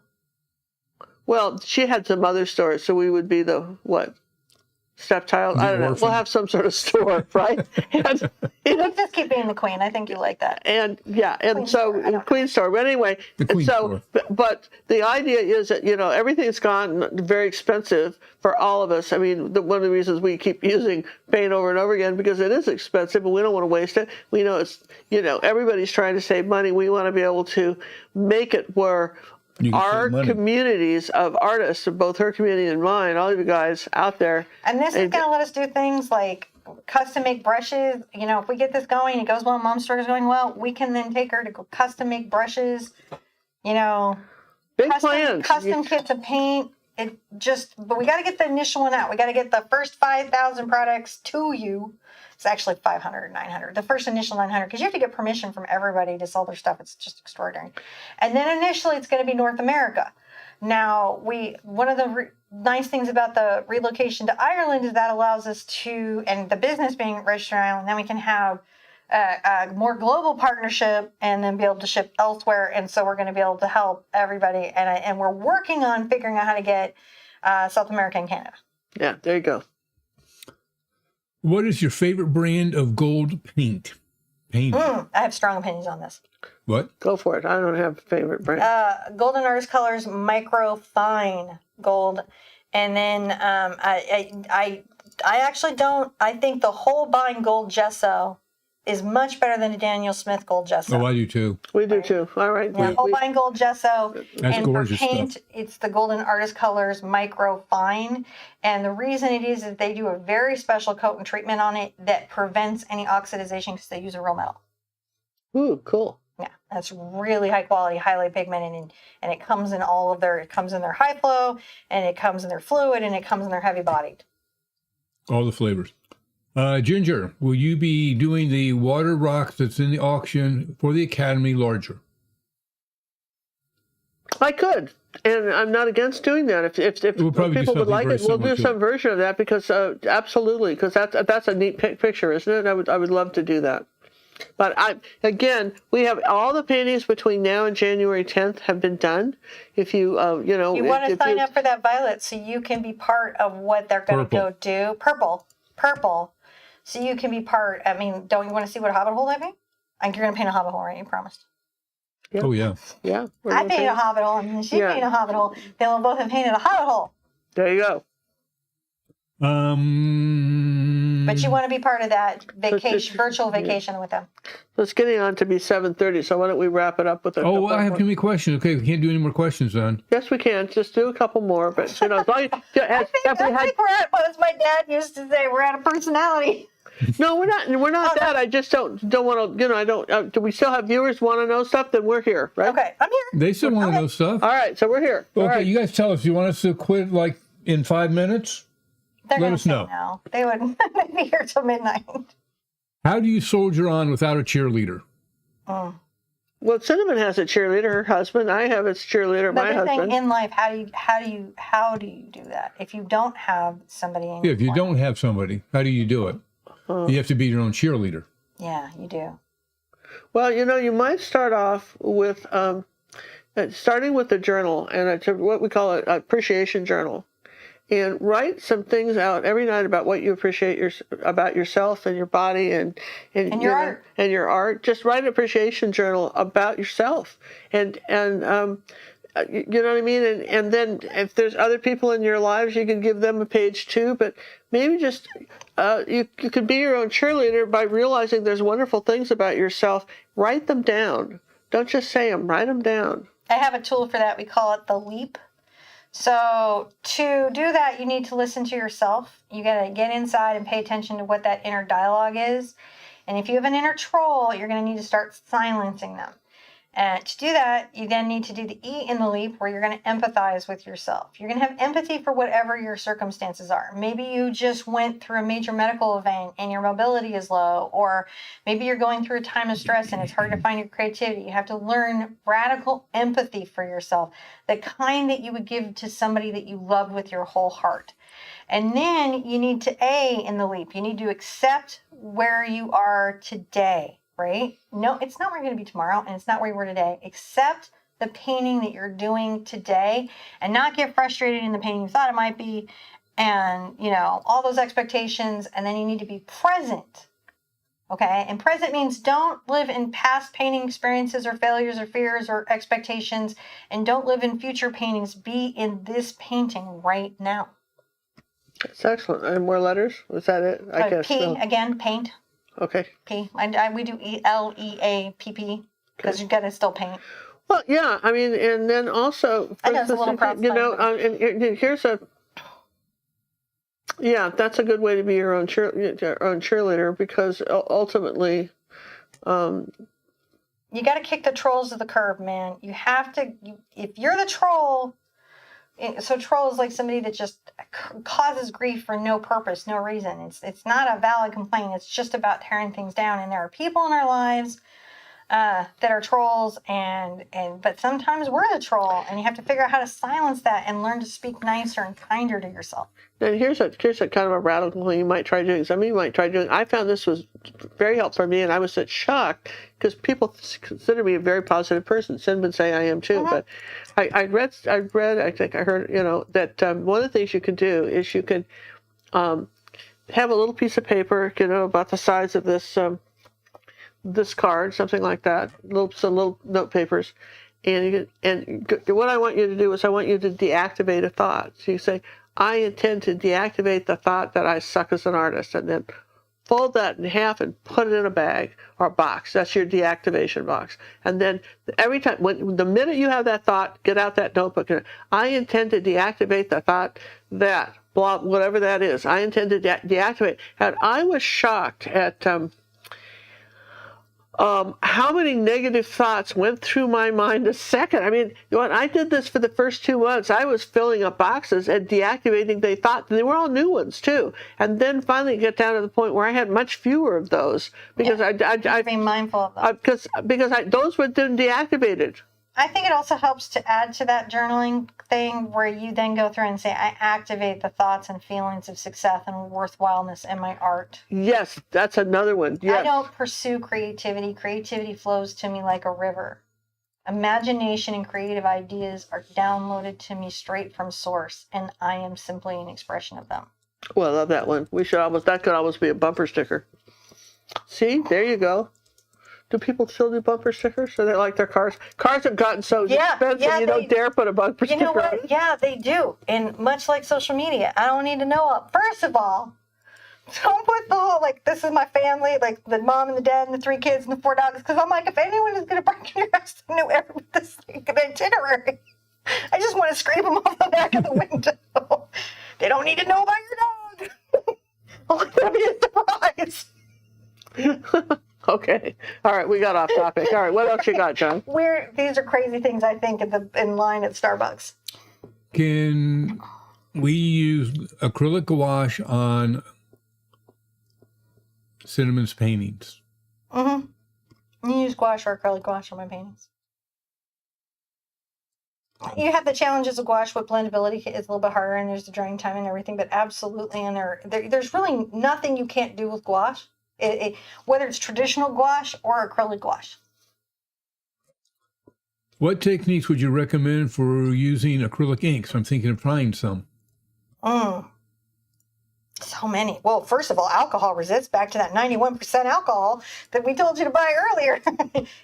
Well, she had some other stores, so we would be the what? step child. I don't know. orphan. We'll have some sort of store, right? And, Just keep being the queen. I think you like that. and yeah, and Queen so store, I don't know. Queen Store. But anyway, The Queen so Store. but the idea is that everything's gone very expensive for all of us. I mean, one of the reasons we keep using paint over and over again because it is expensive, and we don't want to waste it. We know it's everybody's trying to save money. We want to be able to make it where You can our save money. communities of artists, both her community and mine, all of you guys out there. And this is going to let us do things like custom make brushes. If we get this going, it goes well, Mom's store is going well, we can then take her to go custom make brushes, Big plans. custom kits of paint. But we got to get the initial one out. We got to get the first 5,000 products to you. It's actually 500 or 900. The first initial 900, because you have to get permission from everybody to sell their stuff. It's just extraordinary. And then initially it's going to be North America. Now, one of the nice things about the relocation to Ireland is that allows us to, and the business being registered in Ireland, then we can have a more global partnership and then be able to ship elsewhere. And so we're going to be able to help everybody. And we're working on figuring out how to get South America and Canada. Yeah, there you go. What is your favorite brand of gold paint? I have strong opinions on this. What? Go for it. I don't have a favorite brand. Golden Artist Colors Micro Fine Gold. And then I actually don't. I think the Holbein Gold Gesso is much better than the Daniel Smith Gold Gesso. Oh, I do too. We do too. All right. Yeah, Holbein Gold Gesso. That's And gorgeous for paint, stuff. it's the Golden Artist Colors Micro Fine. And the reason it is that they do a very special coat and treatment on it that prevents any oxidization because they use a real metal. Ooh, cool. Yeah, that's really high quality, highly pigmented, and it comes in it comes in their high flow, and it comes in their fluid, and it comes in their heavy bodied. All the flavors. Ginger, will you be doing the water rock that's in the auction for the Academy larger? I could, and I'm not against doing that. If We'll probably do people would something like very it, we'll similar do to some it. version of that because absolutely, because that's a neat picture, isn't it? I would love to do that. But we have all the paintings between now and January 10th have been done. If you You want to sign up for that violet so you can be part of what they're going to go do. Purple. So you can be part. I mean, don't you want to see what a hobbit hole I paint? I think you're going to paint a hobbit hole, right? You promised. Yeah. Oh, yeah. Yeah. I painted a hobbit hole, and then she painted a hobbit hole. They will both have painted a hobbit hole. There you go. But you want to be part of that virtual vacation with them. So it's getting on to be 7:30. So why don't we wrap it up with a Oh, couple I have more? too many questions. Okay, we can't do any more questions then. Yes, we can. Just do a couple more. But as long as, I think we're at, as my dad used to say, we're out of personality. no, we're not. We're not that. I just don't want to. I don't. Do we still have viewers want to know stuff? Then we're here, right? Okay, I'm here. They still want to know stuff. All right. So we're here. All Okay, right. you guys tell us. You want us to quit like in 5 minutes? They're Let going to us say know. no. They would they'd be here till midnight. How do you soldier on without a cheerleader? Well, Cinnamon has a cheerleader. Her husband. I have is cheerleader. But My the thing husband. in life, how do you do that? If you don't have somebody in Yeah, if you your don't have somebody, how do you do it? You have to be your own cheerleader. Yeah, you do. Well, you might start off with starting with the journal and what we call an appreciation journal, and write some things out every night about what you appreciate about yourself and your body and your art. and your art. Just write an appreciation journal about yourself and you know what I mean? And then if there's other people in your lives, you can give them a page too. But maybe just you could be your own cheerleader by realizing there's wonderful things about yourself. Write them down. Don't just say them. Write them down. I have a tool for that. We call it the leap. So to do that, you need to listen to yourself. You got to get inside and pay attention to what that inner dialogue is. And if you have an inner troll, you're going to need to start silencing them. And to do that, you then need to do the E in the leap, where you're going to empathize with yourself. You're going to have empathy for whatever your circumstances are. Maybe you just went through a major medical event and your mobility is low, or maybe you're going through a time of stress and it's hard to find your creativity. You have to learn radical empathy for yourself, the kind that you would give to somebody that you love with your whole heart. And then you need to A in the leap. You need to accept where you are today. Right? No, it's not where you're going to be tomorrow, and it's not where you were today. Accept the painting that you're doing today and not get frustrated in the painting you thought it might be, and, you know, all those expectations. And then you need to be present. Okay. And present means don't live in past painting experiences or failures or fears or expectations. And don't live in future paintings. Be in this painting right now. That's excellent. And more letters? Was that it? I guess P, so. again, paint. Okay. P. We do Leapp because you got to still paint. Well, yeah. I mean, and then also, I know it's a little proud you know, thing, and here's a. Yeah, that's a good way to be your own cheerleader, because ultimately, you got to kick the trolls to the curb, man. You have to. If you're the troll, so troll is like somebody that just causes grief for no purpose, no reason. It's not a valid complaint. It's just about tearing things down. And there are people in our lives that are trolls, but sometimes we're the troll, and you have to figure out how to silence that and learn to speak nicer and kinder to yourself. and here's a kind of a radical thing you might try doing. Some of you might try doing. I found this was very helpful for me, and I was such shocked because people consider me a very positive person. Some would say I am too, but I read. I think I heard, you know, that one of the things you could do is you could have a little piece of paper, you know, about the size of this this card, something like that, some little note papers, and what I want you to do is I want you to deactivate a thought. So you say, I intend to deactivate the thought that I suck as an artist, and then fold that in half and put it in a bag or a box. That's your deactivation box. And then every time, the minute you have that thought, get out that notebook. And I intend to deactivate the thought that, blah, whatever that is. I intend to deactivate. And I was shocked at how many negative thoughts went through my mind a second. I mean, when I did this for the first 2 months, I was filling up boxes and deactivating the thought. They were all new ones too. And then finally get down to the point where I had much fewer of those because I Be mindful of that. because those were then deactivated. I think it also helps to add to that journaling thing where you then go through and say, I activate the thoughts and feelings of success and worthwhileness in my art. Yes, that's another one. Yes. I don't pursue creativity. Creativity flows to me like a river. Imagination and creative ideas are downloaded to me straight from source, and I am simply an expression of them. Well, I love that one. That could almost be a bumper sticker. See, there you go. Do people still do bumper stickers? Or they like their cars? Cars have gotten so expensive, you don't dare put a bumper sticker You know what? on it. Yeah, they do. And much like social media, I don't need to know. First of all, don't put the whole, like, this is my family, like the mom and the dad and the 3 kids and the 4 dogs. Because I'm like, if anyone is going to break in your house, they know this itinerary. I just want to scrape them off the back of the window. They don't need to know about your dog. Only going to be a surprise. Okay. All right, we got off topic. All right, what else you got, John? These are crazy things, I think, in line at Starbucks. Can we use acrylic gouache on Cinnamon's paintings? Mm-hmm. You use gouache or acrylic gouache on my paintings. You have the challenges of gouache with blendability. It's a little bit harder, and there's the drying time and everything, but absolutely, and there's really nothing you can't do with gouache. Whether it's traditional gouache or acrylic gouache. What techniques would you recommend for using acrylic inks? I'm thinking of trying some. So many. Well, first of all, alcohol resists, back to that 91% alcohol that we told you to buy earlier.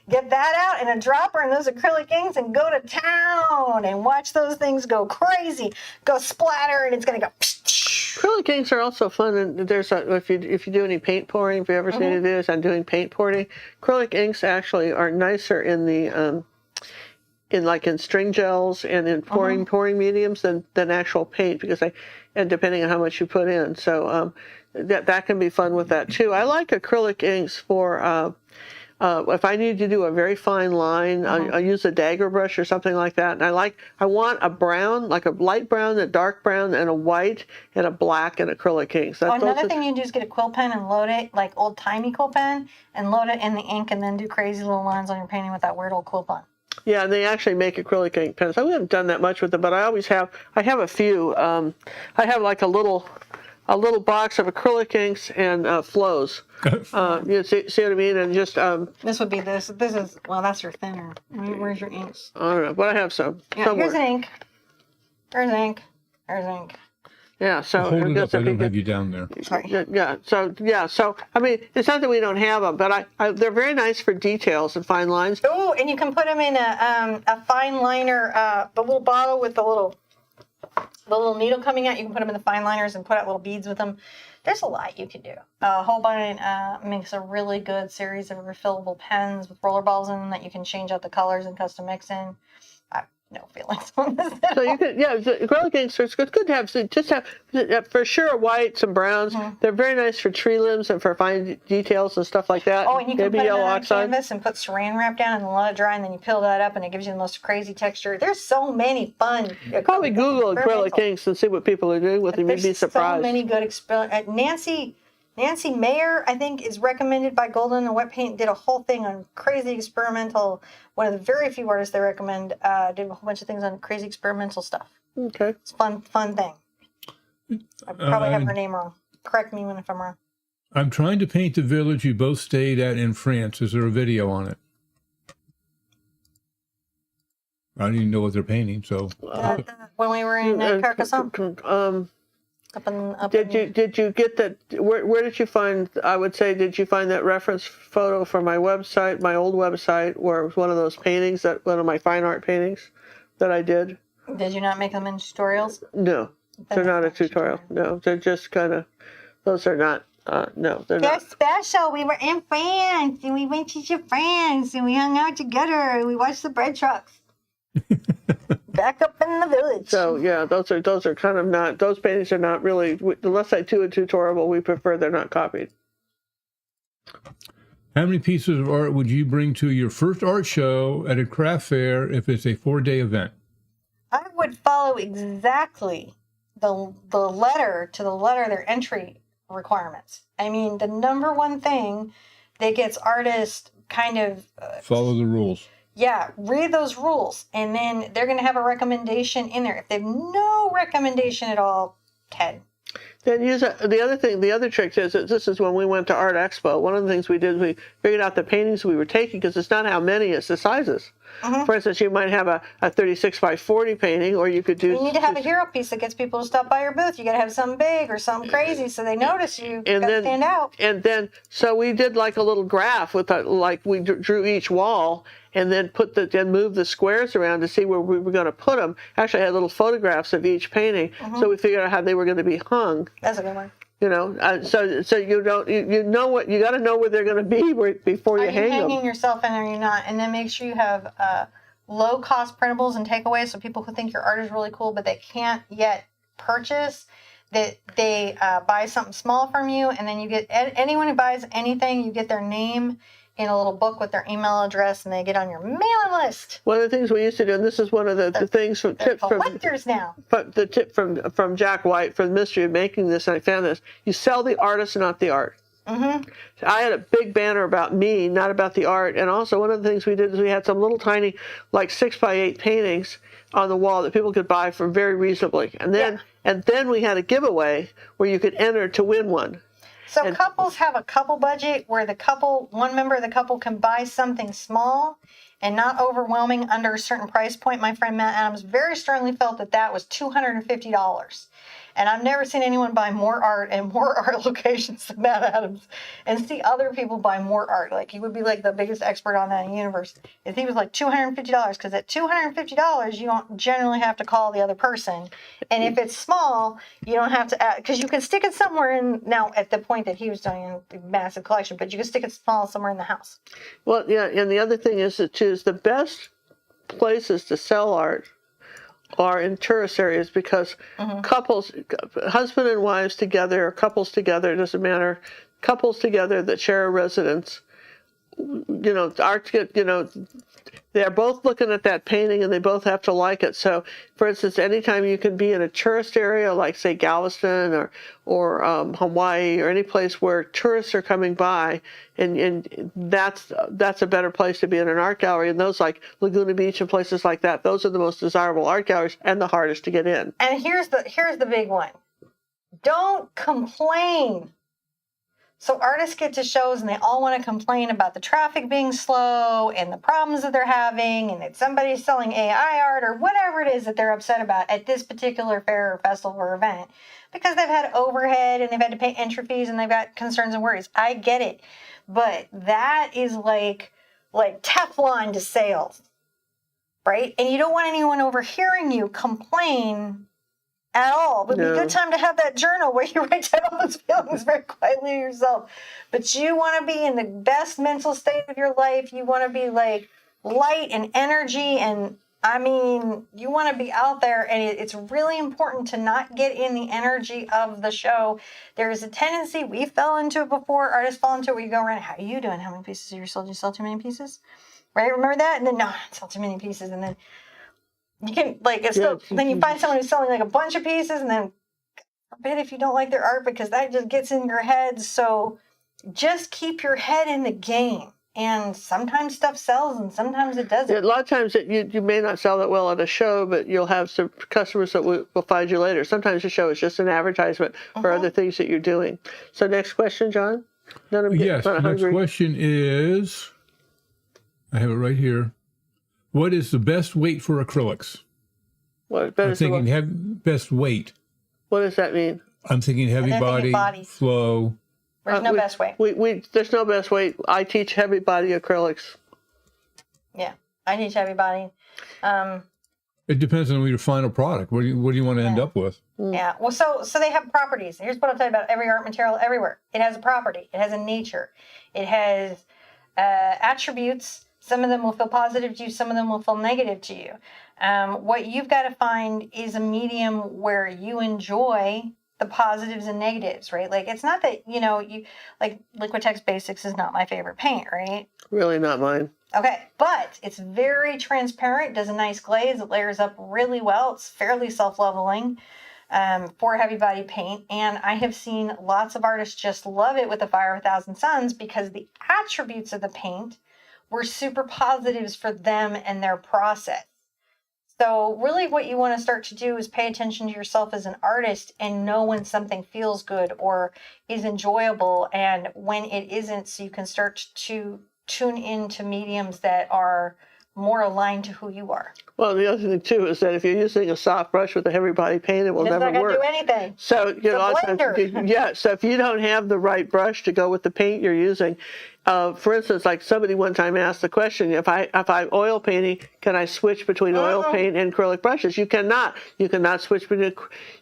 Get that out in a dropper and those acrylic inks and go to town and watch those things go crazy, go splatter, and it's going to go. Acrylic inks are also fun, and there's if you do any paint pouring, if you ever see any videos on doing paint pouring, acrylic inks actually are nicer in the in string gels and in pouring mediums than actual paint, because and depending on how much you put in, so that can be fun with that too. I like acrylic inks for if I need to do a very fine line, I'll use a dagger brush or something like that. And I want a brown, like a light brown, a dark brown, and a white, and a black, and acrylic inks. Another thing you do is get a quill pen and load it, like old-timey quill pen, and load it in the ink, and then do crazy little lines on your painting with that weird old quill pen. Yeah, and they actually make acrylic ink pens. I haven't done that much with them, but I have a few. I have like a little box of acrylic inks and flows. You see what I mean? And just this would be this. This is, well, that's your thinner. Where's your inks? I don't know, but I have some. Yeah, somewhere. here's an ink. There's ink. There's ink. Yeah, so Hold I it guess up. I if you don't could- have you down there. Sorry. Yeah. So I mean, it's not that we don't have them, but they're very nice for details and fine lines. Oh, and you can put them in a fine liner, the little bottle with the little needle coming out. You can put them in the fine liners and put out little beads with them. There's a lot you can do. Holbein makes a really good series of refillable pens with roller balls in them that you can change out the colors and custom mix in. I have no feelings on this at So all. you could, the acrylic inks are good to have. So just have for sure whites and browns. They're very nice for tree limbs and for fine details and stuff like that. Oh, and you can maybe put it yellow on oxide. canvas and put saran wrap down and let it dry, and then you peel that up, and it gives you the most crazy texture. There's so many fun. Probably Google acrylic experimental. inks and see what people are doing with them. You'd be There's surprised. so many good experiments. Nancy Mayer, I think, is recommended by Golden and Wet Paint. Did a whole thing on crazy experimental. One of the very few artists they recommend did a whole bunch of things on crazy experimental stuff. Okay. It's fun thing. I probably have her name wrong. Correct me if I'm wrong. I'm trying to paint the village you both stayed at in France. Is there a video on it? I don't even know what they're painting, so. When we were in Carcassonne. Did you get that? Where did you find? I would say, did you find that reference photo from my website, my old website, where it was one of those paintings, that one of my fine art paintings that I did? Did you not make them in tutorials? No, they're not a tutorial. No, they're just kind of. Those are not. No, they're They're not. special. We were in France, and we went to France, and we hung out together, and we watched the bread trucks. Back up in the village. So yeah, those are kind of not. Those paintings are not really. Unless I do a tutorial, we prefer they're not copied. How many pieces of art would you bring to your first art show at a craft fair if it's a 4-day event? I would follow exactly the letter to the letter their entry requirements. I mean, the number one thing that gets artists kind of Follow the rules. yeah, read those rules, and then they're going to have a recommendation in there. If they have no recommendation at all, 10. Then use the other trick is that this is when we went to Art Expo. One of the things we did, we figured out the paintings we were taking, because it's not how many, it's the sizes. For instance, you might have a 36 by 40 painting, or you could do. You need to have a hero piece that gets people to stop by your booth. You got to have something big or something crazy so they notice you. You got to stand out. And then, so we did like a little graph with we drew each wall, and then move the squares around to see where we were going to put them. Actually, I had little photographs of each painting, so we figured out how they were going to be hung. That's a good one. You know, so you know what you got to know where they're going to be before you Are you hang them. hanging yourself in, or are you not? And then make sure you have low-cost printables and takeaways, so people who think your art is really cool but they can't yet purchase, that they buy something small from you, and then you get anyone who buys anything, you get their name in a little book with their email address, and they get on your mailing list. One of the things we used to do, and this is one of the things from They're tip from collectors now. but the tip from Jack White for the mystery of making this, and I found this: you sell the artist, not the art. I had a big banner about me, not about the art. And also, one of the things we did is we had some little tiny, like 6x8 paintings on the wall that people could buy for very reasonably. And then we had a giveaway where you could enter to win one. So couples have a couple budget where one member of the couple can buy something small and not overwhelming under a certain price point. My friend Matt Adams very strongly felt that was $250. And I've never seen anyone buy more art and more art locations than Matt Adams, and see other people buy more art. Like, he would be like the biggest expert on that in the universe. If he was like $250, because at $250, you don't generally have to call the other person. And if it's small, you don't have to, because you can stick it somewhere in, now at the point that he was doing a massive collection, but you can stick it small somewhere in the house. Well, yeah, and the other thing is to choose the best places to sell art are in tourist areas, because couples, husband and wives together, or couples together, it doesn't matter, couples together that share a residence, art, they're both looking at that painting and they both have to like it. So, for instance, anytime you can be in a tourist area, like say Galveston or Hawaii, or any place where tourists are coming by, and that's a better place to be in an art gallery. And those like Laguna Beach and places like that, those are the most desirable art galleries and the hardest to get in. And here's the big one. Don't complain. So artists get to shows and they all want to complain about the traffic being slow and the problems that they're having and that somebody's selling AI art or whatever it is that they're upset about at this particular fair or festival or event because they've had overhead and they've had to pay entry fees and they've got concerns and worries. I get it. But that is like Teflon to sales, right? And you don't want anyone overhearing you complain at all. It would be a good time to have that journal where you write down all those feelings very quietly to yourself. But you want to be in the best mental state of your life. You want to be like light and energy. And I mean, you want to be out there. And it's really important to not get in the energy of the show. There is a tendency, we fell into it before, artists fall into it, where you go around, how are you doing? How many pieces have you sold? Did you sell too many pieces? Right? Remember that? And then, no, I didn't sell too many pieces. And then you can, like, it's still, then you find someone who's selling like a bunch of pieces, and then forbid if you don't like their art because that just gets in your head. So just keep your head in the game. And sometimes stuff sells and sometimes it doesn't. Yeah, a lot of times you may not sell that well at a show, but you'll have some customers that will find you later. Sometimes the show is just an advertisement for other things that you're doing. So next question, John? Yes, the next question is, I have it right here. What is the best weight for acrylics? I'm thinking best weight. What does that mean? I'm thinking heavy body, flow. There's no best weight. There's no best weight. I teach heavy body acrylics. Yeah, I teach heavy body. It depends on your final product. What do you want to end up with? Yeah. Well, so they have properties. Here's what I'll tell you about every art material everywhere. It has a property. It has a nature. It has attributes. Some of them will feel positive to you. Some of them will feel negative to you. What you've got to find is a medium where you enjoy the positives and negatives, right? Like, it's not that, you like Liquitex Basics is not my favorite paint, right? Really not mine. Okay, but it's very transparent, does a nice glaze, it layers up really well, it's fairly self-leveling for heavy body paint, and I have seen lots of artists just love it with the Fire of 1,000 Suns because the attributes of the paint were super positives for them and their process. So really what you want to start to do is pay attention to yourself as an artist and know when something feels good or is enjoyable and when it isn't, so you can start to tune into mediums that are more aligned to who you are. Well, the other thing too is that if you're using a soft brush with a heavy body paint, it will never work. It's not going to do anything. So a lot of times, so if you don't have the right brush to go with the paint you're using, for instance, like somebody one time asked the question, if I'm oil painting, can I switch between oil paint and acrylic brushes? You cannot. You cannot switch between.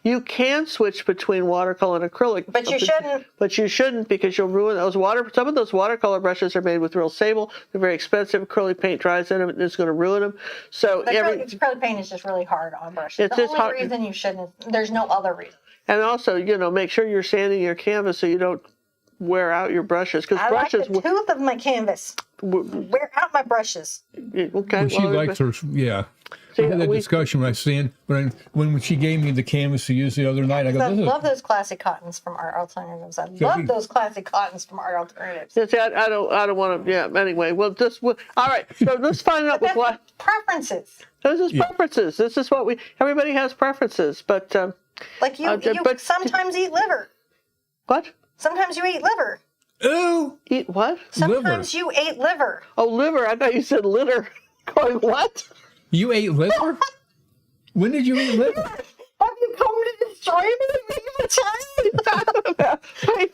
You can switch between watercolor and acrylic, but you shouldn't. But you shouldn't, because you'll ruin those Some of those watercolor brushes are made with real sable. They're very expensive. Acrylic paint dries in them, and it's going to ruin them. So acrylic paint is just really hard on brushes. It's the just only hard. reason you shouldn't. There's no other reason. And also, make sure you're sanding your canvas so you don't wear out your brushes, because brushes. I like the tooth of my canvas. Wear out my brushes. Okay. Well, she likes her. Yeah. See, I had that discussion when she gave me the canvas to use the other night. I go, I love those classic cottons from Art Alternatives. I love those classic cottons from Art Alternatives. I don't want to. Yeah. Anyway, all right. So let's find out what preferences. Those is preferences. This is what everybody has preferences, but like you sometimes eat liver. What? Sometimes you eat liver. Ooh. Eat what? Sometimes you ate liver. Oh, liver. I thought you said litter. Going, what? You ate liver? When did you eat liver? Have you come to destroy me? What are you talking about? Wait,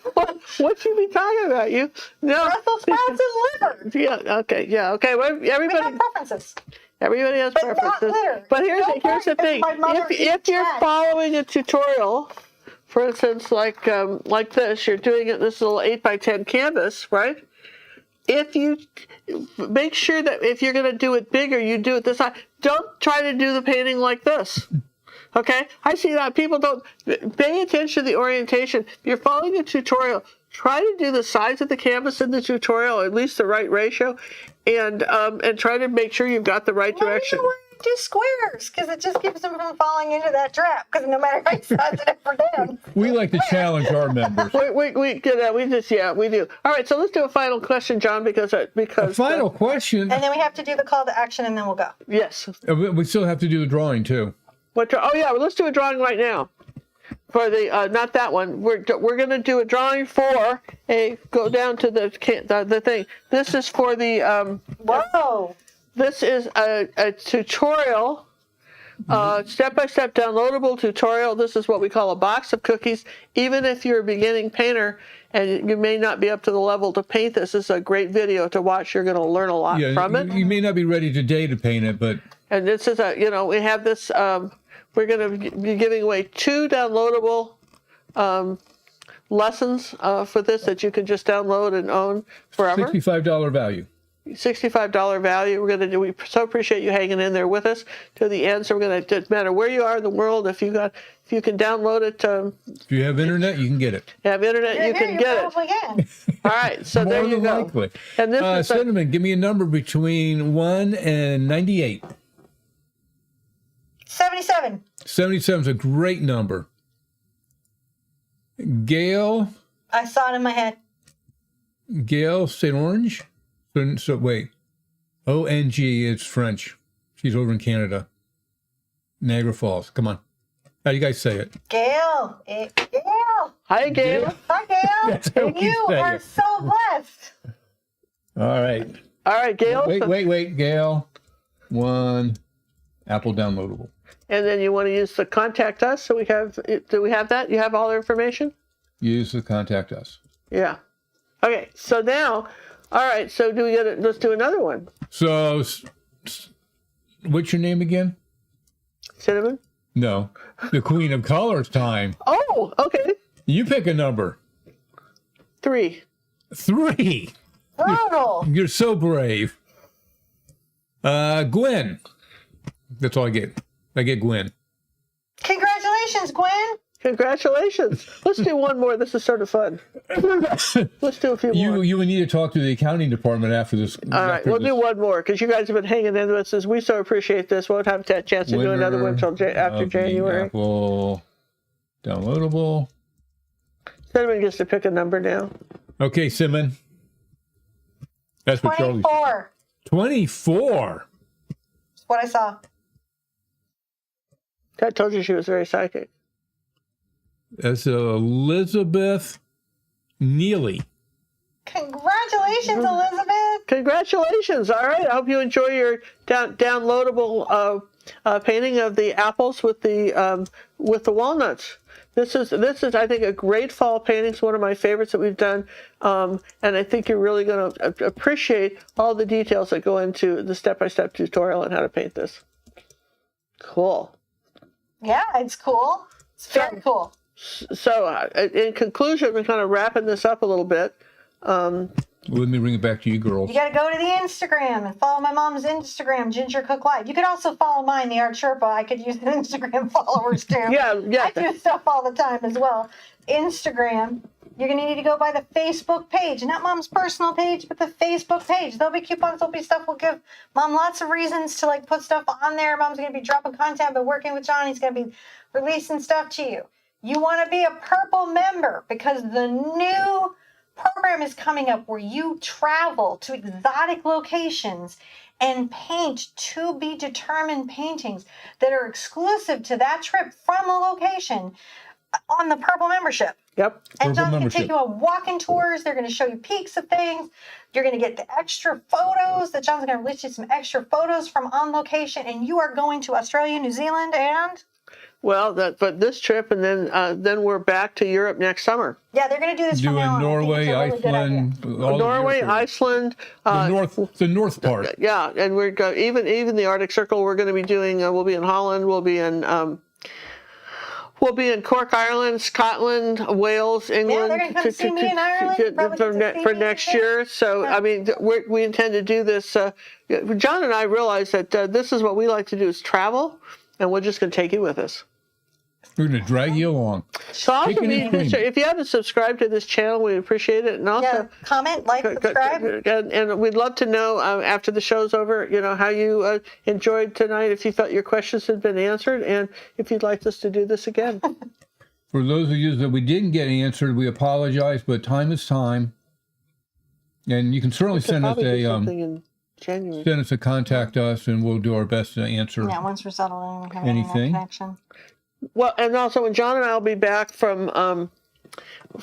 what you be talking about? You? No. Brussels sprouts and liver. Yeah, okay. Yeah, okay. Well, everybody. We have preferences. Everybody has preferences. But here's the thing. If you're following a tutorial, for instance, like this, you're doing it this little 8x10 canvas, right? If you make sure that if you're going to do it bigger, you do it this side. Don't try to do the painting like this. Okay? I see that people don't pay attention to the orientation. If you're following a tutorial, try to do the size of the canvas in the tutorial, at least the right ratio, and try to make sure you've got the right direction. Do squares, because it just keeps them from falling into that trap, because no matter how you size it up or down. We like to challenge our members. We do. All right, so let's do a final question, John, because a final question. And then we have to do the call to action, and then we'll go. Yes. We still have to do the drawing too. Oh yeah, well, let's do a drawing right now. for the not that one. We're going to do a drawing for a go down to the thing. This is for the Whoa. this is a tutorial, step-by-step downloadable tutorial. This is what we call a box of cookies. Even if you're a beginning painter and you may not be up to the level to paint this is a great video to watch. You're going to learn a lot from it. You may not be ready today to paint it, but And this is we have this. We're going to be giving away 2 downloadable lessons for this that you can just download and own forever. $65 value. $65 value. We're going to do. We so appreciate you hanging in there with us to the end. So we're going to, no matter where you are in the world, if you can download it. If you have internet, you can get it. Have internet, you can get it. Can. All right. So there More you than go. likely. And this is Cinnamon, give me a number between 1 and 98. 77. 77 is a great number. Gail I saw it in my head. St. Orange? So wait. O-N-G, it's French. She's over in Canada. Niagara Falls. Come on. How do you guys say it? Gail. Gail. Hi, Gail. Hi, Gail. That's how we You say are it. so blessed. All right. All right, Gail. Wait, Gail. 1 Apple downloadable. And then you want to use the contact us. So we have. Do we have that? You have all the information? Use the contact us. Yeah. Okay. So now, all right. So do we get it? Let's do another one. So, what's your name again? Cinnamon. No, the Queen of Colors time. Oh, okay. You pick a number. 3. 3. Brutal. You're so brave. Gwen. That's all I get. I get Gwen. Congratulations, Gwen. Congratulations. Let's do one more. This is sort of fun. Let's do a few more. You would need to talk to the accounting department after this. All right, we'll do one more because you guys have been hanging in with us. We so appreciate this. Won't have a chance to do another one until after January. Apple downloadable. Cinnamon gets to pick a number now. Okay, Simon. That's what Charlie. 24. 24. That's what I saw. I told you she was very psychic. That's Elizabeth Neely. Congratulations, Elizabeth. Congratulations. All right. I hope you enjoy your downloadable painting of the apples with the walnuts. This is I think a great fall painting. It's one of my favorites that we've done, and I think you're really going to appreciate all the details that go into the step-by-step tutorial on how to paint this. Cool. Yeah, it's cool. It's very cool. So, in conclusion, we're kind of wrapping this up a little bit. Let me bring it back to you, girls. You got to go to the Instagram and follow my mom's Instagram, gingercooklive. You could also follow mine, the Art Sherpa. I could use the Instagram followers too. Yeah. I do stuff all the time as well. Instagram. You're going to need to go by the Facebook page. Not Mom's personal page, but the Facebook page. There'll be coupons, there'll be stuff. We'll give Mom lots of reasons to put stuff on there. Mom's going to be dropping content, but working with John, he's going to be releasing stuff to you. You want to be a purple member because the new program is coming up where you travel to exotic locations and paint to be determined paintings that are exclusive to that trip from a location on the purple membership. Yep. And John's going to take you on walking tours. They're going to show you peeks of things. You're going to get the extra photos that John's going to list you some extra photos from on location. And you are going to Australia, New Zealand, and... Well, but this trip, and then we're back to Europe next summer. Yeah, they're going to do this from Doing now on. Norway, I think it's a really good idea. Iceland, all Norway, Europe. Iceland, the north part. yeah, and we're even the Arctic Circle. We're going to be doing. We'll be in Holland. We'll be in Cork, Ireland, Scotland, Wales, England. they're gonna come see me in Ireland, probably get to see for me next too. year. So Yeah. I mean, we intend to do this. John and I realize that this is what we like to do is travel, and we're just going to take you with us. We're going to drag you along. So also, Kicking and screaming. if you haven't subscribed to this channel, we appreciate it, and also. Yeah, comment, like, subscribe. And we'd love to know after the show's over, how you enjoyed tonight, if you felt your questions had been answered, and if you'd like us to do this again. For those of you that we didn't get answered, we apologize, but time is time. And you can certainly send us something in January. a contact us, and we'll do our best to answer. Yeah, once we're settled in, we have Anything? internet connection. Well, and also when John and I will be back from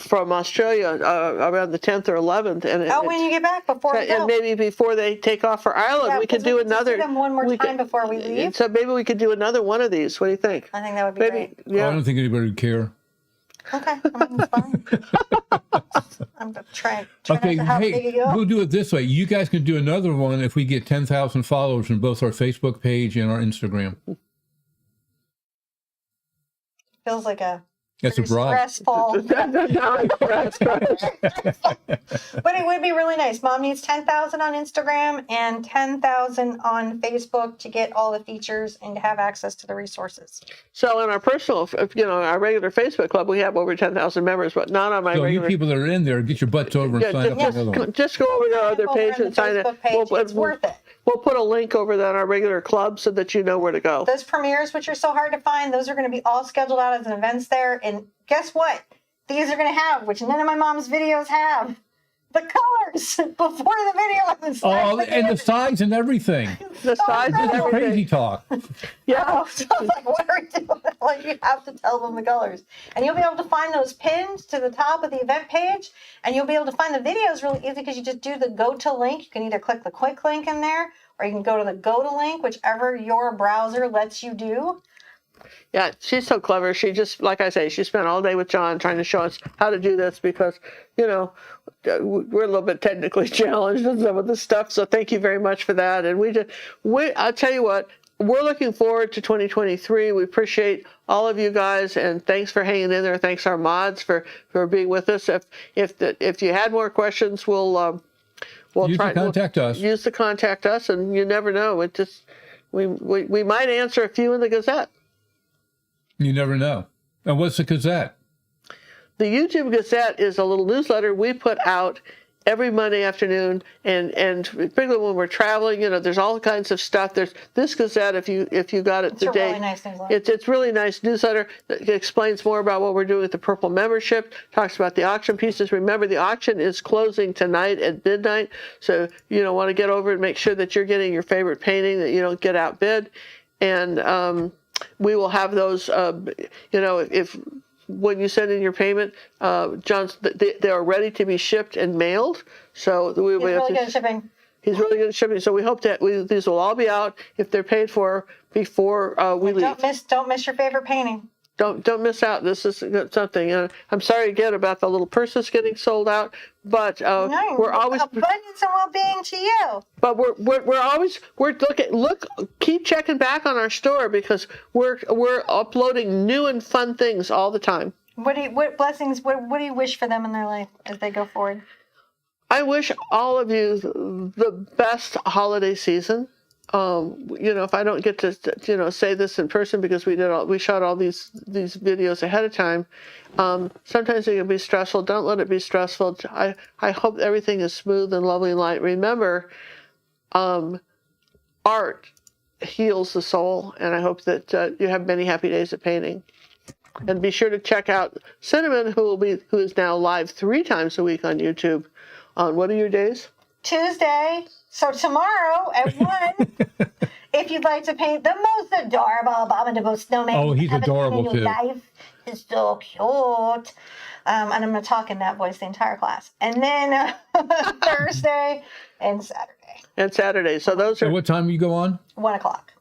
Australia around the 10th or 11th, and when you get back before we go. and maybe before they take off for Ireland, Yeah, we could do another. Do them one more time before we leave. So maybe we could do another one of these. What do you think? I think that would be great. Yeah. I don't think anybody would care. Okay, I mean, it's fine. I'm trying Okay, to how big hey, you go. we'll do it this way. You guys can do another one if we get 10,000 followers on both our Facebook page and our Instagram. Feels like a That's a pretty bribe. stressful. But it would be really nice. Mom needs 10,000 on Instagram and 10,000 on Facebook to get all the features and to have access to the resources. So in our personal, our regular Facebook club, we have over 10,000 members, but not on my So regular. you people that are in there, get your butts over and sign up for another one. Just go over to our other Over page on and the sign it. Facebook page. It's worth it. We'll put a link over that on our regular club so that you know where to go. Those premieres, which are so hard to find, those are going to be all scheduled out as events there. And guess what? These are going to have, which none of my mom's videos have, the colors before the video. And Oh, and the size and everything. The size and This is crazy everything. talk. Yeah. So I was like, what are we doing? Like, you have to tell them the colors. And you'll be able to find those pinned to the top of the event page. And you'll be able to find the videos really easy because you just do the go to link. You can either click the quick link in there or you can go to the go to link, whichever your browser lets you do. Yeah, she's so clever. She just, like I say, she spent all day with John trying to show us how to do this because, we're a little bit technically challenged with some of the stuff. So thank you very much for that. And I'll tell you what, we're looking forward to 2023. We appreciate all of you guys, and thanks for hanging in there. Thanks our mods for being with us. If you had more questions, we'll Use try to contact us. Use to contact us, and you never know. It just we might answer a few in the Gazette. You never know. And what's the Gazette? The YouTube Gazette is a little newsletter we put out every Monday afternoon, and particularly when we're traveling, there's all kinds of stuff. There's this Gazette if you got it It's a today. really nice newsletter. It's really nice newsletter that explains more about what we're doing with the Purple membership. Talks about the auction pieces. Remember, the auction is closing tonight at midnight, so want to get over and make sure that you're getting your favorite painting, that you don't get outbid, and we will have those. If when you send in your payment, they are ready to be shipped and mailed. So we will He's really good at shipping. He's really good at shipping. So we hope that these will all be out if they're paid for before we leave. Don't miss your favorite painting. Don't miss out. This is something. I'm sorry again about the little purses getting sold out, but we're always abundance and well-being to you. But we're keep checking back on our store because we're uploading new and fun things all the time. What blessings? What do you wish for them in their life as they go forward? I wish all of you the best holiday season. If I don't get to say this in person because we shot all these videos ahead of time, sometimes it can be stressful. Don't let it be stressful. I hope everything is smooth and lovely and light. Remember, art heals the soul, and I hope that you have many happy days of painting. And be sure to check out Cinnamon, who is now live 3 times a week on YouTube. On what are your days? Tuesday. So tomorrow at 1, if you'd like to paint the most adorable abominable snowman. Oh, he's you've ever seen adorable, in your too. Life. He's so cute. And I'm going to talk in that voice the entire class. And then Thursday and Saturday. So those are. And what time you go on? 1 o'clock.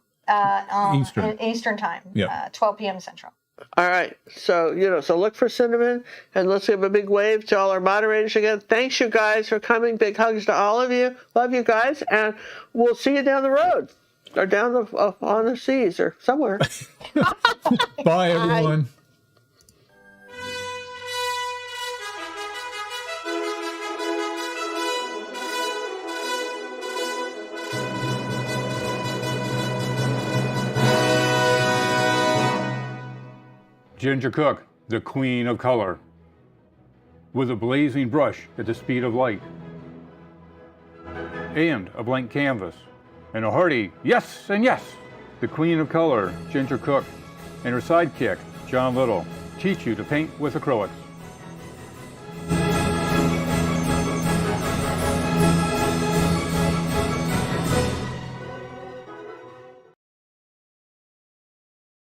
Eastern time. Yeah. 12 p.m. Central. All right. So, so look for Cinnamon, and let's give a big wave to all our moderators again. Thanks, you guys, for coming. Big hugs to all of you. Love you guys, and we'll see you down the road or down on the seas or somewhere. Bye, everyone. Ginger Cook, the queen of color, with a blazing brush at the speed of light, and a blank canvas, and a hearty yes and yes. The queen of color, Ginger Cook, and her sidekick, John Little, teach you to paint with acrylics.